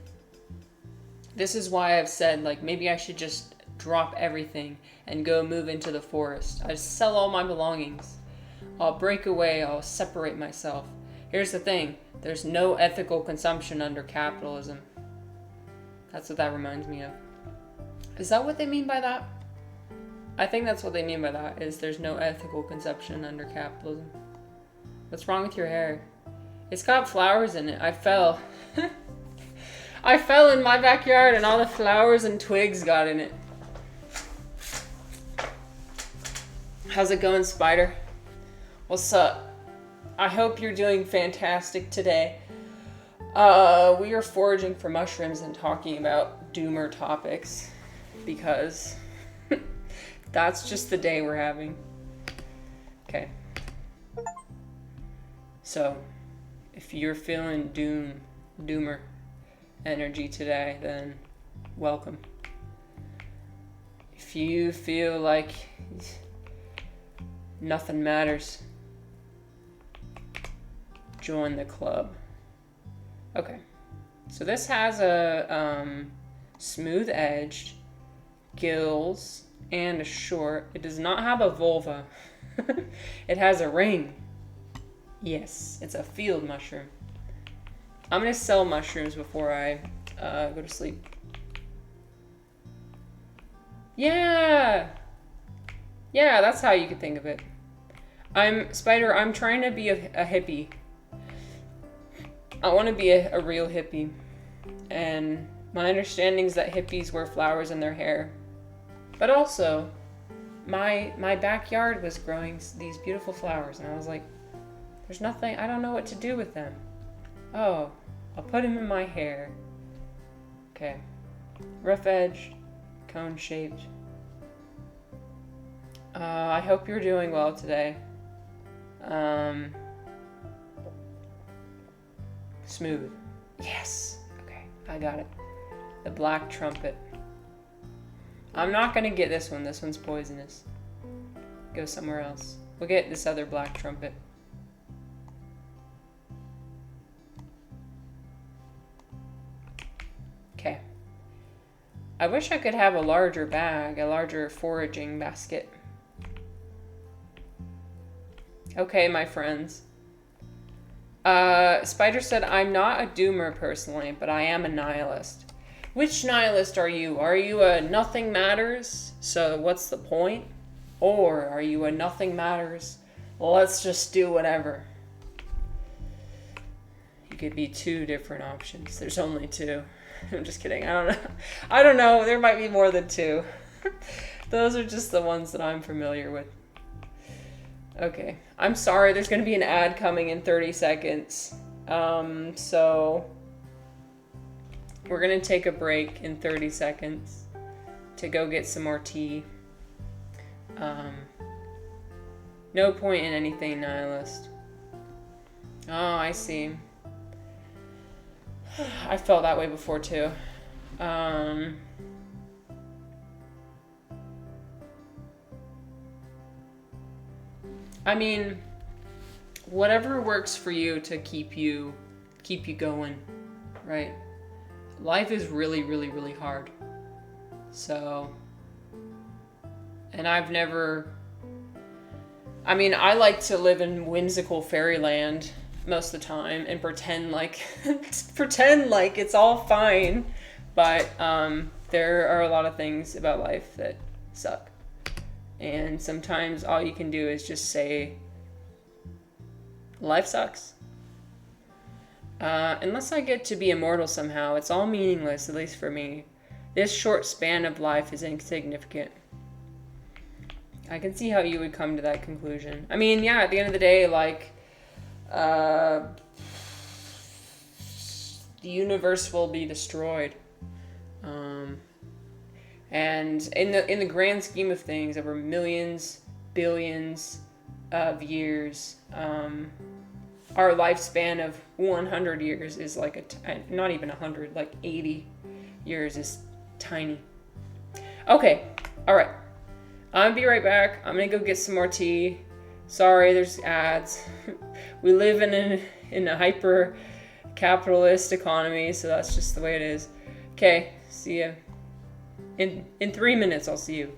this is why I've said, like, maybe I should just drop everything and go move into the forest. I sell all my belongings. I'll break away, I'll separate myself. Here's the thing, there's no ethical consumption under capitalism. That's what that reminds me of. Is that what they mean by that? I think that's what they mean by that, is there's no ethical consumption under capitalism. What's wrong with your hair? It's got flowers in it. I fell. I fell in my backyard and all the flowers and twigs got in it. How's it going, Spider? What's up? I hope you're doing fantastic today. We are foraging for mushrooms and talking about doomer topics because that's just the day we're having. Okay. So, if you're feeling doomer energy today, then welcome. If you feel like nothing matters, join the club. Okay, so this has a smooth edged, gills, and a short. It does not have a vulva. It has a ring. Yes, it's a field mushroom. I'm gonna sell mushrooms before I go to sleep. Yeah! Yeah, that's how you could think of it. Spider, I'm trying to be a hippie. I want to be a real hippie. And my understanding is that hippies wear flowers in their hair. But also, my backyard was growing these beautiful flowers, and I was like, there's nothing, I don't know what to do with them. Oh, I'll put them in my hair. Okay. Rough edge, cone shaped. I hope you're doing well today. Smooth. Yes. Okay, I got it. The black trumpet. I'm not gonna get this one. This one's poisonous. Go somewhere else. We'll get this other black trumpet. Okay. I wish I could have a larger bag, a larger foraging basket. Okay, my friends. Spider said, I'm not a doomer personally, but I am a nihilist. Which nihilist are you? Are you a nothing matters, so what's the point? Or are you a nothing matters, let's just do whatever? You could be two different options. There's only two. I'm just kidding. I don't know. I don't know. There might be more than two. Those are just the ones that I'm familiar with. Okay. I'm sorry. There's going to be an ad coming in 30 seconds. So we're going to take a break in 30 seconds to go get some more tea. No point in anything, nihilist. Oh, I see. I felt that way before too. I mean, whatever works for you to keep you going, right? Life is really, really, really hard. So, and I like to live in whimsical fairyland most of the time and pretend like it's all fine, but there are a lot of things about life that suck, and sometimes all you can do is just say life sucks. Unless I get to be immortal somehow, it's all meaningless, at least for me. This short span of life is insignificant. I can see how you would come to that conclusion. I mean, yeah, at the end of the day, like, the universe will be destroyed. And in the grand scheme of things, over millions, billions of years, our lifespan of 100 years is like not even 100, like 80 years is tiny. Okay, all right. I'll be right back. I'm gonna go get some more tea. Sorry, there's ads. We live in a hyper capitalist economy, so that's just the way it is. Okay, see ya. In 3 minutes, I'll see you.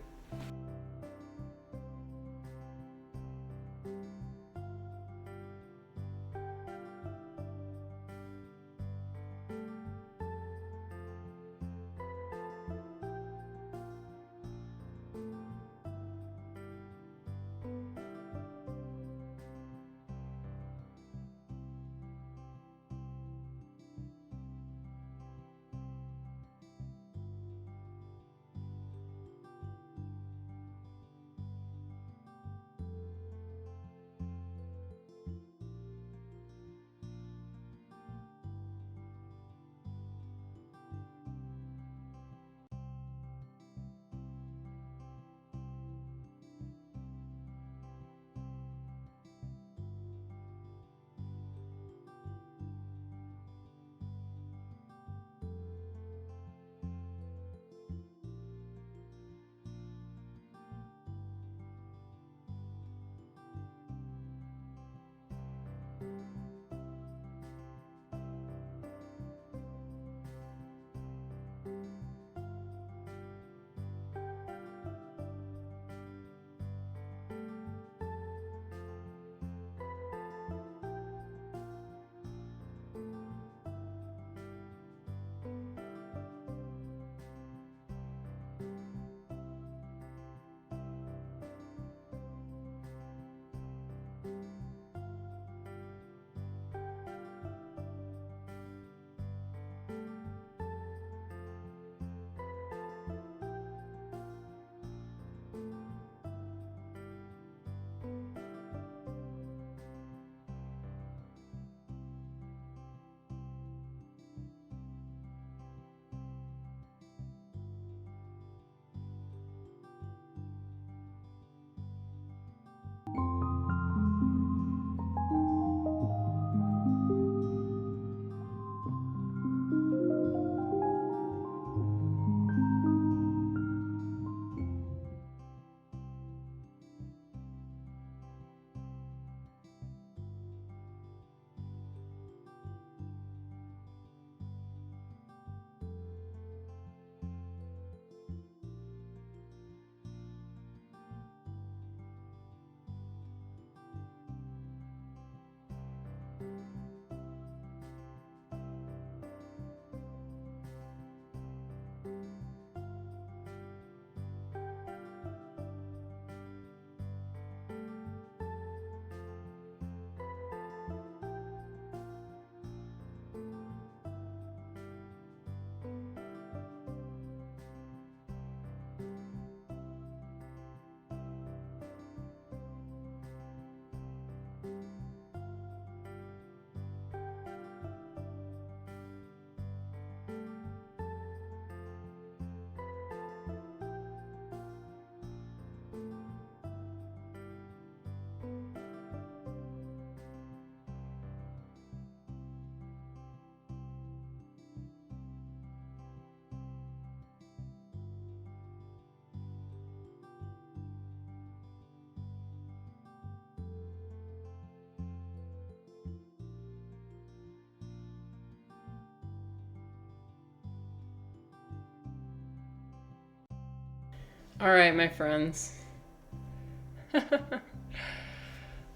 All right, my friends.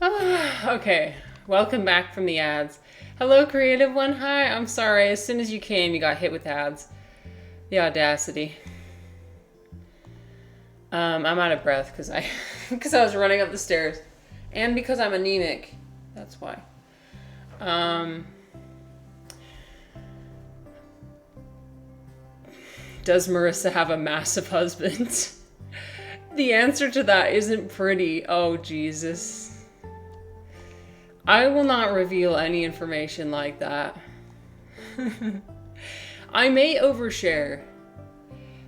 Okay, welcome back from the ads. Hello, creative one. Hi, I'm sorry. As soon as you came, you got hit with ads. The audacity. I'm out of breath because I was running up the stairs, and because I'm anemic. That's why. Does Marissa have a massive husband? The answer to that isn't pretty. Oh, Jesus. I will not reveal any information like that. I may overshare.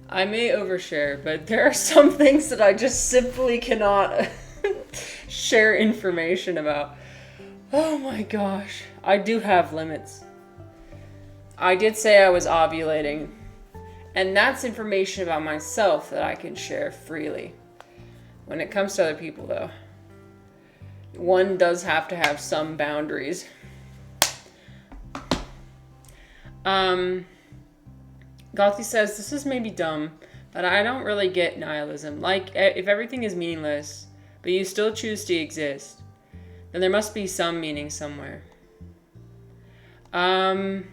But there are some things that I just simply cannot share information about. Oh my gosh. I do have limits. I did say I was ovulating. And that's information about myself that I can share freely. When it comes to other people, though, one does have to have some boundaries. Gothy says, this is maybe dumb, but I don't really get nihilism. Like, if everything is meaningless, but you still choose to exist, then there must be some meaning somewhere. Yeah.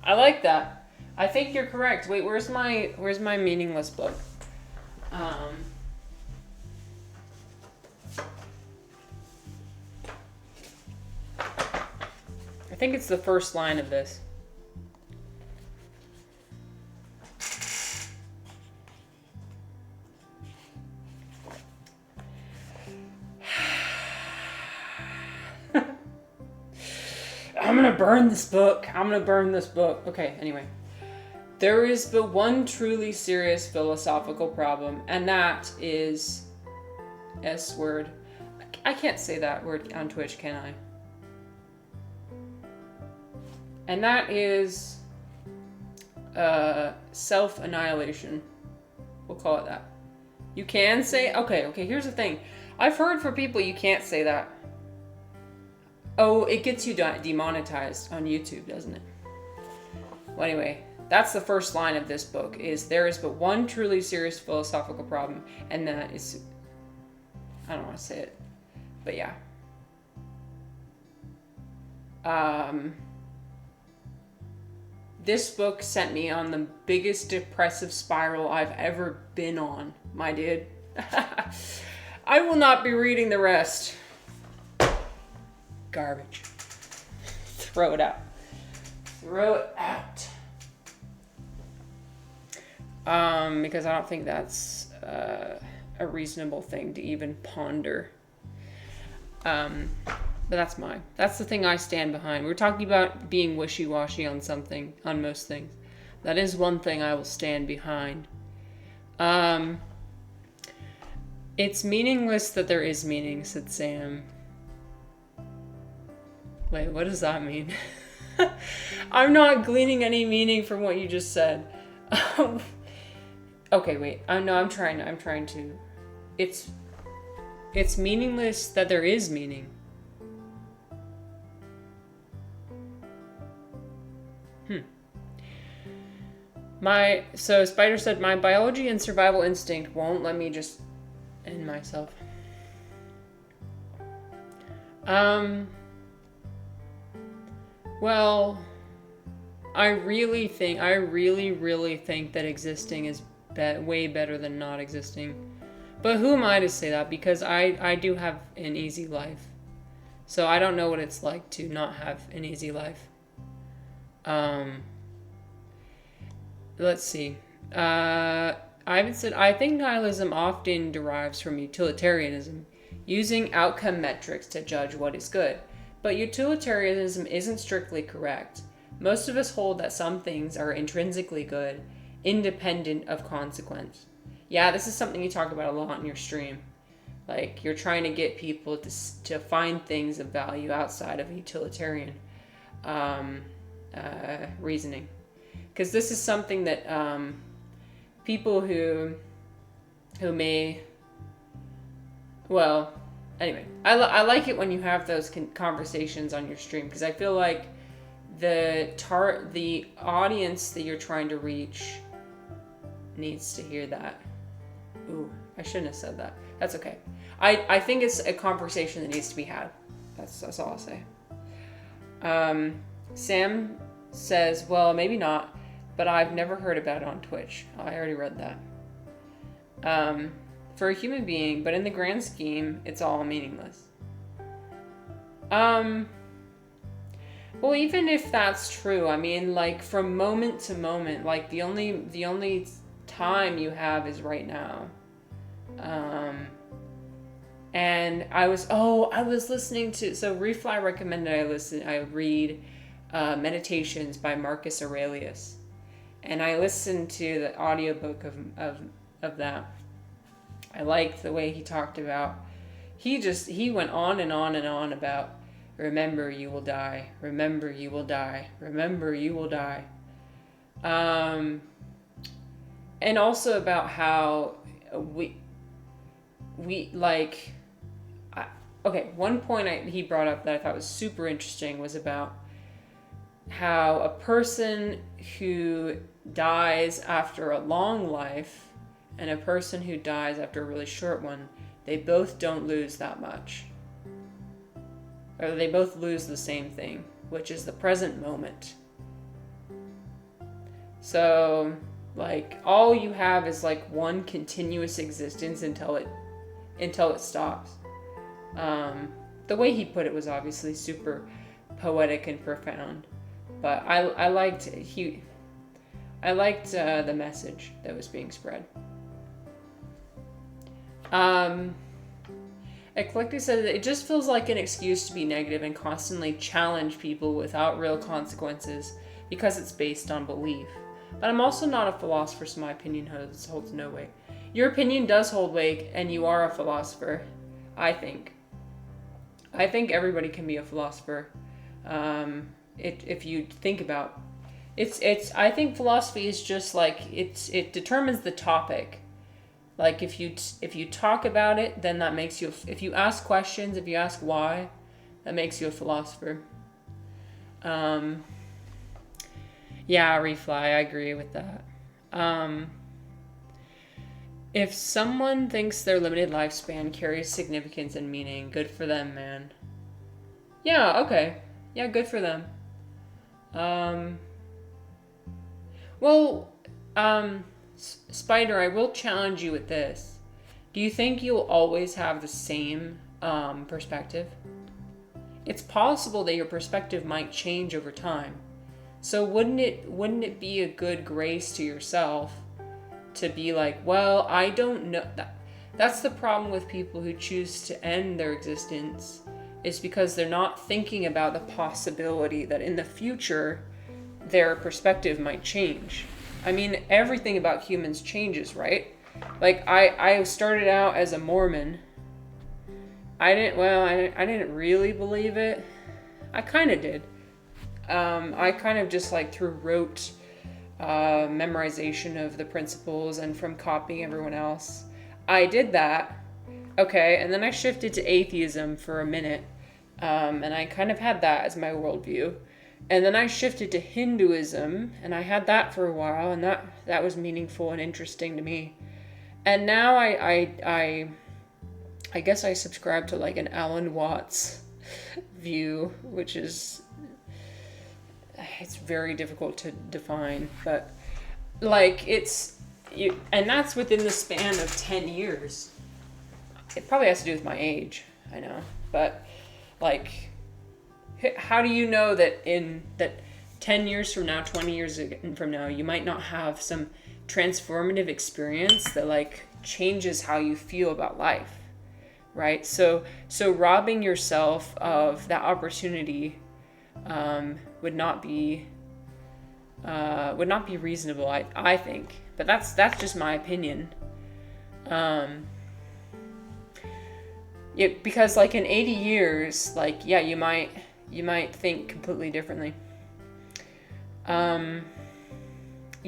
I like that. I think you're correct. Wait, where's my meaningless book? I think it's the first line of this. I'm gonna burn this book. Okay, anyway. There is but one truly serious philosophical problem, and that is S word. I can't say that word on Twitch, can I? And that is self-annihilation. We'll call it that. You can say, okay, here's the thing. I've heard from people you can't say that. Oh, it gets you demonetized on YouTube, doesn't it? Well, anyway, that's the first line of this book, is there is but one truly serious philosophical problem, and that is, I don't want to say it, but yeah. This book sent me on the biggest depressive spiral I've ever been on, my dude. I will not be reading the rest. Garbage. Throw it out. Because I don't think that's a reasonable thing to even ponder. But that's mine. That's the thing I stand behind. We're talking about being wishy-washy on something, on most things. That is one thing I will stand behind. It's meaningless that there is meaning, said Sam. Wait, what does that mean? I'm not gleaning any meaning from what you just said. Okay, wait. I'm trying to. It's meaningless that there is meaning. So Spider said, my biology and survival instinct won't let me just end myself. Well, I really think that existing is way better than not existing. But who am I to say that? Because I do have an easy life. So I don't know what it's like to not have an easy life. Let's see. Ivan said, I think nihilism often derives from utilitarianism, using outcome metrics to judge what is good. But utilitarianism isn't strictly correct. Most of us hold that some things are intrinsically good, independent of consequence. Yeah, this is something you talk about a lot in your stream. Like, you're trying to get people to find things of value outside of utilitarian reasoning. Because this is something that people who may... Well, anyway, I like it when you have those conversations on your stream, because I feel like the audience that you're trying to reach needs to hear that. Ooh, I shouldn't have said that. That's okay. I think it's a conversation that needs to be had. That's all I'll say. Sam says, well, maybe not, but I've never heard about it on Twitch. Oh, I already read that. For a human being, but in the grand scheme, it's all meaningless. Well, even if that's true, I mean, like, from moment to moment, like, the only time you have is right now. And I was listening to, so Refly recommended I read Meditations by Marcus Aurelius. And I listened to the audiobook of that. I liked the way he talked about, he went on and on and on about, remember you will die, remember you will die, remember you will die. And also about how we like, one point he brought up that I thought was super interesting was about how a person who dies after a long life and a person who dies after a really short one, they both don't lose that much. Or they both lose the same thing, which is the present moment. So, like, all you have is like one continuous existence until it stops. The way he put it was obviously super poetic and profound, but I liked the message that was being spread. Eclectic said that it just feels like an excuse to be negative and constantly challenge people without real consequences because it's based on belief. But I'm also not a philosopher, so my opinion holds no weight. Your opinion does hold weight, and you are a philosopher, I think. I think everybody can be a philosopher. If you think about it's. I think philosophy is just like it determines the topic. Like if you talk about it, then that makes you. If you ask questions, if you ask why, that makes you a philosopher. Yeah, Refly, I agree with that. If someone thinks their limited lifespan carries significance and meaning, good for them, man. Yeah, okay. Yeah, good for them. Spider, I will challenge you with this. Do you think you'll always have the same perspective? It's possible that your perspective might change over time. So wouldn't it be a good grace to yourself to be like, well, I don't know. That's the problem with people who choose to end their existence, is because they're not thinking about the possibility that in the future their perspective might change. I mean, everything about humans changes, right? Like, I started out as a Mormon. I didn't really believe it. I kind of did. I kind of just like through rote memorization of the principles and from copying everyone else. I did that. Okay, and then I shifted to atheism for a minute. And I kind of had that as my worldview. And then I shifted to Hinduism, and I had that for a while, and that was meaningful and interesting to me. And now I guess I subscribe to like an Alan Watts view, which is, it's very difficult to define, but like and that's within the span of 10 years. It probably has to do with my age, I know, but like, how do you know that 10 years from now, 20 years from now, you might not have some transformative experience that like changes how you feel about life, right? So robbing yourself of that opportunity would not be reasonable, I think. But that's just my opinion. Yeah, because like in 80 years, like, yeah, you might think completely differently. You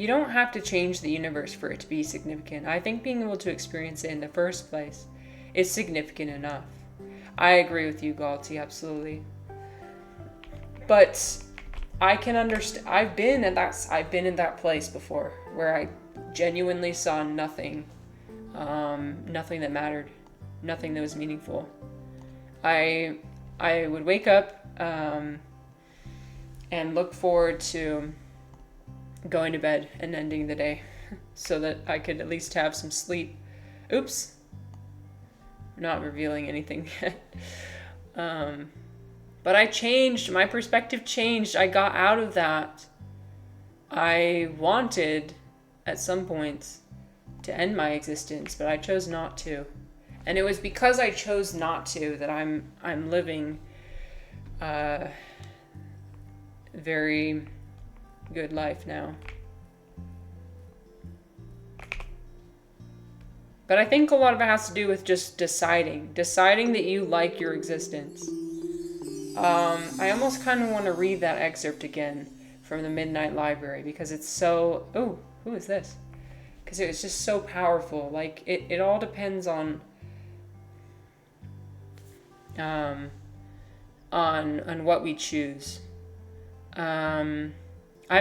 don't have to change the universe for it to be significant. I think being able to experience it in the first place is significant enough. I agree with you, Galti, absolutely. But I can understand. I've been in that place before where I genuinely saw nothing, nothing that mattered, nothing that was meaningful. I would wake up and look forward to going to bed and ending the day so that I could at least have some sleep. Oops. I'm not revealing anything yet. But I changed. My perspective changed. I got out of that. I wanted, at some point, to end my existence, but I chose not to. And it was because I chose not to that I'm living a very good life now. But I think a lot of it has to do with just deciding that you like your existence. I almost kind of want to read that excerpt again from the Midnight Library because it's so... Oh, who is this? Because it was just so powerful. Like, it all depends on what we choose. Ivan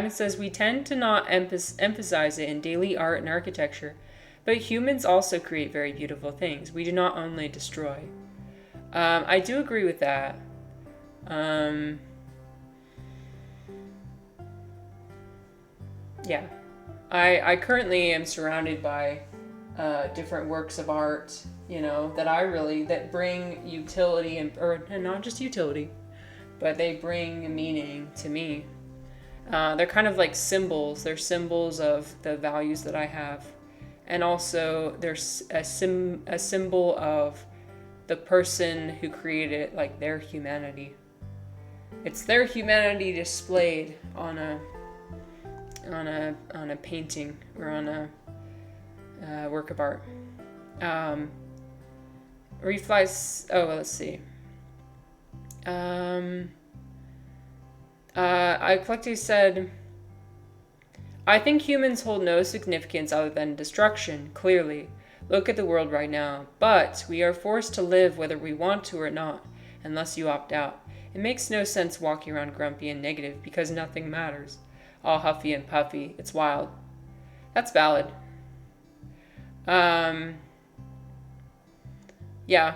says, we tend to not emphasize it in daily art and architecture, but humans also create very beautiful things. We do not only destroy. I do agree with that. Yeah. I currently am surrounded by different works of art, that bring utility or not just utility, but they bring meaning to me. They're kind of like symbols. They're symbols of the values that I have. And also there's a symbol of the person who created it, like their humanity. It's their humanity displayed on a painting or on a work of art. Let's see. I collectively said, I think humans hold no significance other than destruction, clearly. Look at the world right now. But we are forced to live whether we want to or not, unless you opt out. It makes no sense walking around grumpy and negative because nothing matters. All huffy and puffy. It's wild. That's valid. Yeah.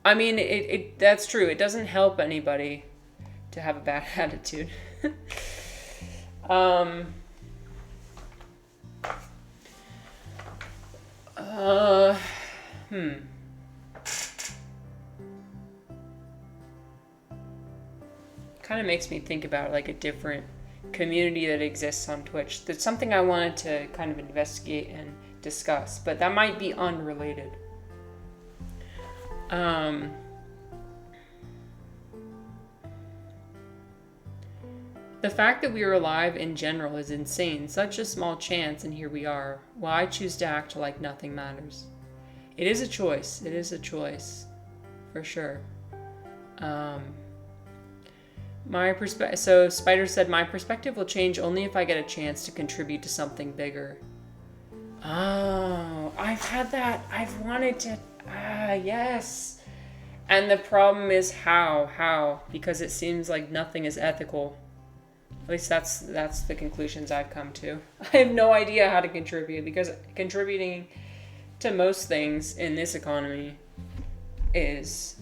I mean, that's true. It doesn't help anybody to have a bad attitude. Kind of makes me think about like a different community that exists on Twitch. That's something I wanted to kind of investigate and discuss, but that might be unrelated. The fact that we are alive in general is insane. Such a small chance, and here we are. Why choose to act like nothing matters? It is a choice. It is a choice, for sure. So Spider said, my perspective will change only if I get a chance to contribute to something bigger. Oh, I've had that. I've wanted to. Yes. And the problem is how? Because it seems like nothing is ethical. At least that's the conclusions I've come to. I have no idea how to contribute because contributing to most things in this economy is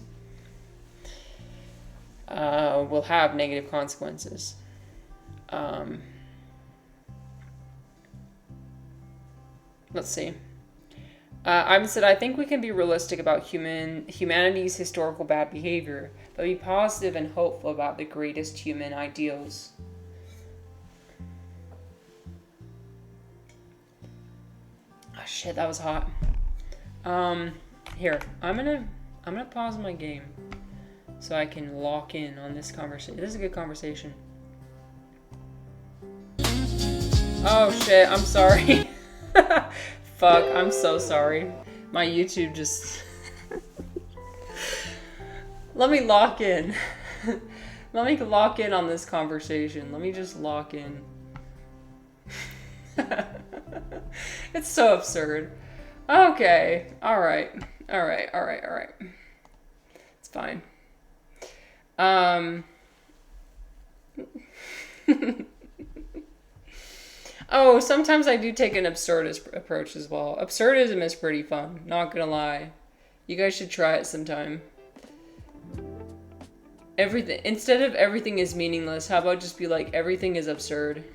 will have negative consequences. Let's see. Ivan said, I think we can be realistic about humanity's historical bad behavior, but be positive and hopeful about the greatest human ideals. Oh, shit, that was hot. Here, I'm gonna pause my game so I can lock in on this conversation. This is a good conversation. Oh shit, I'm sorry. Fuck, I'm so sorry. My YouTube just... Let me lock in. Let me lock in on this conversation. Let me just lock in. It's so absurd. Okay. Alright. It's fine. Oh, sometimes I do take an absurdist approach as well. Absurdism is pretty fun, not gonna lie. You guys should try it sometime. Everything, instead of everything is meaningless, how about just be like everything is absurd?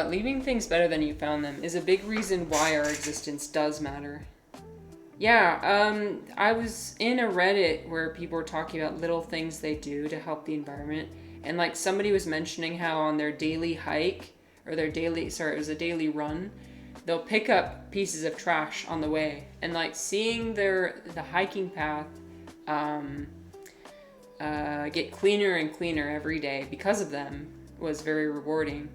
Leaving things better than you found them is a big reason why our existence does matter. Yeah, I was in a Reddit where people were talking about little things they do to help the environment. And like somebody was mentioning how on their daily hike, or their daily, sorry, it was a daily run, they'll pick up pieces of trash on the way. And like seeing the hiking path get cleaner and cleaner every day because of them was very rewarding.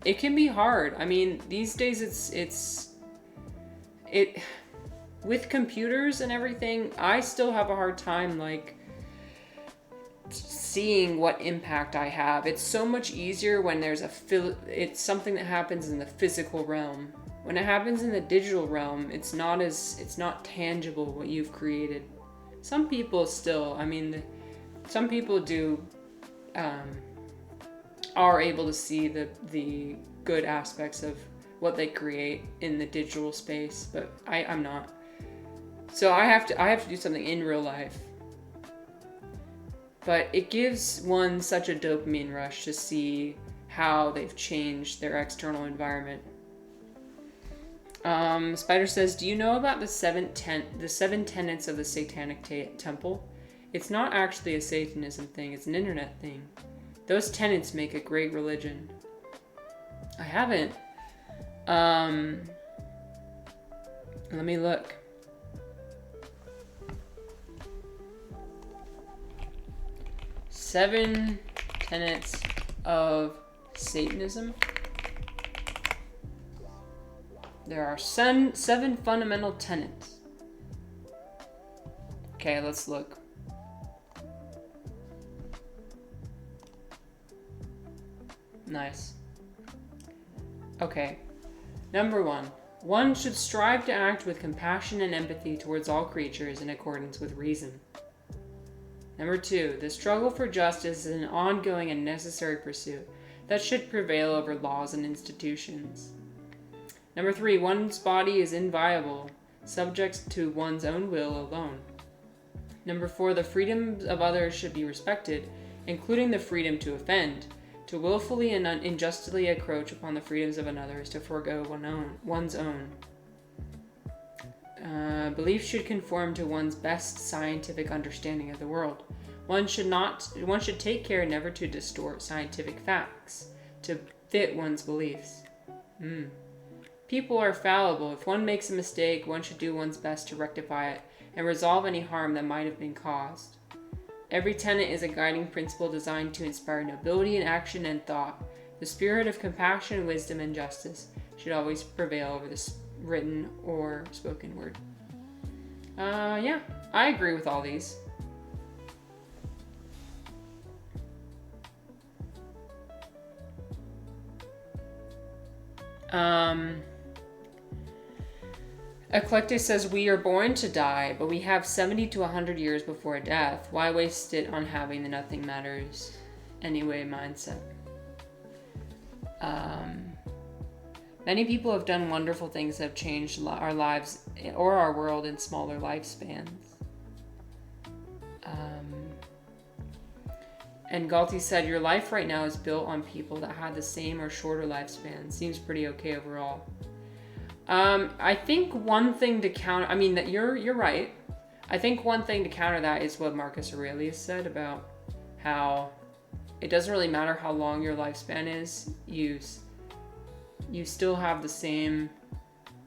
It can be hard. I mean, these days it with computers and everything, I still have a hard time like seeing what impact I have. It's so much easier when there's it's something that happens in the physical realm. When it happens in the digital realm, it's not tangible what you've created. Some people still, I mean, some people do are able to see the good aspects of what they create in the digital space, but I'm not. So I have to do something in real life. But it gives one such a dopamine rush to see how they've changed their external environment. Spider says, do you know about the seven tenets of the Satanic Temple? It's not actually a Satanism thing, it's an internet thing. Those tenets make a great religion. I haven't. Let me look. 7 tenets of Satanism. There are 7 fundamental tenets. Okay, let's look. Nice. Okay. Number 1. One should strive to act with compassion and empathy towards all creatures in accordance with reason. Number 2. The struggle for justice is an ongoing and necessary pursuit that should prevail over laws and institutions. Number 3. One's body is inviolable, subject to one's own will alone. Number 4. The freedoms of others should be respected, including the freedom to offend. To willfully and unjustly encroach upon the freedoms of another is to forego one's own. Belief should conform to one's best scientific understanding of the world. One should take care never to distort scientific facts to fit one's beliefs. People are fallible. If one makes a mistake, one should do one's best to rectify it and resolve any harm that might have been caused. Every tenet is a guiding principle designed to inspire nobility in action and thought. The spirit of compassion, wisdom, and justice should always prevail over the written or spoken word. Yeah, I agree with all these. Eclectic says, we are born to die, but we have 70 to 100 years before death. Why waste it on having the nothing matters anyway mindset? Many people have done wonderful things that have changed our lives or our world in smaller lifespans. And Galti said, your life right now is built on people that had the same or shorter lifespan. Seems pretty okay overall. I think one thing to counter, I mean, that you're right. I think one thing to counter that is what Marcus Aurelius said about how it doesn't really matter how long your lifespan is. You still have the same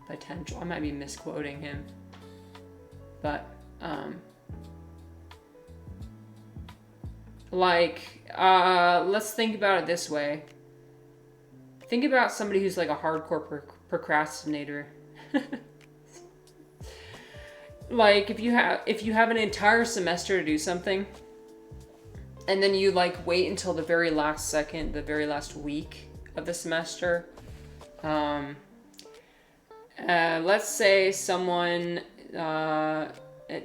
potential. I might be misquoting him, but let's think about it this way. Think about somebody who's like a hardcore procrastinator. Like if you have an entire semester to do something, and then you like wait until the very last second, the very last week of the semester. Let's say someone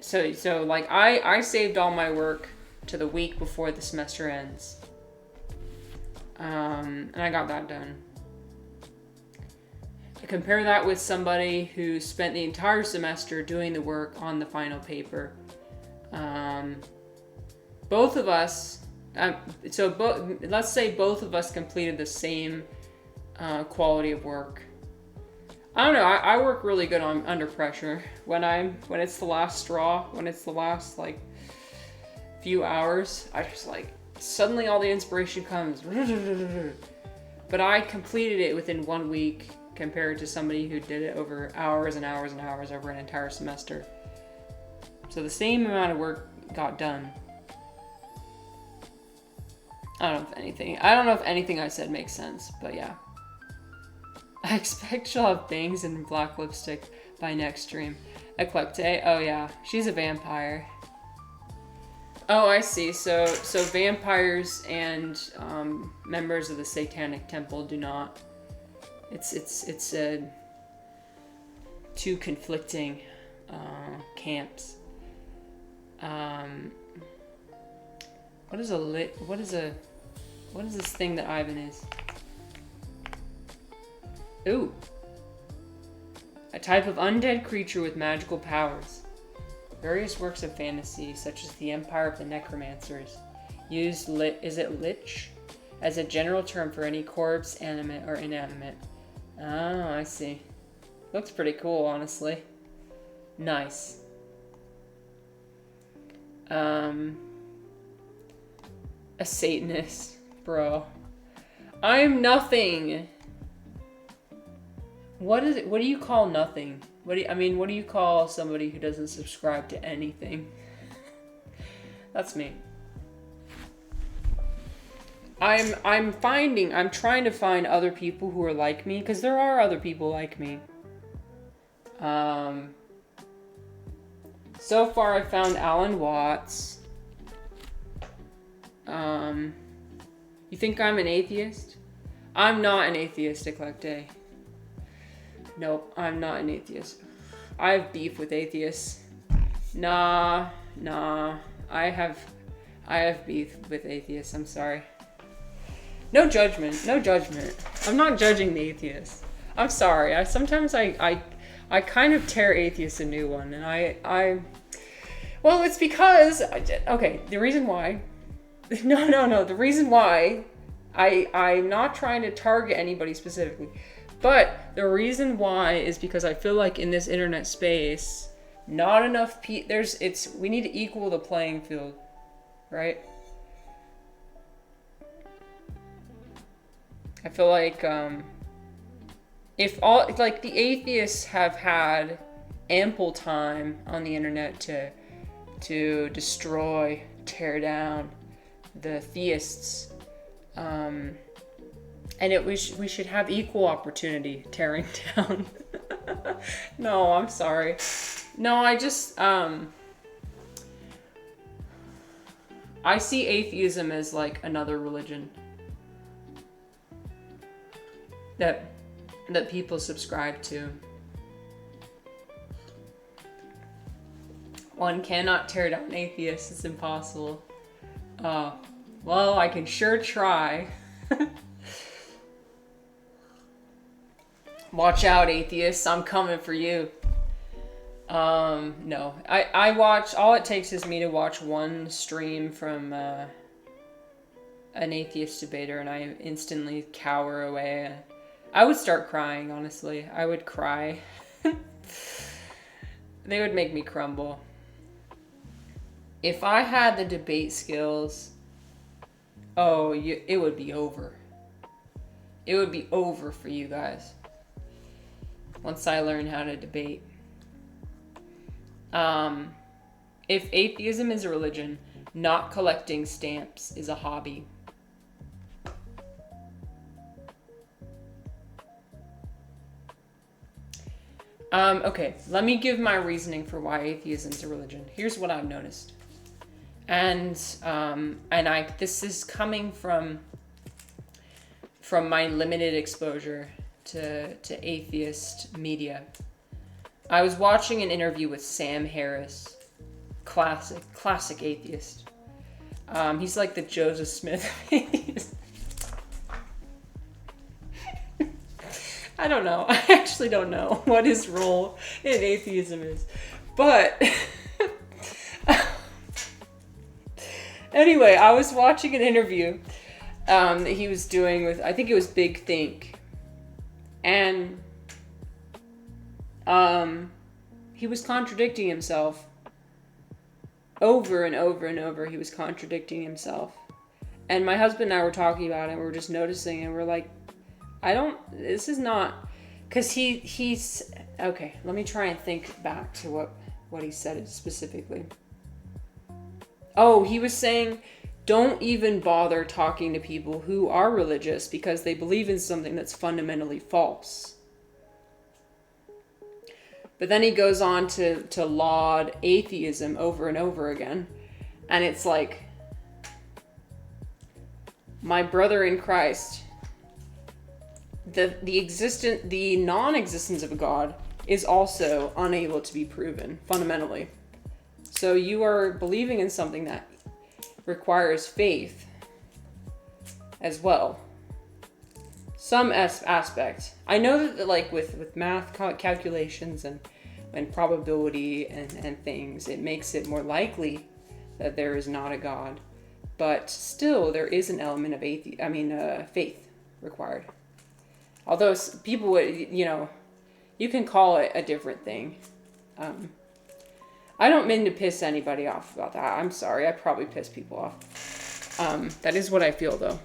So like I saved all my work to the week before the semester ends. And I got that done. Compare that with somebody who spent the entire semester doing the work on the final paper. Both of us, let's say both of us completed the same quality of work. I don't know. I work really good under pressure. When it's the last straw, when it's the last like few hours, I just like suddenly all the inspiration comes. But I completed it within 1 week compared to somebody who did it over hours and hours and hours over an entire semester. So the same amount of work got done. I don't know if anything I said makes sense, but yeah. I expect she'll have bangs and black lipstick by next stream. Eclecte, oh yeah, she's a vampire. Oh, I see. So vampires and members of the Satanic Temple do not. It's two conflicting camps. What is this thing that Ivan is? Ooh. A type of undead creature with magical powers. Various works of fantasy, such as the Empire of the Necromancers, use lich as a general term for any corpse, animate or inanimate. Oh, I see. Looks pretty cool, honestly. Nice. A Satanist, bro. I'm nothing. What is it? What do you call nothing? What do you call somebody who doesn't subscribe to anything? That's me. I'm trying to find other people who are like me, because there are other people like me. So far I found Alan Watts. You think I'm an atheist? I'm not an atheist, Eclecte. Nope, I'm not an atheist. I have beef with atheists. Nah. I have beef with atheists. I'm sorry. No judgment. I'm not judging the atheists. I'm sorry. Sometimes I kind of tear atheists a new one, and well, it's because okay. The reason why. No. The reason why I'm not trying to target anybody specifically. But the reason why is because I feel like in this internet space, not enough we need to equal the playing field, right? I feel like if the atheists have had ample time on the internet to destroy, tear down the theists, and we should have equal opportunity tearing down. No, I'm sorry. No, I just I see atheism as like another religion that people subscribe to. One cannot tear down atheists. It's impossible. Well, I can sure try. Watch out, atheists. I'm coming for you. No. I watch... All it takes is me to watch one stream from an atheist debater, and I instantly cower away. I would start crying, honestly. I would cry. They would make me crumble. If I had the debate skills... it would be over. It would be over for you guys. Once I learn how to debate. If atheism is a religion, not collecting stamps is a hobby. Okay, let me give my reasoning for why atheism is a religion. Here's what I've noticed. And this is coming from my limited exposure to atheist media. I was watching an interview with Sam Harris classic atheist. He's like the Joseph Smith of atheists. I don't know. I actually don't know what his role in atheism is. But anyway, I was watching an interview that he was doing with, I think it was Big Think. And he was contradicting himself. Over and over and over, he was contradicting himself. And my husband and I were talking about it, and we were just noticing, and we're like, this is not, because he's, okay, let me try and think back to what he said specifically. Oh, he was saying, don't even bother talking to people who are religious because they believe in something that's fundamentally false. But then he goes on to laud atheism over and over again. And it's like, my brother in Christ, the non-existence of a God is also unable to be proven fundamentally. So you are believing in something that requires faith as well. Some aspect. I know that like with math calculations and probability and things, it makes it more likely that there is not a God. But still, there is an element of faith required. Although people would, you can call it a different thing. I don't mean to piss anybody off about that. I'm sorry. I probably piss people off. That is what I feel, though.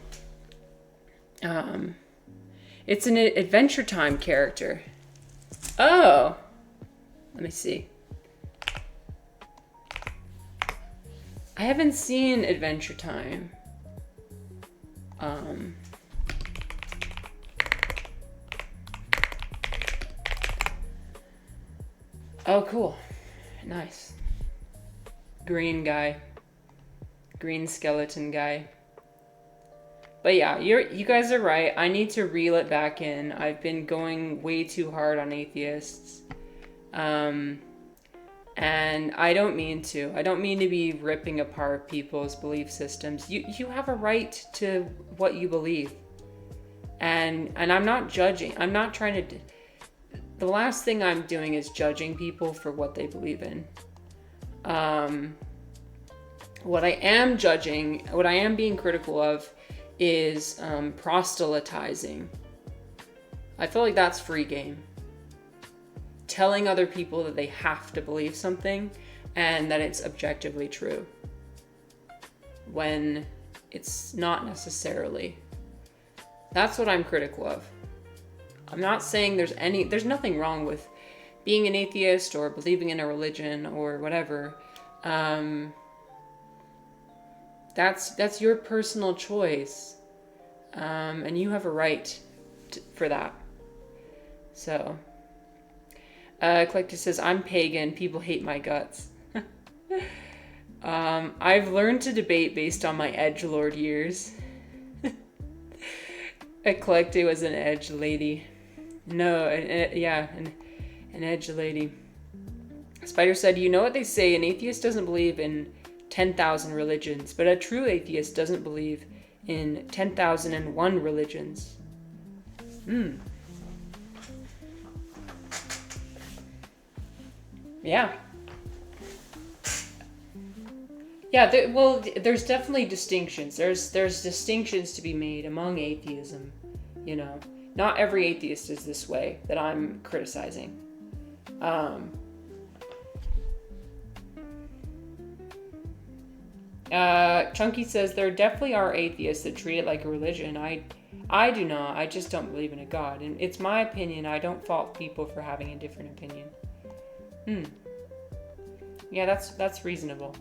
It's an Adventure Time character. Oh. Let me see. I haven't seen Adventure Time. Oh, cool. Nice. Green guy. Green skeleton guy. But yeah, you guys are right. I need to reel it back in. I've been going way too hard on atheists. And I don't mean to. I don't mean to be ripping apart people's belief systems. You have a right to what you believe. And I'm not judging. I'm not trying to... The last thing I'm doing is judging people for what they believe in. What I am judging, what I am being critical of is proselytizing. I feel like that's free game. Telling other people that they have to believe something and that it's objectively true when it's not necessarily. That's what I'm critical of. I'm not saying there's nothing wrong with being an atheist or believing in a religion or whatever. That's your personal choice. And you have a right for that. So, Collector says, I'm pagan. People hate my guts. I've learned to debate based on my edgelord years. Eclectic was an edge lady. No, an edge lady. Spider said, you know what they say, an atheist doesn't believe in 10,000 religions, but a true atheist doesn't believe in 10,001 religions. Yeah. Yeah, there's definitely distinctions. There's distinctions to be made among atheism, Not every atheist is this way that I'm criticizing. Chunky says there definitely are atheists that treat it like a religion. I do not. I just don't believe in a God. And it's my opinion. I don't fault people for having a different opinion. Yeah, that's reasonable.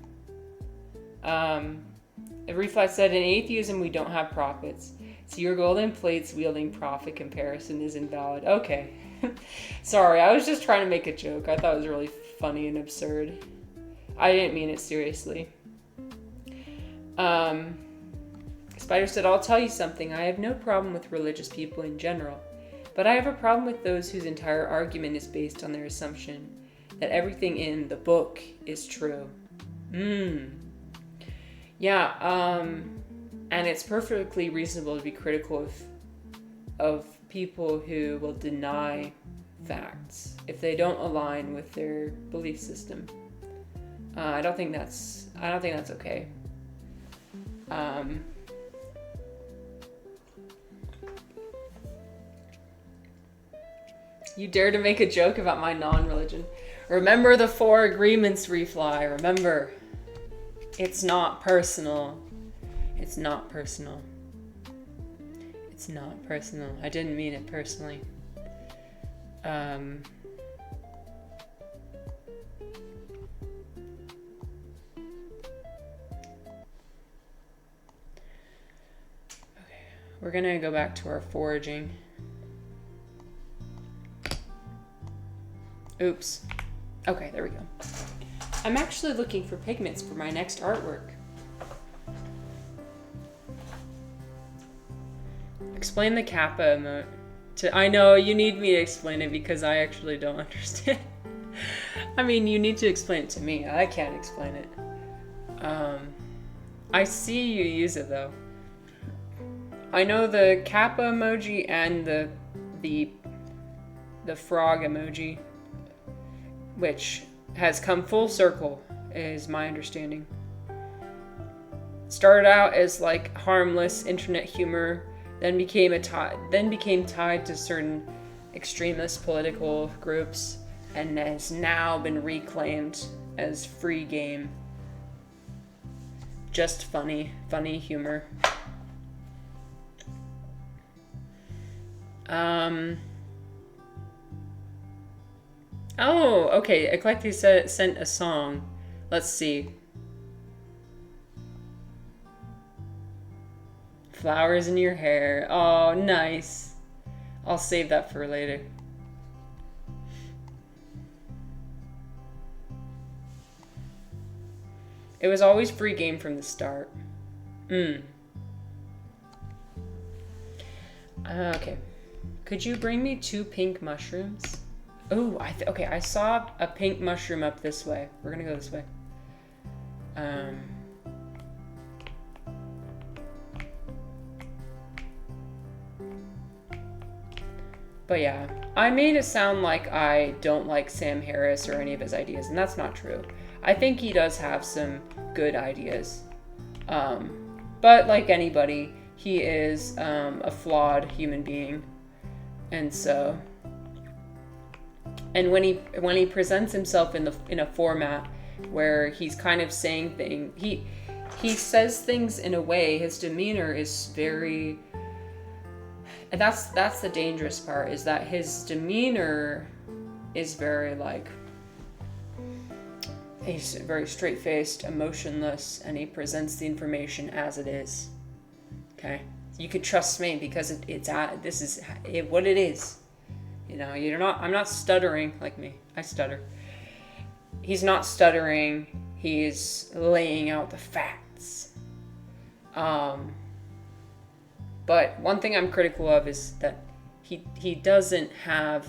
Reflex said, in atheism we don't have prophets. So your golden plates wielding prophet comparison is invalid. Okay. Sorry, I was just trying to make a joke. I thought it was really funny and absurd. I didn't mean it seriously. Spider said, I'll tell you something. I have no problem with religious people in general, but I have a problem with those whose entire argument is based on their assumption that everything in the book is true. Yeah, and it's perfectly reasonable to be critical of people who will deny facts if they don't align with their belief system. I don't think that's okay. You dare to make a joke about my non-religion. Remember the 4 agreements, Refly. Remember, it's not personal. It's not personal. It's not personal. I didn't mean it personally. Okay. We're gonna go back to our foraging. Oops. Okay, there we go. I'm actually looking for pigments for my next artwork. Explain the kappa emote. I know you need me to explain it because I actually don't understand. I mean, you need to explain it to me. I can't explain it. I see you use it though. I know the kappa emoji and the frog emoji, which has come full circle, is my understanding. Started out as like harmless internet humor, then became tied to certain extremist political groups, and has now been reclaimed as free game. Just funny humor. Oh, okay. Eclectic sent a song. Let's see. Flowers in your hair. Oh, nice. I'll save that for later. It was always free game from the start. Okay. Could you bring me 2 pink mushrooms? Oh, okay, I saw a pink mushroom up this way. We're gonna go this way. But yeah, I made it sound like I don't like Sam Harris or any of his ideas, and that's not true. I think he does have some good ideas. But like anybody, he is a flawed human being. And so, and when he presents himself in a format where he's kind of saying things, he says things in a way, his demeanor is very, and that's the dangerous part, is that his demeanor is very like, he's very straight-faced, emotionless, and he presents the information as it is. Okay, you could trust me because this is what it is. You know, I'm not stuttering like me. I stutter. He's not stuttering. He's laying out the facts. But one thing I'm critical of is that he doesn't have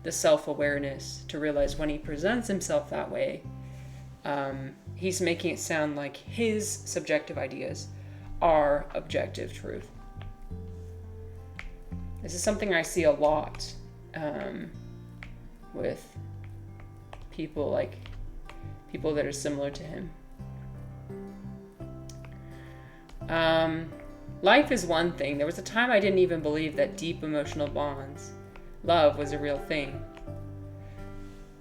the self-awareness to realize when he presents himself that way, he's making it sound like his subjective ideas are objective truth. This is something I see a lot with people that are similar to him. Life is one thing. There was a time I didn't even believe that deep emotional bonds, love, was a real thing.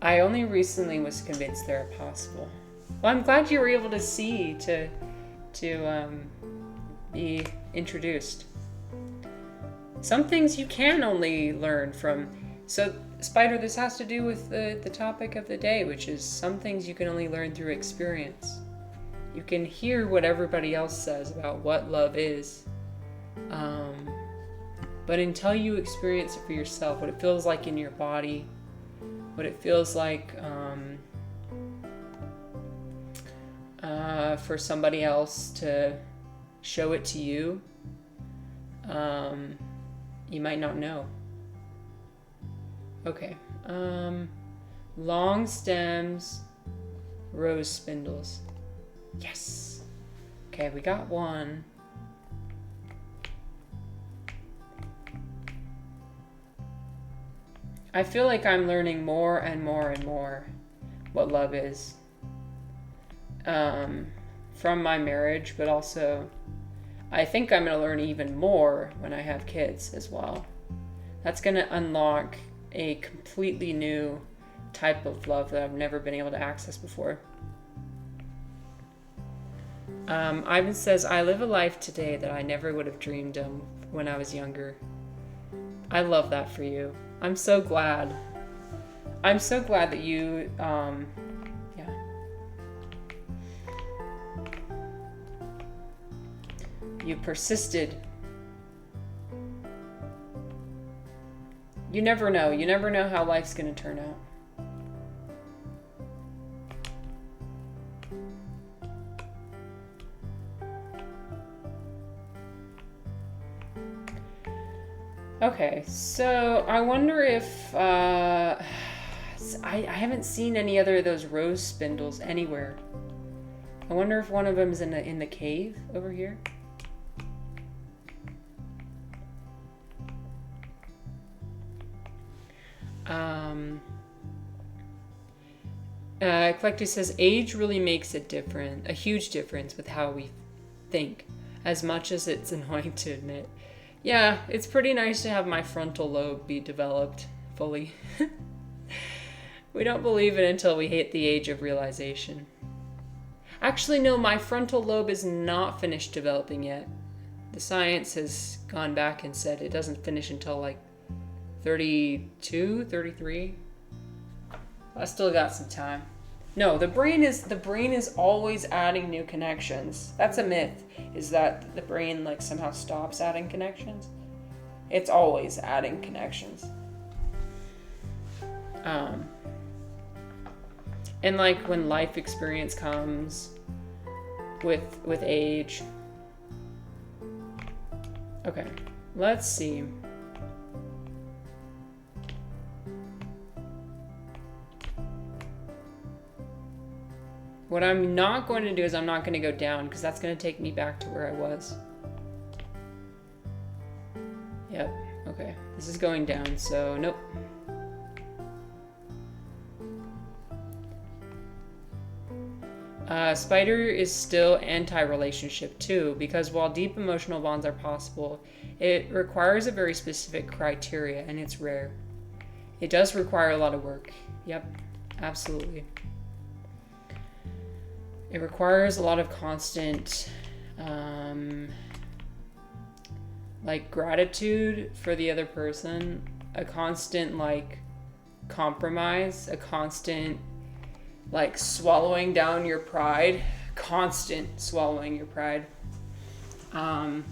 I only recently was convinced they're possible. Well, I'm glad you were able to see to be introduced. Some things you can only learn from. So, Spider, this has to do with the topic of the day, which is some things you can only learn through experience. You can hear what everybody else says about what love is. But until you experience it for yourself, what it feels like in your body, what it feels like for somebody else to show it to you, you might not know. Okay. Long stems, rose spindles. Yes. Okay, we got one. I feel like I'm learning more and more and more what love is. From my marriage, but also I think I'm going to learn even more when I have kids as well. That's going to unlock a completely new type of love that I've never been able to access before. Ivan says, I live a life today that I never would have dreamed of when I was younger. I love that for you. I'm so glad. I'm so glad that you, you persisted. You never know. You never know how life's going to turn out. Okay, so I wonder if I haven't seen any other of those rose spindles anywhere. I wonder if one of them is in the cave over here. Collector says age really makes a huge difference with how we think, as much as it's annoying to admit. Yeah, it's pretty nice to have my frontal lobe be developed fully. We don't believe it until we hit the age of realization. Actually, no, my frontal lobe is not finished developing yet. The science has gone back and said it doesn't finish until like 32, 33. I still got some time. No, the brain is always adding new connections. That's a myth, is that the brain like somehow stops adding connections. It's always adding connections. And like when life experience comes with age. Okay, let's see. What I'm not going to do is I'm not going to go down because that's going to take me back to where I was. Yep, okay. This is going down, so nope. Spider is still anti-relationship too, because while deep emotional bonds are possible, it requires a very specific criteria, and it's rare. It does require a lot of work. Yep, absolutely. It requires a lot of constant, like gratitude for the other person, a constant like compromise, a constant like swallowing down your pride, constant swallowing your pride. And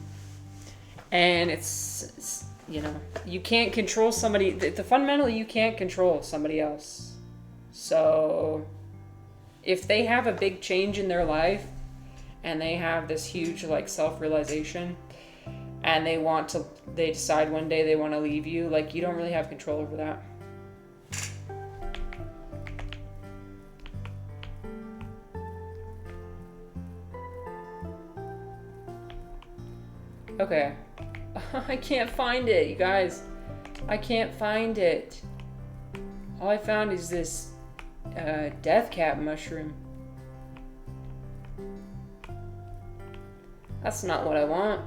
it's you know, you can't control somebody. Fundamentally, you can't control somebody else. So if they have a big change in their life and they have this huge like self-realization and they decide one day they want to leave you, like you don't really have control over that. Okay. I can't find it, you guys. I can't find it. All I found is this death cap mushroom. That's not what I want.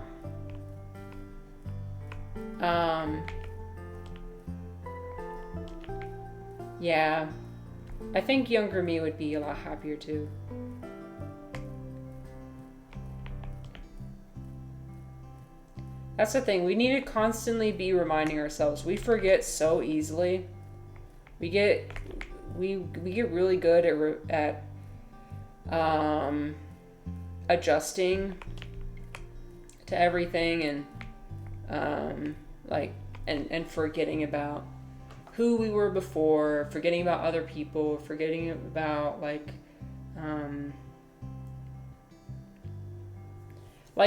Yeah. I think younger me would be a lot happier too. That's the thing. We need to constantly be reminding ourselves. We forget so easily. We get really good at adjusting to everything and forgetting about who we were before, forgetting about other people, forgetting about like,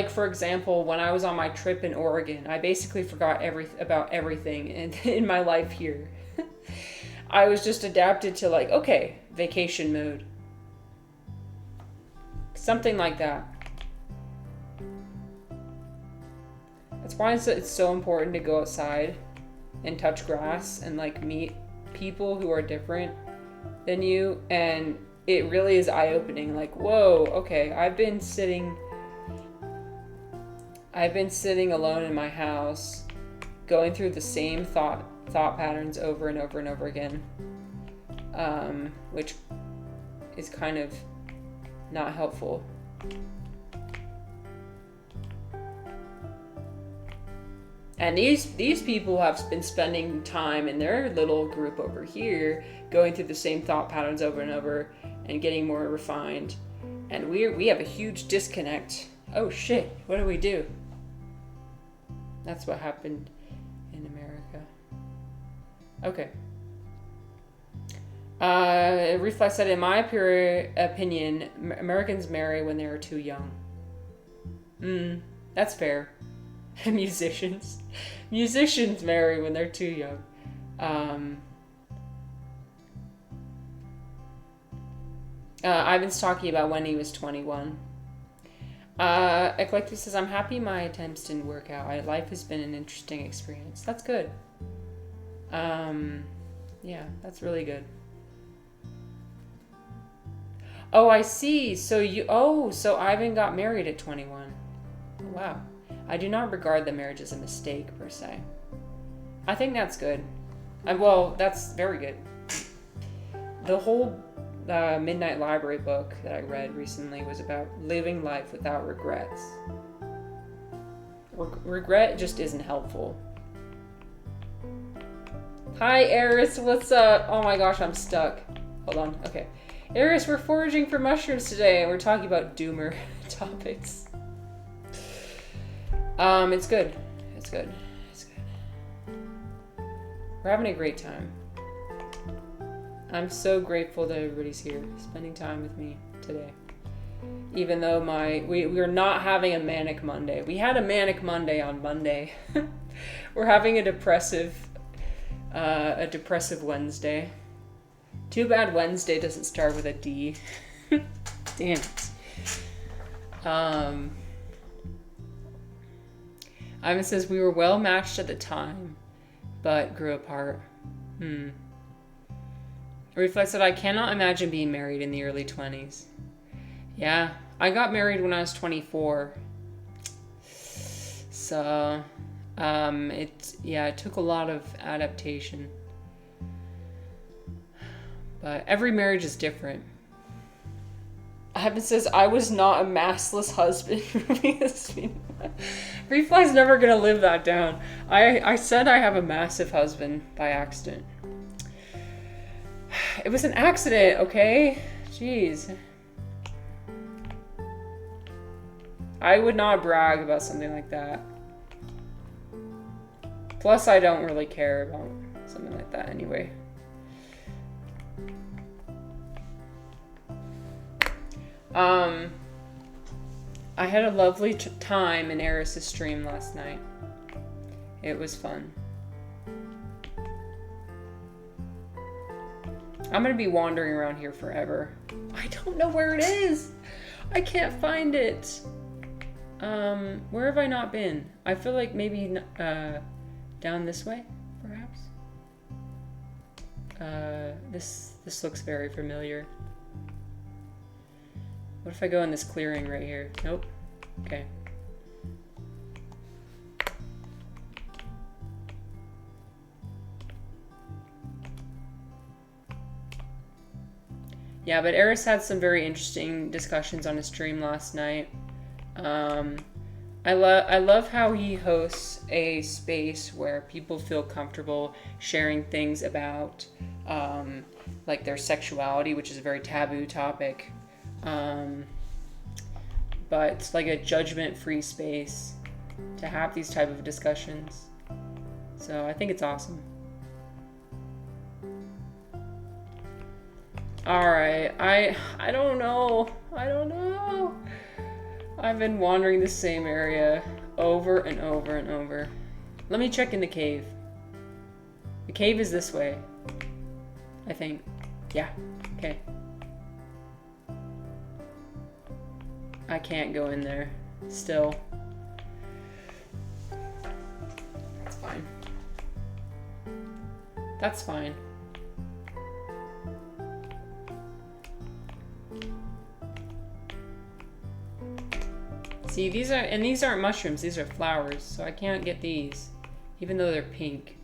for example, when I was on my trip in Oregon, I basically forgot about everything in my life here. I was just adapted to like, okay, vacation mode. Because Something like that. That's why it's so important to go outside and touch grass and like meet people who are different than you. And it really is eye-opening. Like, whoa, okay, I've been sitting alone in my house, going through the same thought patterns over and over and over again, which is kind of not helpful. And these people have been spending time in their little group over here, going through the same thought patterns over and over, and getting more refined. And we have a huge disconnect. Oh shit! What do we do? That's what happened in America. Okay. Reflex said, in my opinion, Americans marry when they are too young. That's fair. Musicians marry when they're too young. Ivan's talking about when he was 21. Eclectic says, I'm happy my attempts didn't work out. Life has been an interesting experience. That's good. Yeah, that's really good. Oh, I see. So Ivan got married at 21. Wow. I do not regard the marriage as a mistake, per se. I think that's good. Well, that's very good. The whole Midnight Library book that I read recently was about living life without regrets. Regret just isn't helpful. Hi, Eris. What's up? Oh my gosh, I'm stuck. Hold on. Okay. Eris, we're foraging for mushrooms today, and we're talking about doomer topics. It's good. It's good. It's good. We're having a great time. I'm so grateful that everybody's here, spending time with me today. Even though we're not having a manic Monday. We had a manic Monday on Monday. We're having a depressive Wednesday. Too bad Wednesday doesn't start with a D. Damn it. Ivan says, we were well matched at the time, but grew apart. Reflex said, I cannot imagine being married in the early 20s. Yeah, I got married when I was 24. So, it took a lot of adaptation. But every marriage is different. Ivan says, I was not a massless husband. Reflex never gonna live that down. I said I have a massive husband by accident. It was an accident, okay? Jeez. I would not brag about something like that. Plus, I don't really care about something like that anyway. I had a lovely time in Eris's stream last night. It was fun. I'm gonna be wandering around here forever. I don't know where it is. I can't find it. Where have I not been? I feel like maybe down this way, perhaps. This looks very familiar. What if I go in this clearing right here? Nope. Okay. Yeah, but Eris had some very interesting discussions on his stream last night. I love how he hosts a space where people feel comfortable sharing things about like their sexuality, which is a very taboo topic. But it's like a judgment-free space to have these type of discussions. So I think it's awesome. Alright, I don't know. I've been wandering the same area over and over and over. Let me check in the cave. The cave is this way, I think. Yeah, okay. I can't go in there still. That's fine. That's fine. See, these aren't mushrooms, these are flowers, so I can't get these, even though they're pink.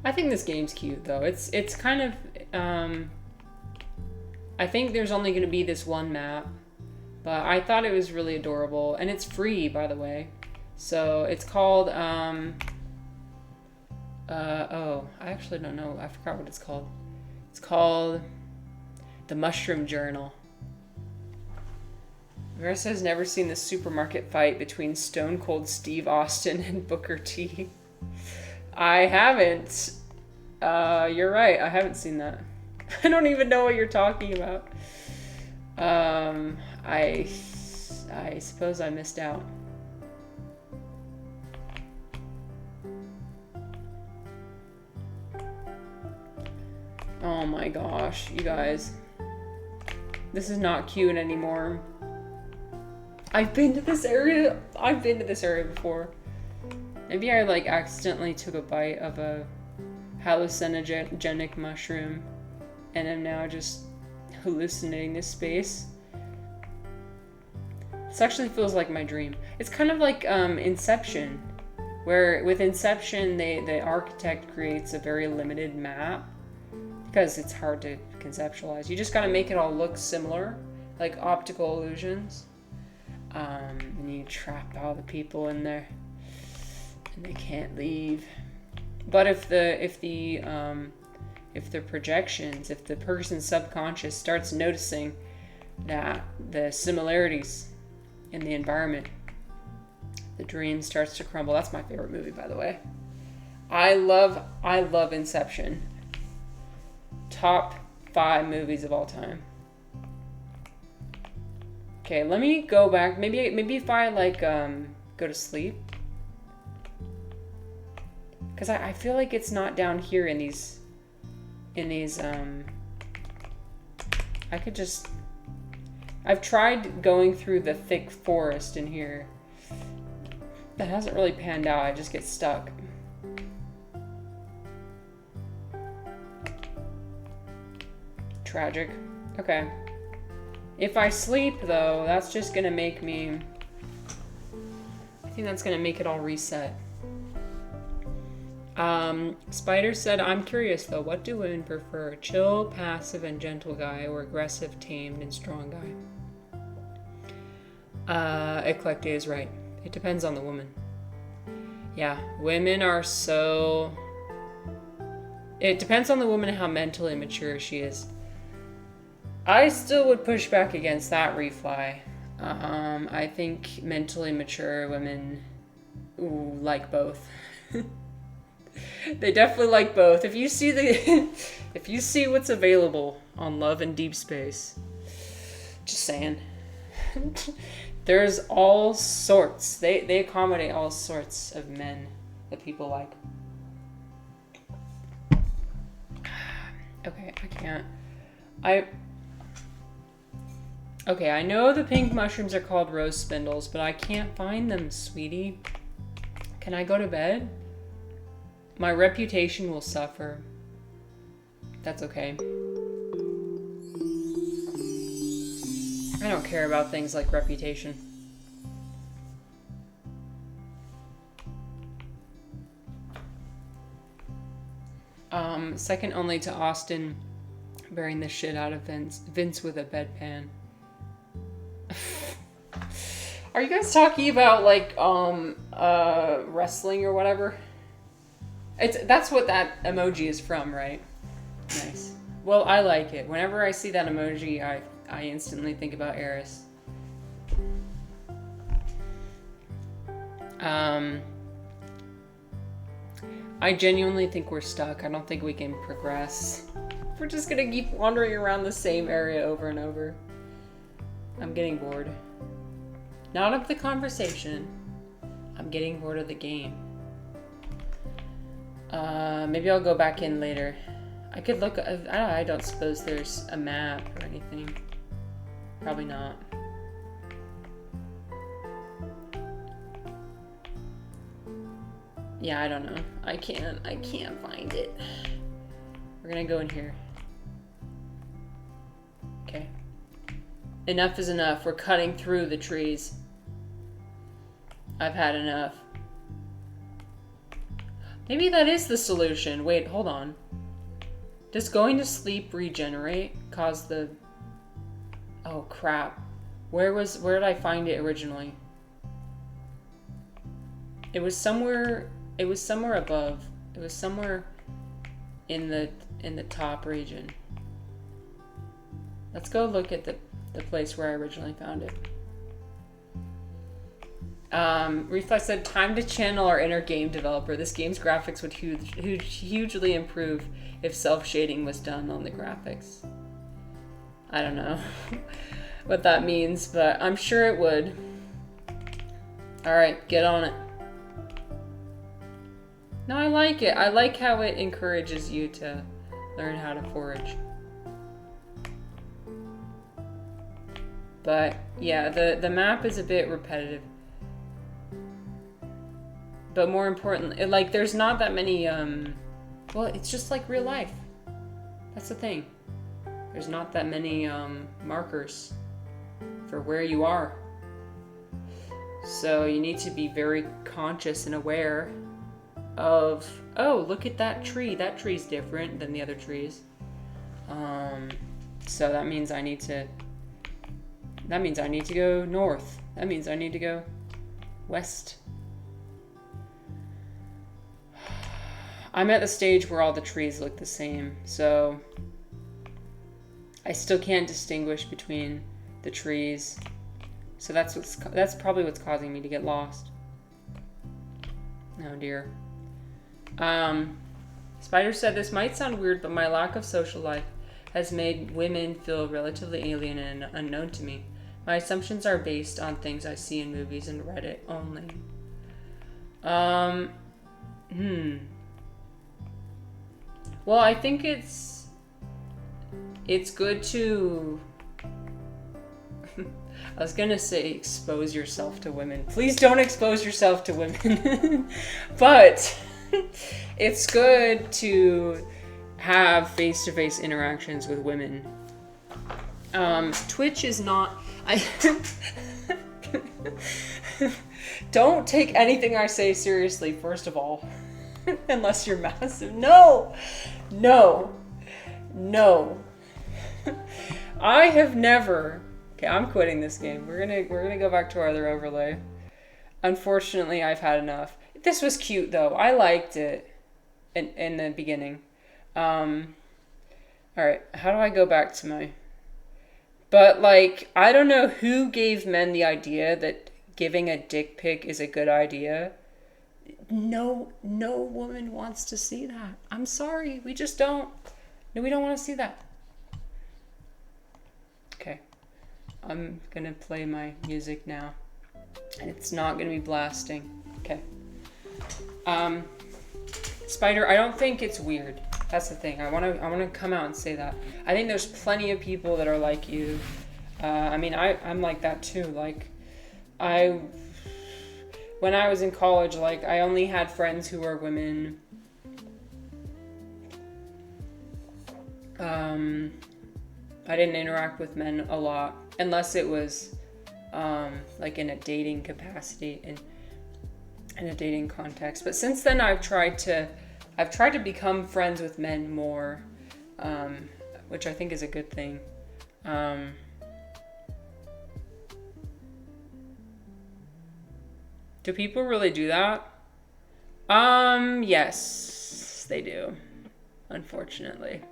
I think this game's cute though. It's kind of I think there's only going to be this one map, but I thought it was really adorable, and it's free, by the way. So it's called oh, I actually don't know. I forgot what it's called. It's called The Mushroom Journal. Marissa has never seen the supermarket fight between Stone Cold Steve Austin and Booker T. I haven't. You're right. I haven't seen that. I don't even know what you're talking about. I suppose I missed out. Oh my gosh, you guys. This is not cute anymore. I've been to this area before. Maybe I like accidentally took a bite of a hallucinogenic mushroom and am now just hallucinating this space. This actually feels like my dream. It's kind of like Inception, where with Inception the architect creates a very limited map because it's hard to conceptualize. You just gotta make it all look similar, like optical illusions. And you trap all the people in there and they can't leave. But if the projections, if the person's subconscious starts noticing that the similarities in the environment, the dream starts to crumble. That's my favorite movie, by the way. I love Inception. Top 5 movies of all time. Okay, let me go back. Maybe if I like go to sleep, because I feel like it's not down here in these I could just, I've tried going through the thick forest in here. That hasn't really panned out. I just get stuck. Tragic. Okay. If I sleep, though, that's just gonna make me... I think that's gonna make it all reset. Spider said, I'm curious, though. What do women prefer? Chill, passive, and gentle guy, or aggressive, tamed, and strong guy? Eclectic is right. It depends on the woman. Yeah, women are so... It depends on the woman and how mentally mature she is. I still would push back against that refly. I think mentally mature women like both. They definitely like both. If you see if you see what's available on Love and Deep Space, just saying. There's all sorts. They accommodate all sorts of men that people like. Okay, I can't. Okay, I know the pink mushrooms are called rose spindles, but I can't find them, sweetie. Can I go to bed? My reputation will suffer. That's okay. I don't care about things like reputation. Second only to Austin bearing the shit out of Vince with a bedpan. Are you guys talking about like wrestling or whatever? That's what that emoji is from, right? Nice. Well, I like it. Whenever I see that emoji, I instantly think about Eris. I genuinely think we're stuck. I don't think we can progress. We're just gonna keep wandering around the same area over and over. I'm getting bored. Not of the conversation. I'm getting bored of the game. Maybe I'll go back in later. I could look, I don't suppose there's a map or anything. Probably not. Yeah, I don't know. I can't find it. We're gonna go in here. Okay. Enough is enough. We're cutting through the trees. I've had enough. Maybe that is the solution. Wait, hold on. Does going to sleep regenerate? Cause the... Oh, crap. Where did I find it originally? It was somewhere above. It was somewhere in the top region. Let's go look at the place where I originally found it. Reflex said, time to channel our inner game developer. This game's graphics would hugely improve if self-shading was done on the graphics. I don't know what that means, but I'm sure it would. Alright, get on it. No, I like it. I like how it encourages you to learn how to forage. But yeah, the map is a bit repetitive. But more importantly, like, there's not that many, well, it's just like real life. That's the thing. There's not that many markers for where you are. So you need to be very conscious and aware of, oh, look at that tree. That tree's different than the other trees. So that means I need to go north. That means I need to go west. I'm at the stage where all the trees look the same, so I still can't distinguish between the trees. So that's probably what's causing me to get lost. Oh dear. Spider said, this might sound weird, but my lack of social life has made women feel relatively alien and unknown to me. My assumptions are based on things I see in movies and Reddit only. Well, I think it's good to... I was gonna say expose yourself to women. Please don't expose yourself to women. But it's good to have face-to-face interactions with women. Twitch is not... Don't take anything I say seriously, first of all. Unless you're massive. No! I have never... Okay, I'm quitting this game. We're gonna go back to our other overlay. Unfortunately, I've had enough. This was cute, though. I liked it in the beginning. Alright, how do I go back to my... But, like, I don't know who gave men the idea that giving a dick pic is a good idea. No woman wants to see that. I'm sorry, we just don't. No, we don't want to see that. Okay, I'm gonna play my music now, and it's not gonna be blasting. Okay. Spider, I don't think it's weird. That's the thing. I wanna come out and say that. I think there's plenty of people that are like you. I mean, I'm like that too. Like, when I was in college, like, I only had friends who were women. I didn't interact with men a lot, unless it was, like, in a dating capacity, in a dating context. But since then, I've tried to become friends with men more, which I think is a good thing. Do people really do that? Yes, they do. Unfortunately.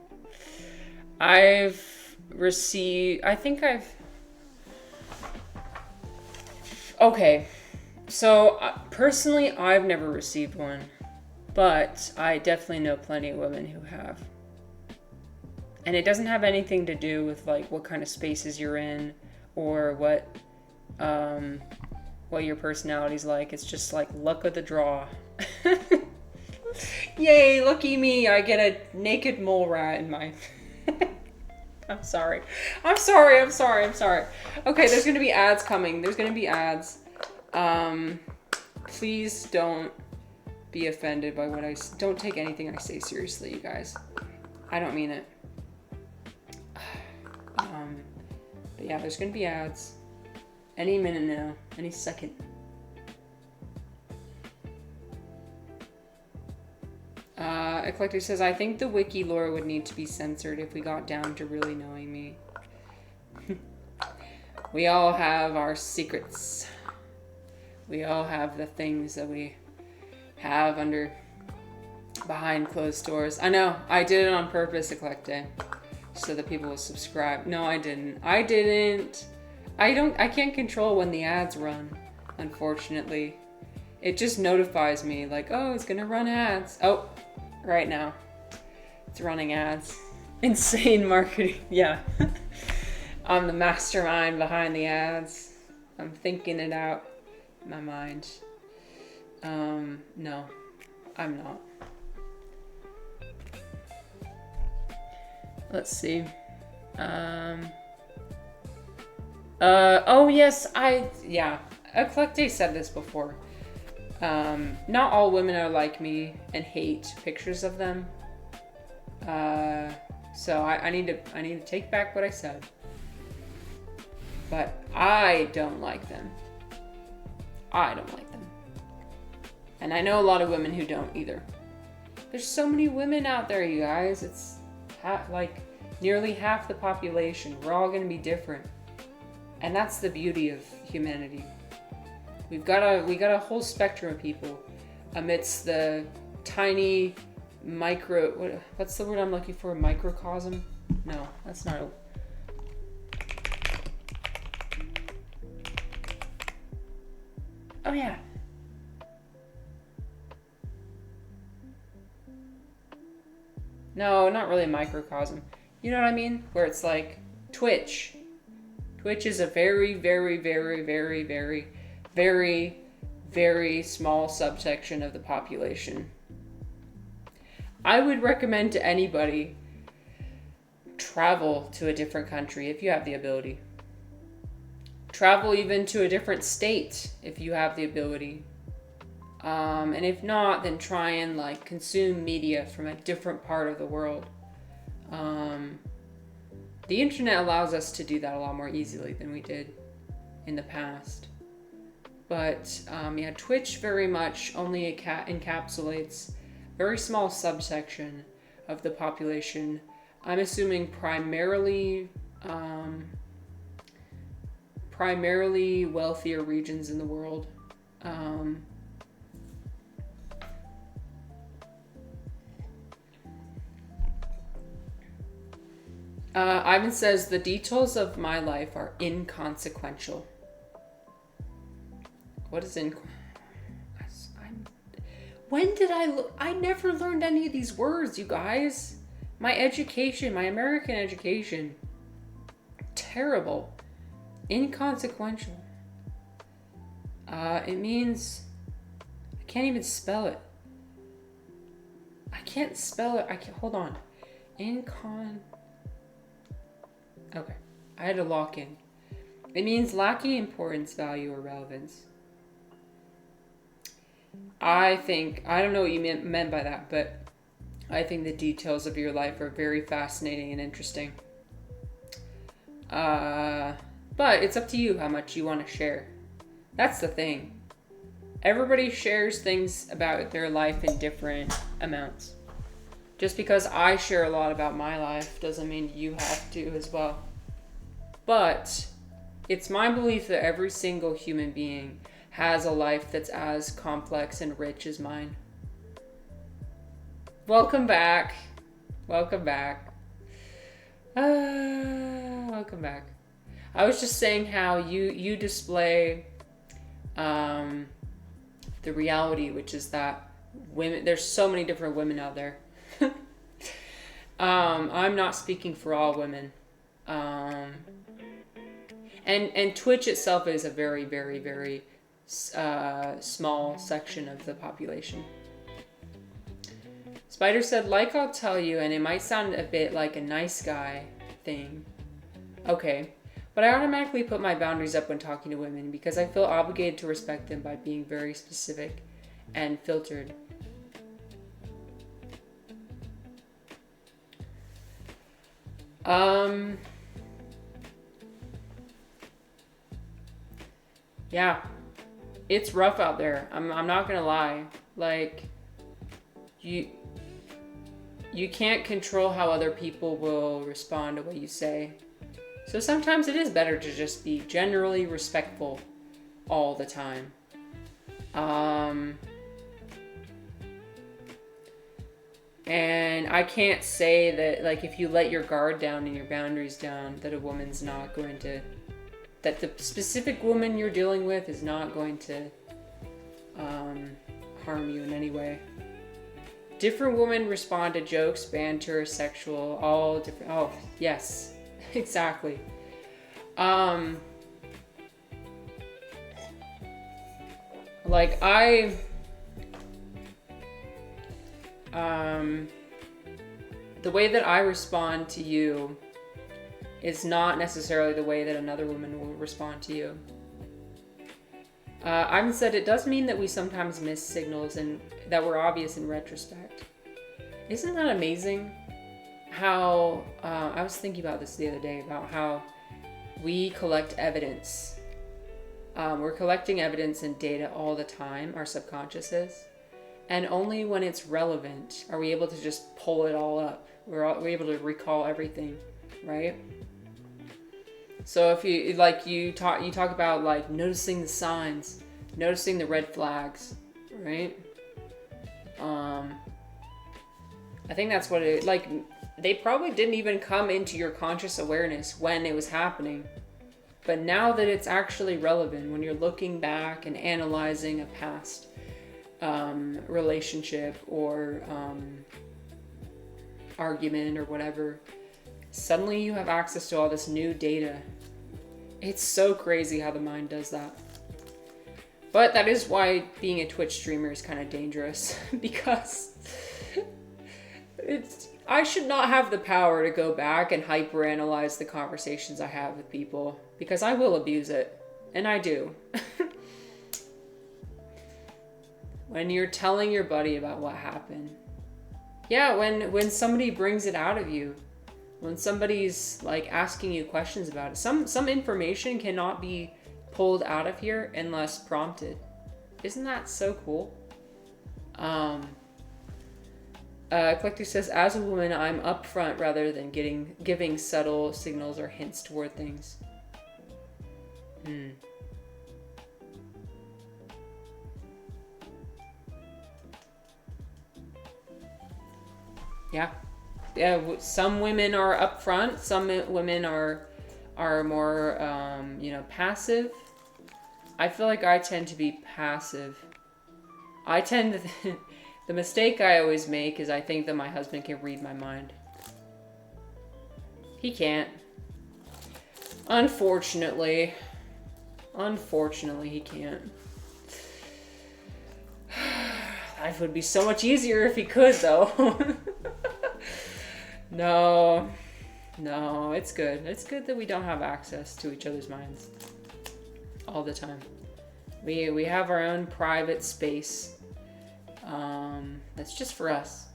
Okay. So, personally, I've never received one. But I definitely know plenty of women who have. And it doesn't have anything to do with, like, what kind of spaces you're in or what your personality's like. It's just like luck of the draw. Yay, lucky me, I get a naked mole rat in my... I'm sorry. Okay, there's gonna be ads coming. Please don't be offended by what don't take anything I say seriously, you guys. I don't mean it. But yeah, there's gonna be ads. Any minute now. Any second. Eclectic says, I think the wiki lore would need to be censored if we got down to really knowing me. We all have our secrets. We all have the things that we have behind closed doors. I know, I did it on purpose, Eclectic, so that people will subscribe. No, I didn't. I can't control when the ads run, unfortunately. It just notifies me, like, oh, it's gonna run ads. Oh, right now. It's running ads. Insane marketing, yeah. I'm the mastermind behind the ads. I'm thinking it out in my mind. No, I'm not. Let's see. Oh yes, Eclectic said this before. Not all women are like me and hate pictures of them. So I need to take back what I said. But I don't like them. And I know a lot of women who don't either. There's so many women out there, you guys. It's like nearly half the population. We're all going to be different. And that's the beauty of humanity. We got a whole spectrum of people amidst the tiny what's the word I'm looking for? Microcosm? No, that's not a... Oh yeah. No, not really a microcosm. You know what I mean? Where it's like Twitch. Twitch is a very, very, very, very, very, very, very small subsection of the population. I would recommend to anybody travel to a different country if you have the ability. Travel even to a different state if you have the ability. And if not, then try and like consume media from a different part of the world. The internet allows us to do that a lot more easily than we did in the past. But yeah, Twitch very much only encapsulates a very small subsection of the population. I'm assuming primarily wealthier regions in the world. Ivan says, the details of my life are inconsequential. What is when did I never learned any of these words, you guys. My education, my American education, terrible. Inconsequential. It means, I can't even spell it. I can't spell it. Hold on. Okay, I had to lock in. It means lacking importance, value, or relevance. I don't know what you meant by that, but I think the details of your life are very fascinating and interesting. But it's up to you how much you want to share. That's the thing. Everybody shares things about their life in different amounts. Just because I share a lot about my life doesn't mean you have to as well. But it's my belief that every single human being has a life that's as complex and rich as mine. Welcome back. Welcome back. Welcome back. I was just saying how you display the reality, which is that women, there's so many different women out there. I'm not speaking for all women. And Twitch itself is a very, very, very small section of the population. Spider said, like I'll tell you, and it might sound a bit like a nice guy thing. Okay. But I automatically put my boundaries up when talking to women because I feel obligated to respect them by being very specific and filtered. Yeah. It's rough out there. I'm not gonna lie. Like, you can't control how other people will respond to what you say. So sometimes it is better to just be generally respectful all the time. And I can't say that, like, if you let your guard down and your boundaries down, that a woman's not going to, that the specific woman you're dealing with is not going to harm you in any way. Different women respond to jokes, banter, sexual, all different. Oh, yes, exactly. Like the way that I respond to you is not necessarily the way that another woman will respond to you. I've said it does mean that we sometimes miss signals and that were obvious in retrospect. Isn't that amazing? How, I was thinking about this the other day, about how we collect evidence. We're collecting evidence and data all the time, our subconscious is. And only when it's relevant are we able to just pull it all up. We're able to recall everything, right? So if you, like, you talk about, like, noticing the signs, noticing the red flags, right? I think that's what it, like, they probably didn't even come into your conscious awareness when it was happening. But now that it's actually relevant, when you're looking back and analyzing a past relationship or argument or whatever, suddenly you have access to all this new data. It's so crazy how the mind does that. But that is why being a Twitch streamer is kind of dangerous, because I should not have the power to go back and hyperanalyze the conversations I have with people, because I will abuse it, and I do. When you're telling your buddy about what happened. Yeah, when somebody brings it out of you. When somebody's, like, asking you questions about it. Some information cannot be pulled out of here unless prompted. Isn't that so cool? Eclectic says, as a woman, I'm upfront rather than giving subtle signals or hints toward things. Yeah. Yeah, some women are upfront. Some women are more, passive. I feel like I tend to be passive. I tend to... The mistake I always make is I think that my husband can read my mind. He can't. Unfortunately. Unfortunately, he can't. Life would be so much easier if he could, though. No, it's good. It's good that we don't have access to each other's minds all the time. We have our own private space. That's just for us.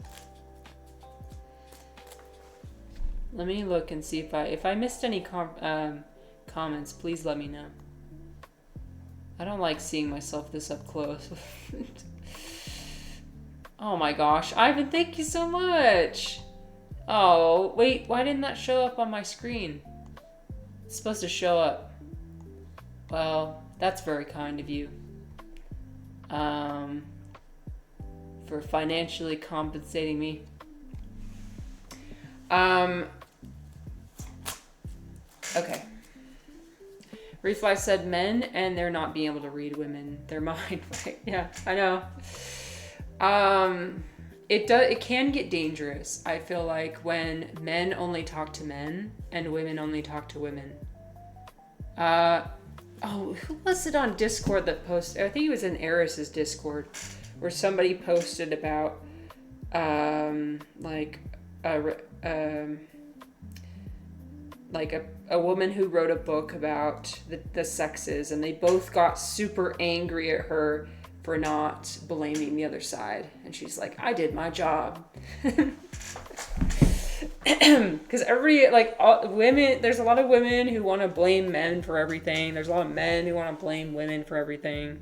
Let me look and see if I missed any comments. Please let me know. I don't like seeing myself this up close. Oh my gosh, Ivan, thank you so much. Oh, wait, why didn't that show up on my screen? It's supposed to show up. Well, that's very kind of you. For financially compensating me. Okay. Refly said men and they're not being able to read women, their mind, right? Yeah, I know. It can get dangerous, I feel like, when men only talk to men and women only talk to women. Who was it on Discord that posted? I think it was in Eris's Discord, where somebody posted about like a woman who wrote a book about the sexes, and they both got super angry at her for not blaming the other side. And she's like, I did my job. Because women, there's a lot of women who want to blame men for everything. There's a lot of men who want to blame women for everything.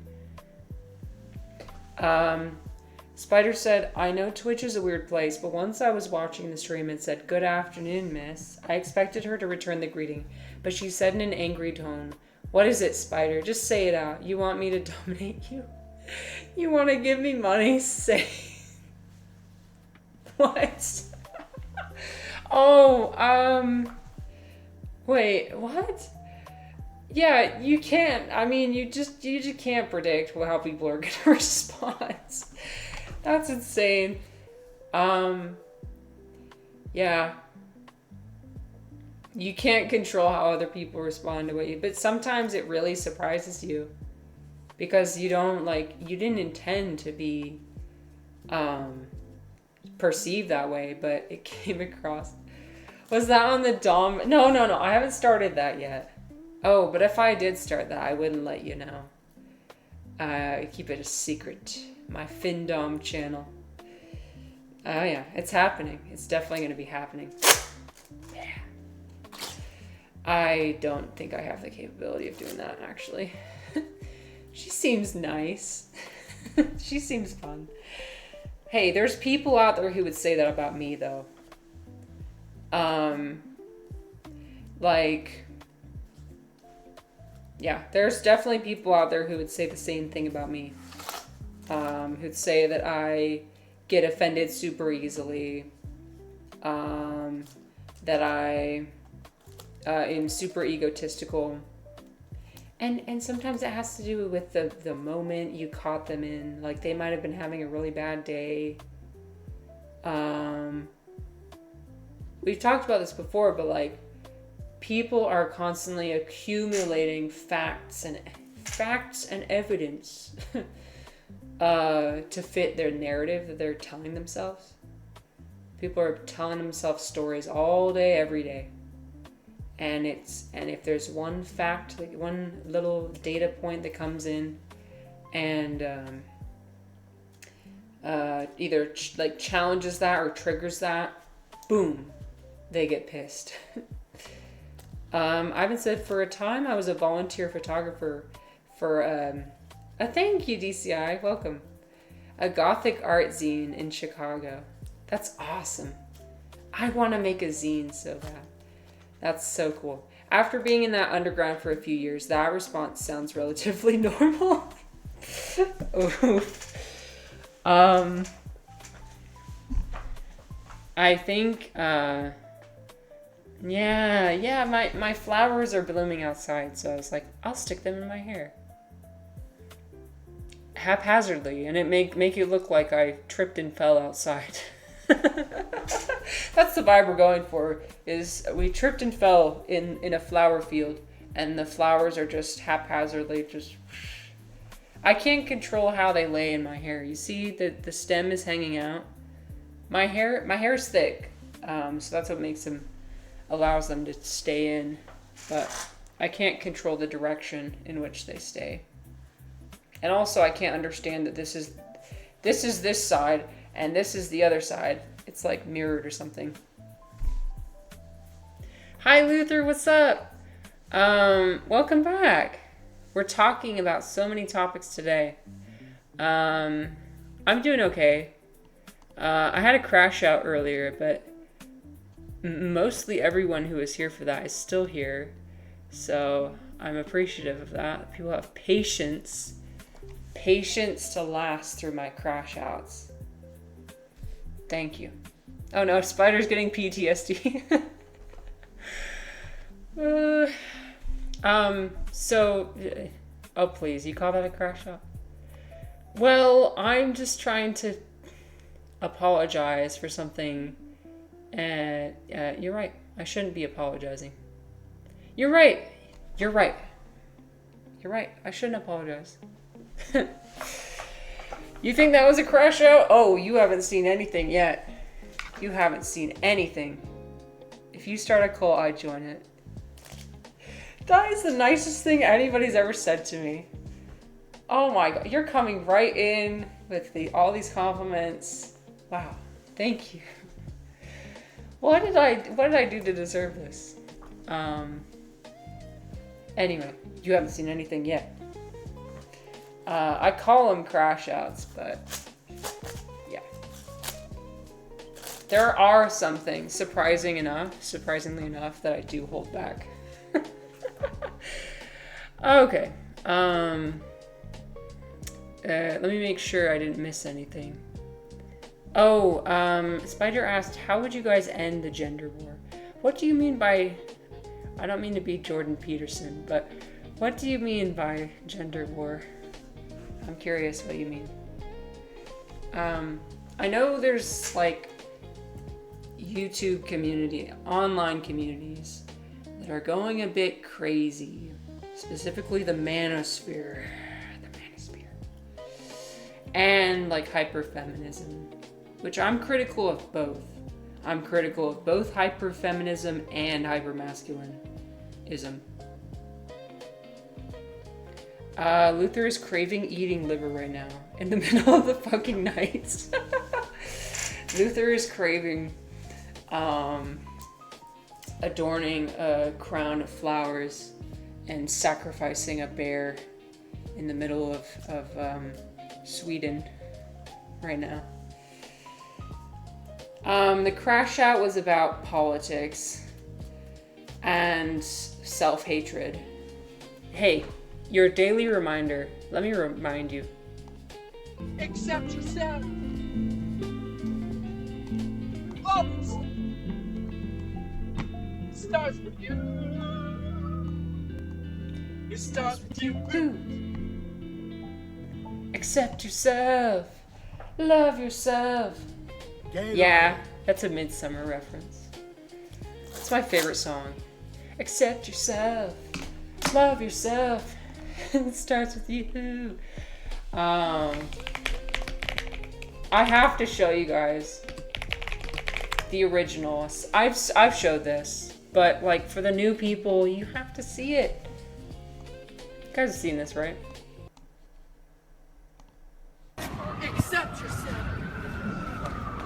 Spider said, I know Twitch is a weird place, but once I was watching the stream and said, good afternoon, miss, I expected her to return the greeting, but she said in an angry tone, what is it, Spider? Just say it out. You want me to dominate you? You want to give me money? Say. What? Wait, what? Yeah, you can't. I mean, you just can't predict how people are gonna respond. That's insane. Yeah. You can't control how other people respond to you, but sometimes it really surprises you because you didn't intend to be perceived that way, but it came across. Was that on the Dom? No, I haven't started that yet. Oh, but if I did start that, I wouldn't let you know. I keep it a secret. My FinDom channel. Oh yeah, it's happening. It's definitely going to be happening. Yeah. I don't think I have the capability of doing that, actually. She seems nice. She seems fun. Hey, there's people out there who would say that about me, though. Yeah, there's definitely people out there who would say the same thing about me. Who'd say that I get offended super easily. That I am super egotistical. And sometimes it has to do with the moment you caught them in. Like, they might have been having a really bad day. We've talked about this before, but like, people are constantly accumulating facts and evidence to fit their narrative that they're telling themselves. People are telling themselves stories all day, every day. And if there's one fact, like one little data point that comes in and either challenges that or triggers that, boom, they get pissed. Ivan said, for a time I was a volunteer photographer for a thank you, DCI, welcome, a gothic art zine in Chicago. That's awesome. I want to make a zine so bad. That's so cool. After being in that underground for a few years, that response sounds relatively normal. I think, my flowers are blooming outside, so I was like, I'll stick them in my hair. Haphazardly, and it make it look like I tripped and fell outside. That's the vibe we're going for, is we tripped and fell in a flower field, and the flowers are just haphazardly just... I can't control how they lay in my hair. You see that the stem is hanging out. My hair is thick, so that's what allows them to stay in, but I can't control the direction in which they stay. And also I can't understand that this is this side and this is the other side. It's like mirrored or something. Hi Luther, what's up? Welcome back. We're talking about so many topics today. I'm doing okay. I had a crash out earlier, but mostly everyone who was here for that is still here. So I'm appreciative of that. People have patience to last through my crash outs. Thank you. Oh no, Spider's getting PTSD. Oh please, you call that a crash out? Well, I'm just trying to apologize for something. You're right. I shouldn't be apologizing. You're right. I shouldn't apologize. You think that was a crash out? Oh, you haven't seen anything yet. You haven't seen anything. If you start a cult, I join it. That is the nicest thing anybody's ever said to me. Oh my god, you're coming right in with all these compliments. Wow, thank you. What did I do to deserve this? Anyway, you haven't seen anything yet. I call them crash outs, but yeah. There are some things, surprisingly enough, that I do hold back. Okay. Let me make sure I didn't miss anything. Oh, Spider asked, how would you guys end the gender war? What do you mean by... I don't mean to be Jordan Peterson, but what do you mean by gender war? I'm curious what you mean. I know there's like YouTube community, online communities that are going a bit crazy. Specifically the manosphere. And like hyperfeminism, which I'm critical of both. I'm critical of both hyperfeminism and hypermasculinism. Luther is craving eating liver right now in the middle of the fucking night. Luther is craving adorning a crown of flowers and sacrificing a bear in the middle of Sweden right now. The crash out was about politics and self-hatred. Hey, your daily reminder. Let me remind you. Accept yourself. Love yourself. It starts with you. It starts with you. Accept yourself. Love yourself. Yeah, that's a Midsummer reference. It's my favorite song. Accept yourself. Love yourself. It starts with you. I have to show you guys the original. I've showed this, but like for the new people, you have to see it. You guys have seen this, right? Accept yourself.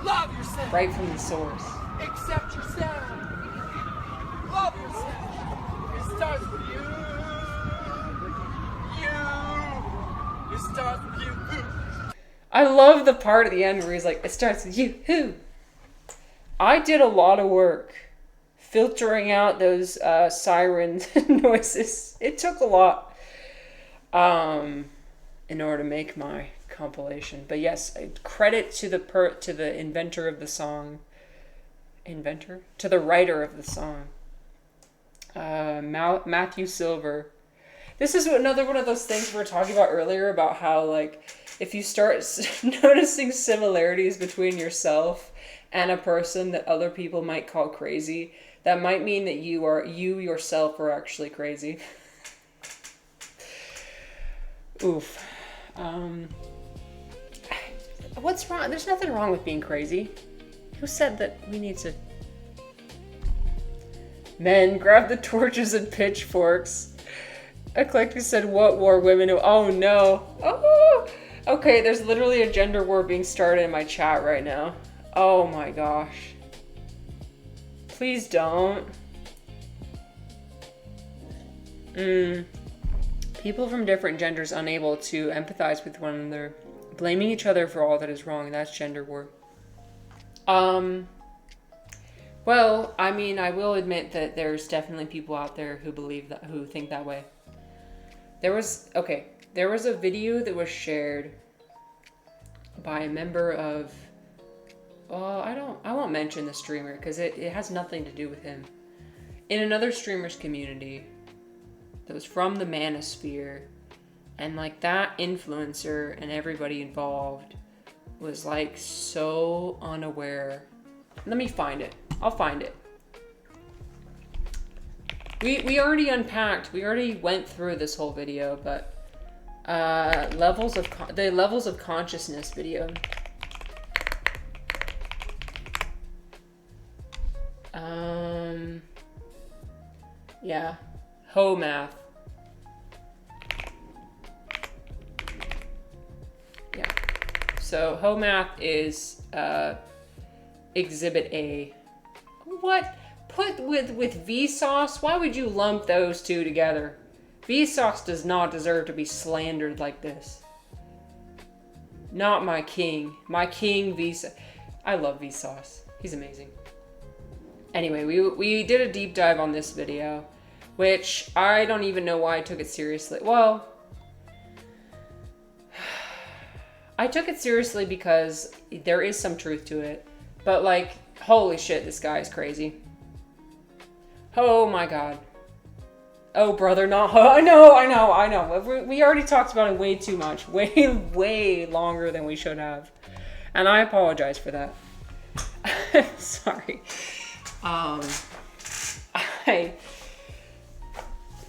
Love yourself. Right from the source. Accept yourself. Love yourself. It starts with you. You. It starts with you. I love the part at the end where he's like, it starts with you. Who? I did a lot of work filtering out those siren noises. It took a lot in order to make my compilation. But yes, credit to the inventor of the song. Inventor? To the writer of the song. Matthew Silver. This is another one of those things we were talking about earlier about how, like, if you start noticing similarities between yourself and a person that other people might call crazy, that might mean that you yourself are actually crazy. Oof. What's wrong? There's nothing wrong with being crazy. Who said that we need to... Men, grab the torches and pitchforks. Eclectic said, what war women... Oh, no. Oh! Okay, there's literally a gender war being started in my chat right now. Oh my gosh. Please don't. People from different genders unable to empathize with one another, blaming each other for all that is wrong. That's gender war. Well, I mean, I will admit that there's definitely people out there who believe that, who think that way. There was a video that was shared by a member of, well, I won't mention the streamer because it has nothing to do with him. In another streamer's community that was from the manosphere, and like that influencer and everybody involved was like so unaware. Let me find it. I'll find it. We already unpacked. We already went through this whole video, but The levels of consciousness video. Yeah. Ho math. Yeah. So ho math is exhibit A. What? Put with Vsauce? Why would you lump those two together? Vsauce does not deserve to be slandered like this. Not my king. My king Vsauce. I love Vsauce. He's amazing. Anyway, we did a deep dive on this video, which I don't even know why I took it seriously. Well, I took it seriously because there is some truth to it. But like, holy shit, this guy is crazy. Oh my god. Oh, brother, not ho. I know. We already talked about it way too much. Way longer than we should have. And I apologize for that. Sorry.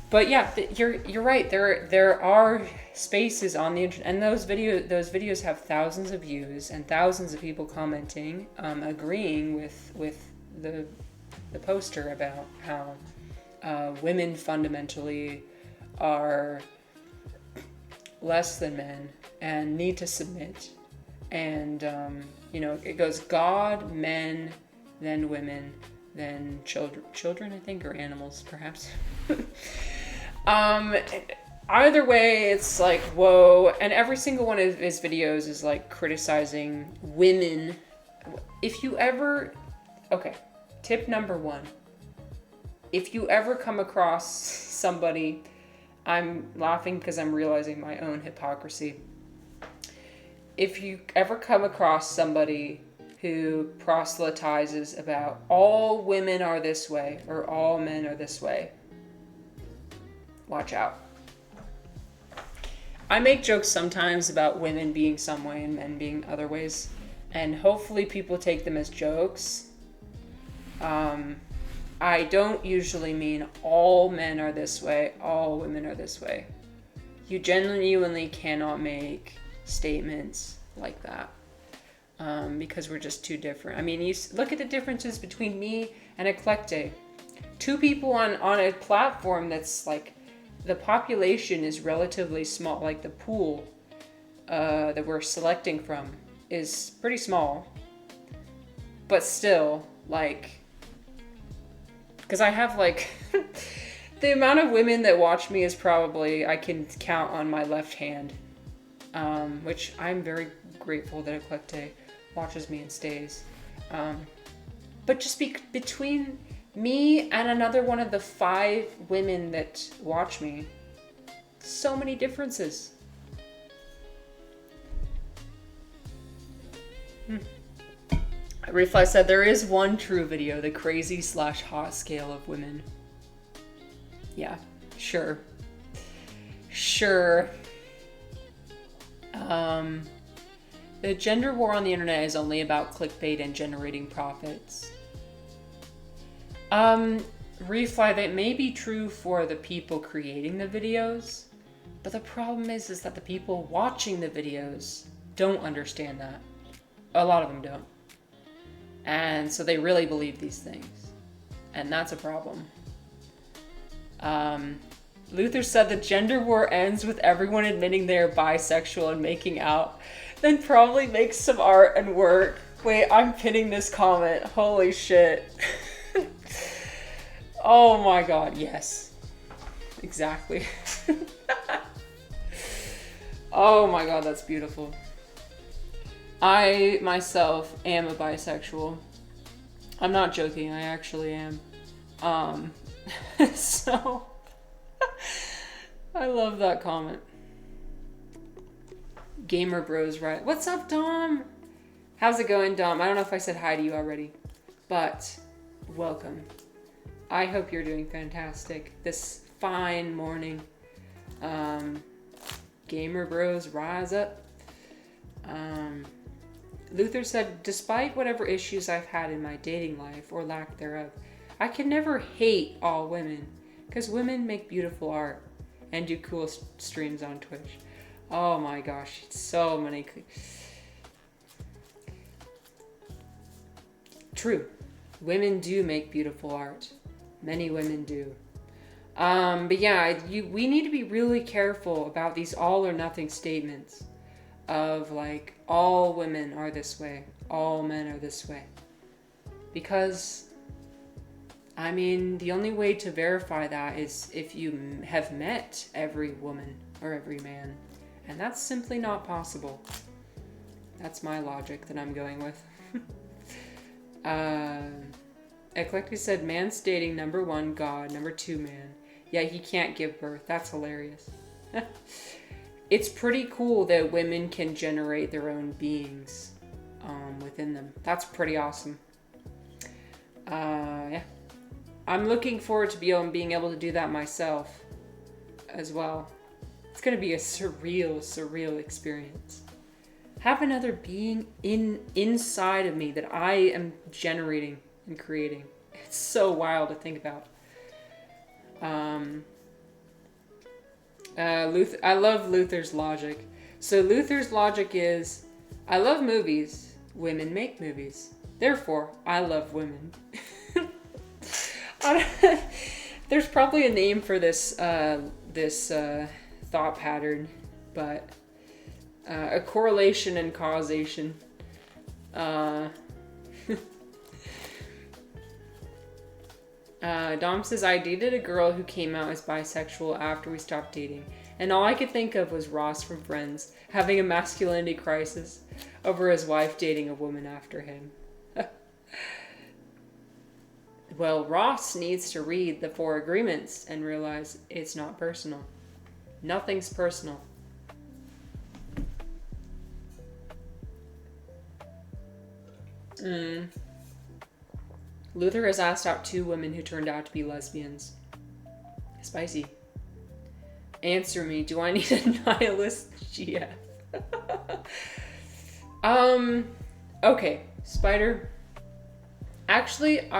But yeah, you're right. There are spaces on the internet, and those videos have thousands of views and thousands of people commenting, agreeing with the poster about how women fundamentally are less than men and need to submit. And it goes God, men, then women, then children, I think, or animals, perhaps. Either way, it's like, whoa. And every single one of his videos is like criticizing women. If you ever, okay, tip number 1. If you ever come across somebody, I'm laughing because I'm realizing my own hypocrisy. If you ever come across somebody who proselytizes about all women are this way or all men are this way, watch out. I make jokes sometimes about women being some way and men being other ways, and hopefully people take them as jokes. I don't usually mean all men are this way, all women are this way. You genuinely cannot make statements like that. Because we're just too different. I mean, you look at the differences between me and Eclecte. 2 people on a platform that's like, the population is relatively small. Like the pool that we're selecting from is pretty small. But still, like, because I have like, the amount of women that watch me is probably, I can count on my left hand. Which I'm very grateful that Eclecte watches me and stays. But just between me and another one of the 5 women that watch me, so many differences. Refly said there is one true video, the crazy/hot scale of women. Yeah, sure. The gender war on the internet is only about clickbait and generating profits. Refly, that may be true for the people creating the videos, but the problem is that the people watching the videos don't understand that. A lot of them don't. And so they really believe these things. And that's a problem. Luther said the gender war ends with everyone admitting they are bisexual and making out, then probably make some art and work. Wait, I'm pinning this comment. Holy shit. Oh my god, yes. Exactly. Oh my god, that's beautiful. I, myself, am a bisexual. I'm not joking, I actually am. So... I love that comment. Gamer Bros, right? What's up, Dom? How's it going, Dom? I don't know if I said hi to you already, but welcome. I hope you're doing fantastic this fine morning. Gamer Bros, rise up. Luther said, despite whatever issues I've had in my dating life, or lack thereof, I can never hate all women, because women make beautiful art and do cool streams on Twitch. Oh my gosh, so many. True. Women do make beautiful art. Many women do. But yeah, we need to be really careful about these all or nothing statements of like, all women are this way, all men are this way. Because, I mean, the only way to verify that is if you have met every woman or every man. And that's simply not possible. That's my logic that I'm going with. Eclectic said, man's dating, number 1, God, number 2, man. Yeah, he can't give birth. That's hilarious. It's pretty cool that women can generate their own beings within them. That's pretty awesome. Yeah. I'm looking forward to being able to do that myself as well. It's going to be a surreal experience. Have another being inside of me that I am generating and creating. It's so wild to think about. I love Luther's logic. So Luther's logic is, I love movies. Women make movies. Therefore, I love women. There's probably a name for this thought pattern, but a correlation and causation. Dom says, I dated a girl who came out as bisexual after we stopped dating, and all I could think of was Ross from Friends having a masculinity crisis over his wife dating a woman after him. Well, Ross needs to read the 4 agreements and realize it's not personal. Nothing's personal. Luther has asked out 2 women who turned out to be lesbians. Spicy. Answer me, do I need a nihilist GF? Okay, Spider. Actually,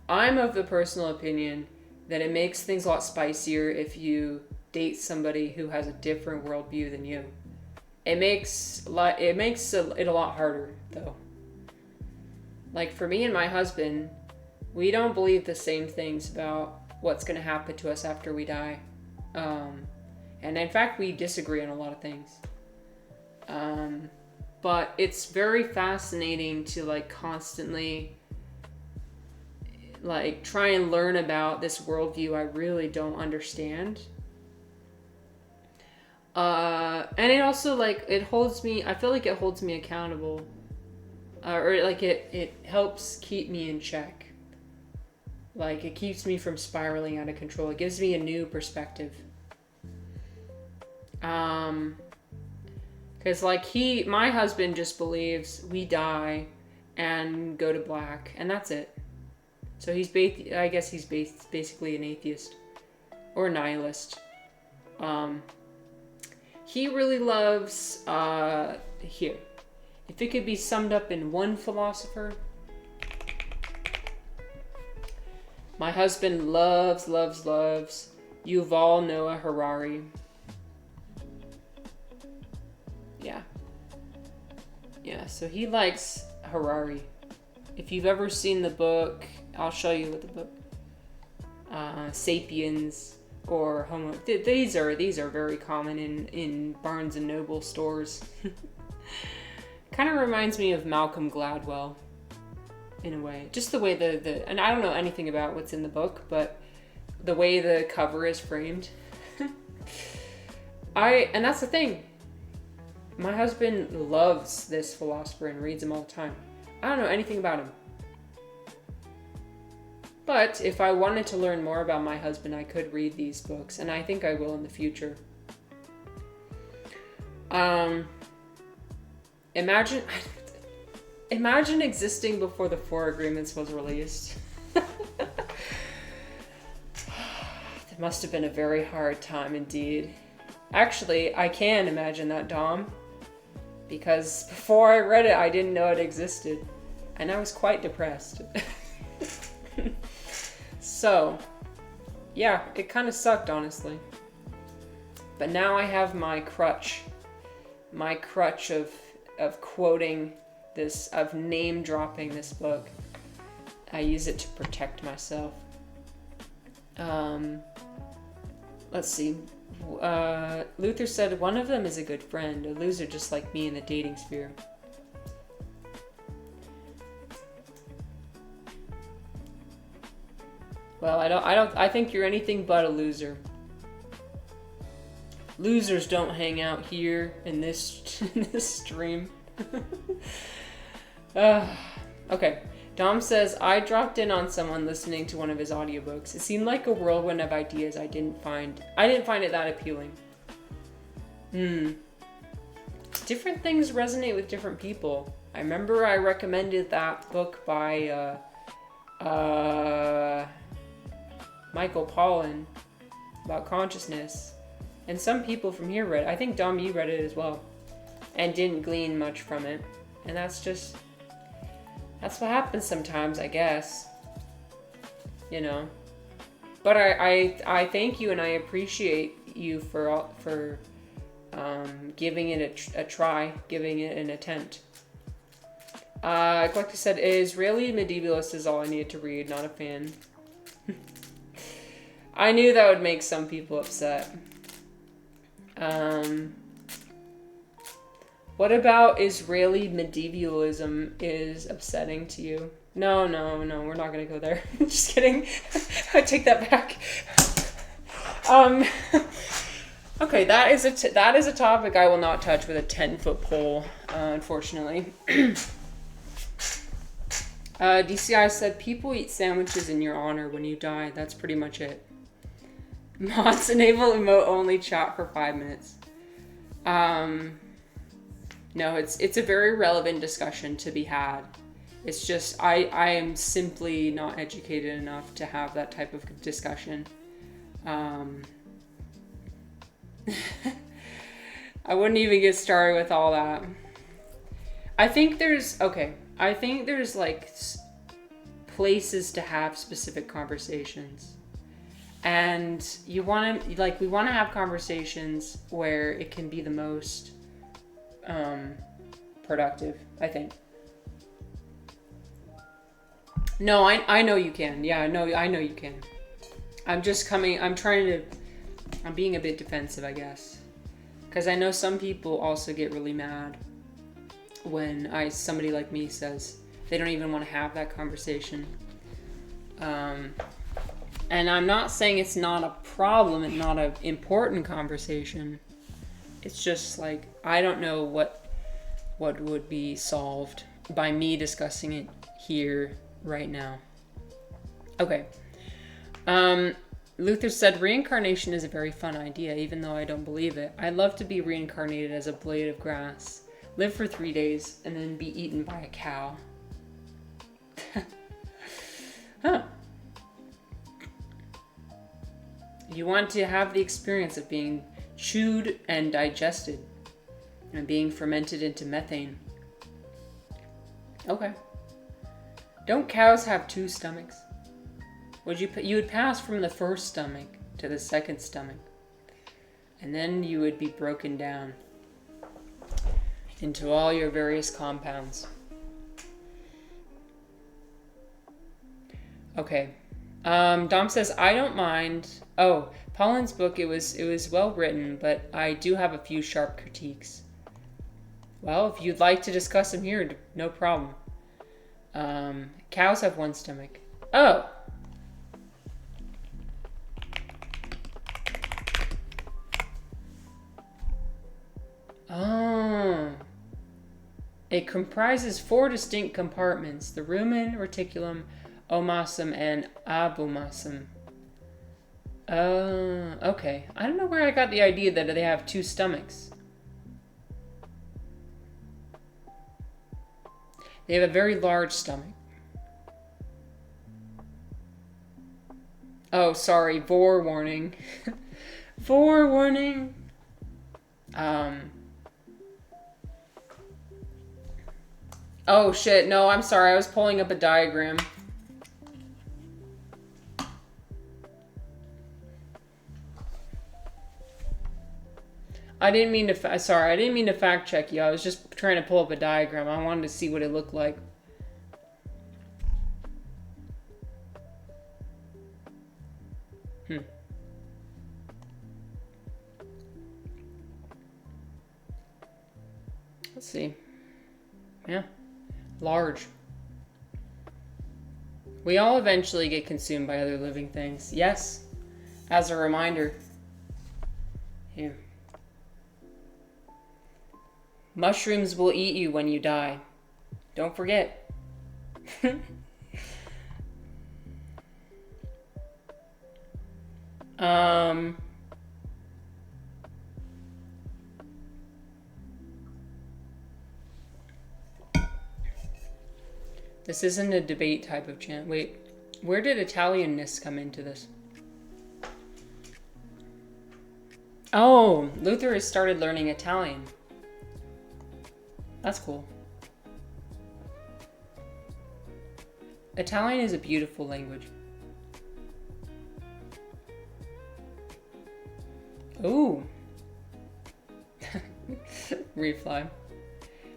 I'm of the personal opinion that it makes things a lot spicier if you date somebody who has a different worldview than you. It makes it a lot harder, though. Like, for me and my husband, we don't believe the same things about what's going to happen to us after we die. And in fact, we disagree on a lot of things. But it's very fascinating to, like, constantly, like, try and learn about this worldview I really don't understand. And it also, like, I feel like it holds me accountable. Or like it helps keep me in check. Like, it keeps me from spiraling out of control. It gives me a new perspective. Cause like my husband just believes we die and go to black, and that's it. So I guess he's basically an atheist or a nihilist. He really loves here. If it could be summed up in one philosopher, my husband loves Yuval Noah Harari. Yeah, so he likes Harari. If you've ever seen the book, I'll show you what the book, Sapiens or Homo. These are very common in Barnes and Noble stores. Kind of reminds me of Malcolm Gladwell, in a way. Just the way and I don't know anything about what's in the book, but the way the cover is framed. And that's the thing. My husband loves this philosopher and reads him all the time. I don't know anything about him. But if I wanted to learn more about my husband, I could read these books, and I think I will in the future. Imagine existing before the 4 Agreements was released. It must have been a very hard time indeed. Actually, I can imagine that, Dom. Because before I read it, I didn't know it existed. And I was quite depressed. So, yeah, it kind of sucked, honestly. But now I have my crutch of quoting this, of name dropping this book. I use it to protect myself. Let's see. Luther said one of them is a good friend, a loser just like me in the dating sphere. Well, I think you're anything but a loser. Losers don't hang out here in this stream. Okay. Dom says, I dropped in on someone listening to one of his audiobooks. It seemed like a whirlwind of ideas I didn't find it that appealing. Different things resonate with different people. I remember I recommended that book by Michael Pollan about consciousness. And some people from here read it. I think, Dom, you read it as well. And didn't glean much from it. And that's what happens sometimes, I guess. You know. But I thank you and I appreciate you for giving it a try, giving it an attempt. Eclectic said, Israeli medievalist is all I needed to read, not a fan. I knew that would make some people upset. What about Israeli medievalism is upsetting to you? No, we're not gonna go there. Just kidding. I take that back. Okay, that is a topic I will not touch with a 10-foot pole, unfortunately. DCI said, people eat sandwiches in your honor when you die. That's pretty much it. Mods enable emote only chat for 5 minutes. No, it's a very relevant discussion to be had. It's just I am simply not educated enough to have that type of discussion. I wouldn't even get started with all that. I think there's like places to have specific conversations. And we want to have conversations where it can be the most productive, I think. No, I know you can. Yeah, I know you can. I'm being a bit defensive, I guess. Because I know some people also get really mad when somebody like me says they don't even want to have that conversation. And I'm not saying it's not a problem and not an important conversation. It's just like, I don't know what would be solved by me discussing it here right now. Okay. Luther said, reincarnation is a very fun idea, even though I don't believe it. I'd love to be reincarnated as a blade of grass, live for 3 days, and then be eaten by a cow. Huh. You want to have the experience of being chewed and digested and being fermented into methane. Okay. Don't cows have 2 stomachs? You would pass from the first stomach to the second stomach, and then you would be broken down into all your various compounds. Okay. Dom says, I don't mind. Oh, Pollan's book, it was well written, but I do have a few sharp critiques. Well, if you'd like to discuss them here, no problem. Cows have 1 stomach. Oh. Oh. It comprises 4 distinct compartments: the rumen, reticulum, omasum, and abomasum. Okay. I don't know where I got the idea that they have 2 stomachs. They have a very large stomach. Oh, sorry. Vor warning. Vor warning. Oh, shit. No, I'm sorry. I was pulling up a diagram. I didn't mean to, sorry, I didn't mean to fact check you. I was just trying to pull up a diagram. I wanted to see what it looked like. Let's see. Yeah. Large. We all eventually get consumed by other living things. Yes. As a reminder. Here. Mushrooms will eat you when you die. Don't forget. This isn't a debate type of chant. Wait, where did Italianness come into this? Oh, Luther has started learning Italian. That's cool. Italian is a beautiful language. Ooh. Refly.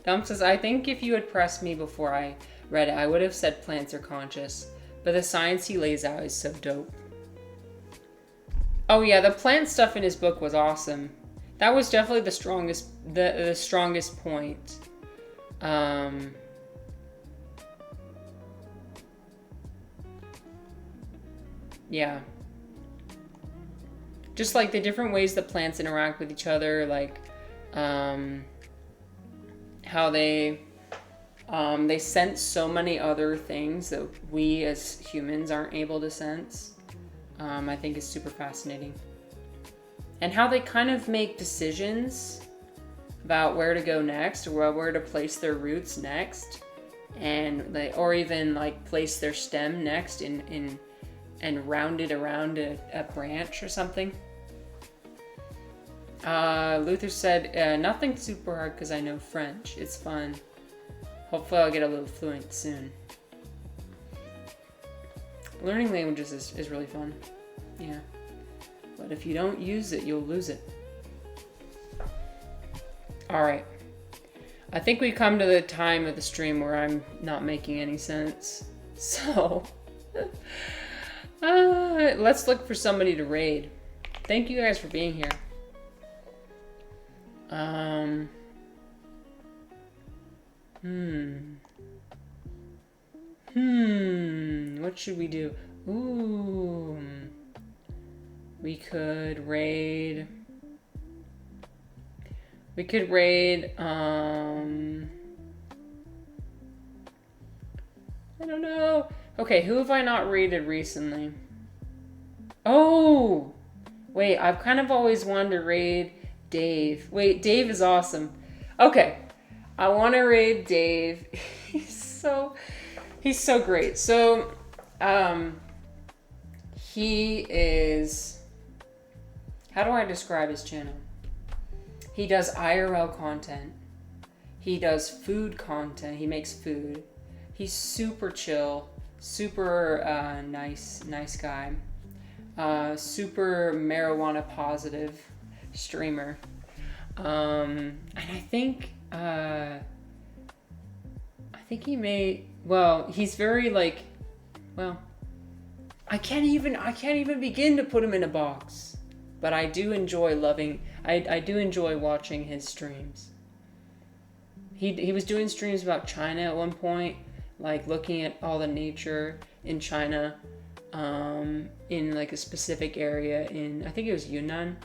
Dom says, I think if you had pressed me before I read it, I would have said plants are conscious. But the science he lays out is so dope. Oh yeah, the plant stuff in his book was awesome. That was definitely the strongest point. Yeah. Just like the different ways that plants interact with each other, like how they sense so many other things that we as humans aren't able to sense. I think is super fascinating. And how they kind of make decisions about where to go next, or where to place their roots next, and or even like place their stem next and round it around a branch or something. Luther said, nothing super hard because I know French. It's fun. Hopefully I'll get a little fluent soon. Learning languages is really fun. Yeah. But if you don't use it, you'll lose it. Alright. I think we come to the time of the stream where I'm not making any sense. So, let's look for somebody to raid. Thank you guys for being here. What should we do? Ooh. We could raid. I don't know. Okay, who have I not raided recently? Oh! Wait, I've kind of always wanted to raid Dave. Wait, Dave is awesome. Okay. I want to raid Dave. He's so great. So, he is... How do I describe his channel? He does IRL content. He does food content. He makes food. He's super chill. Super nice guy. Super marijuana positive streamer. And I think he may, well, he's very like, well, I can't even begin to put him in a box. But I do enjoy I do enjoy watching his streams. He was doing streams about China at one point, like looking at all the nature in China, in like a specific area in, I think it was Yunnan.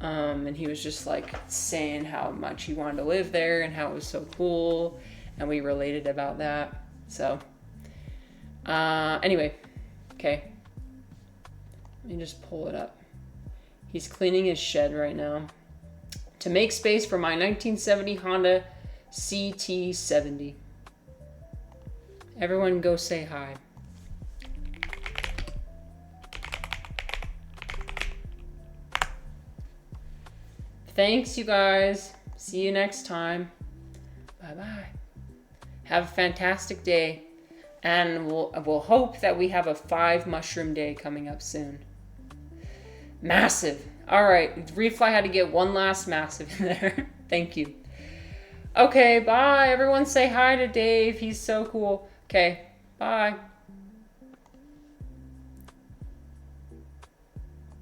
And he was just like saying how much he wanted to live there and how it was so cool, and we related about that. So, anyway, okay. Let me just pull it up. He's cleaning his shed right now to make space for my 1970 Honda CT70. Everyone go say hi. Thanks, you guys. See you next time. Bye-bye. Have a fantastic day. And we'll hope that we have a 5 mushroom day coming up soon. Massive. All right. Refly had to get one last massive in there. Thank you. Okay, bye. Everyone say hi to Dave. He's so cool. Okay, bye.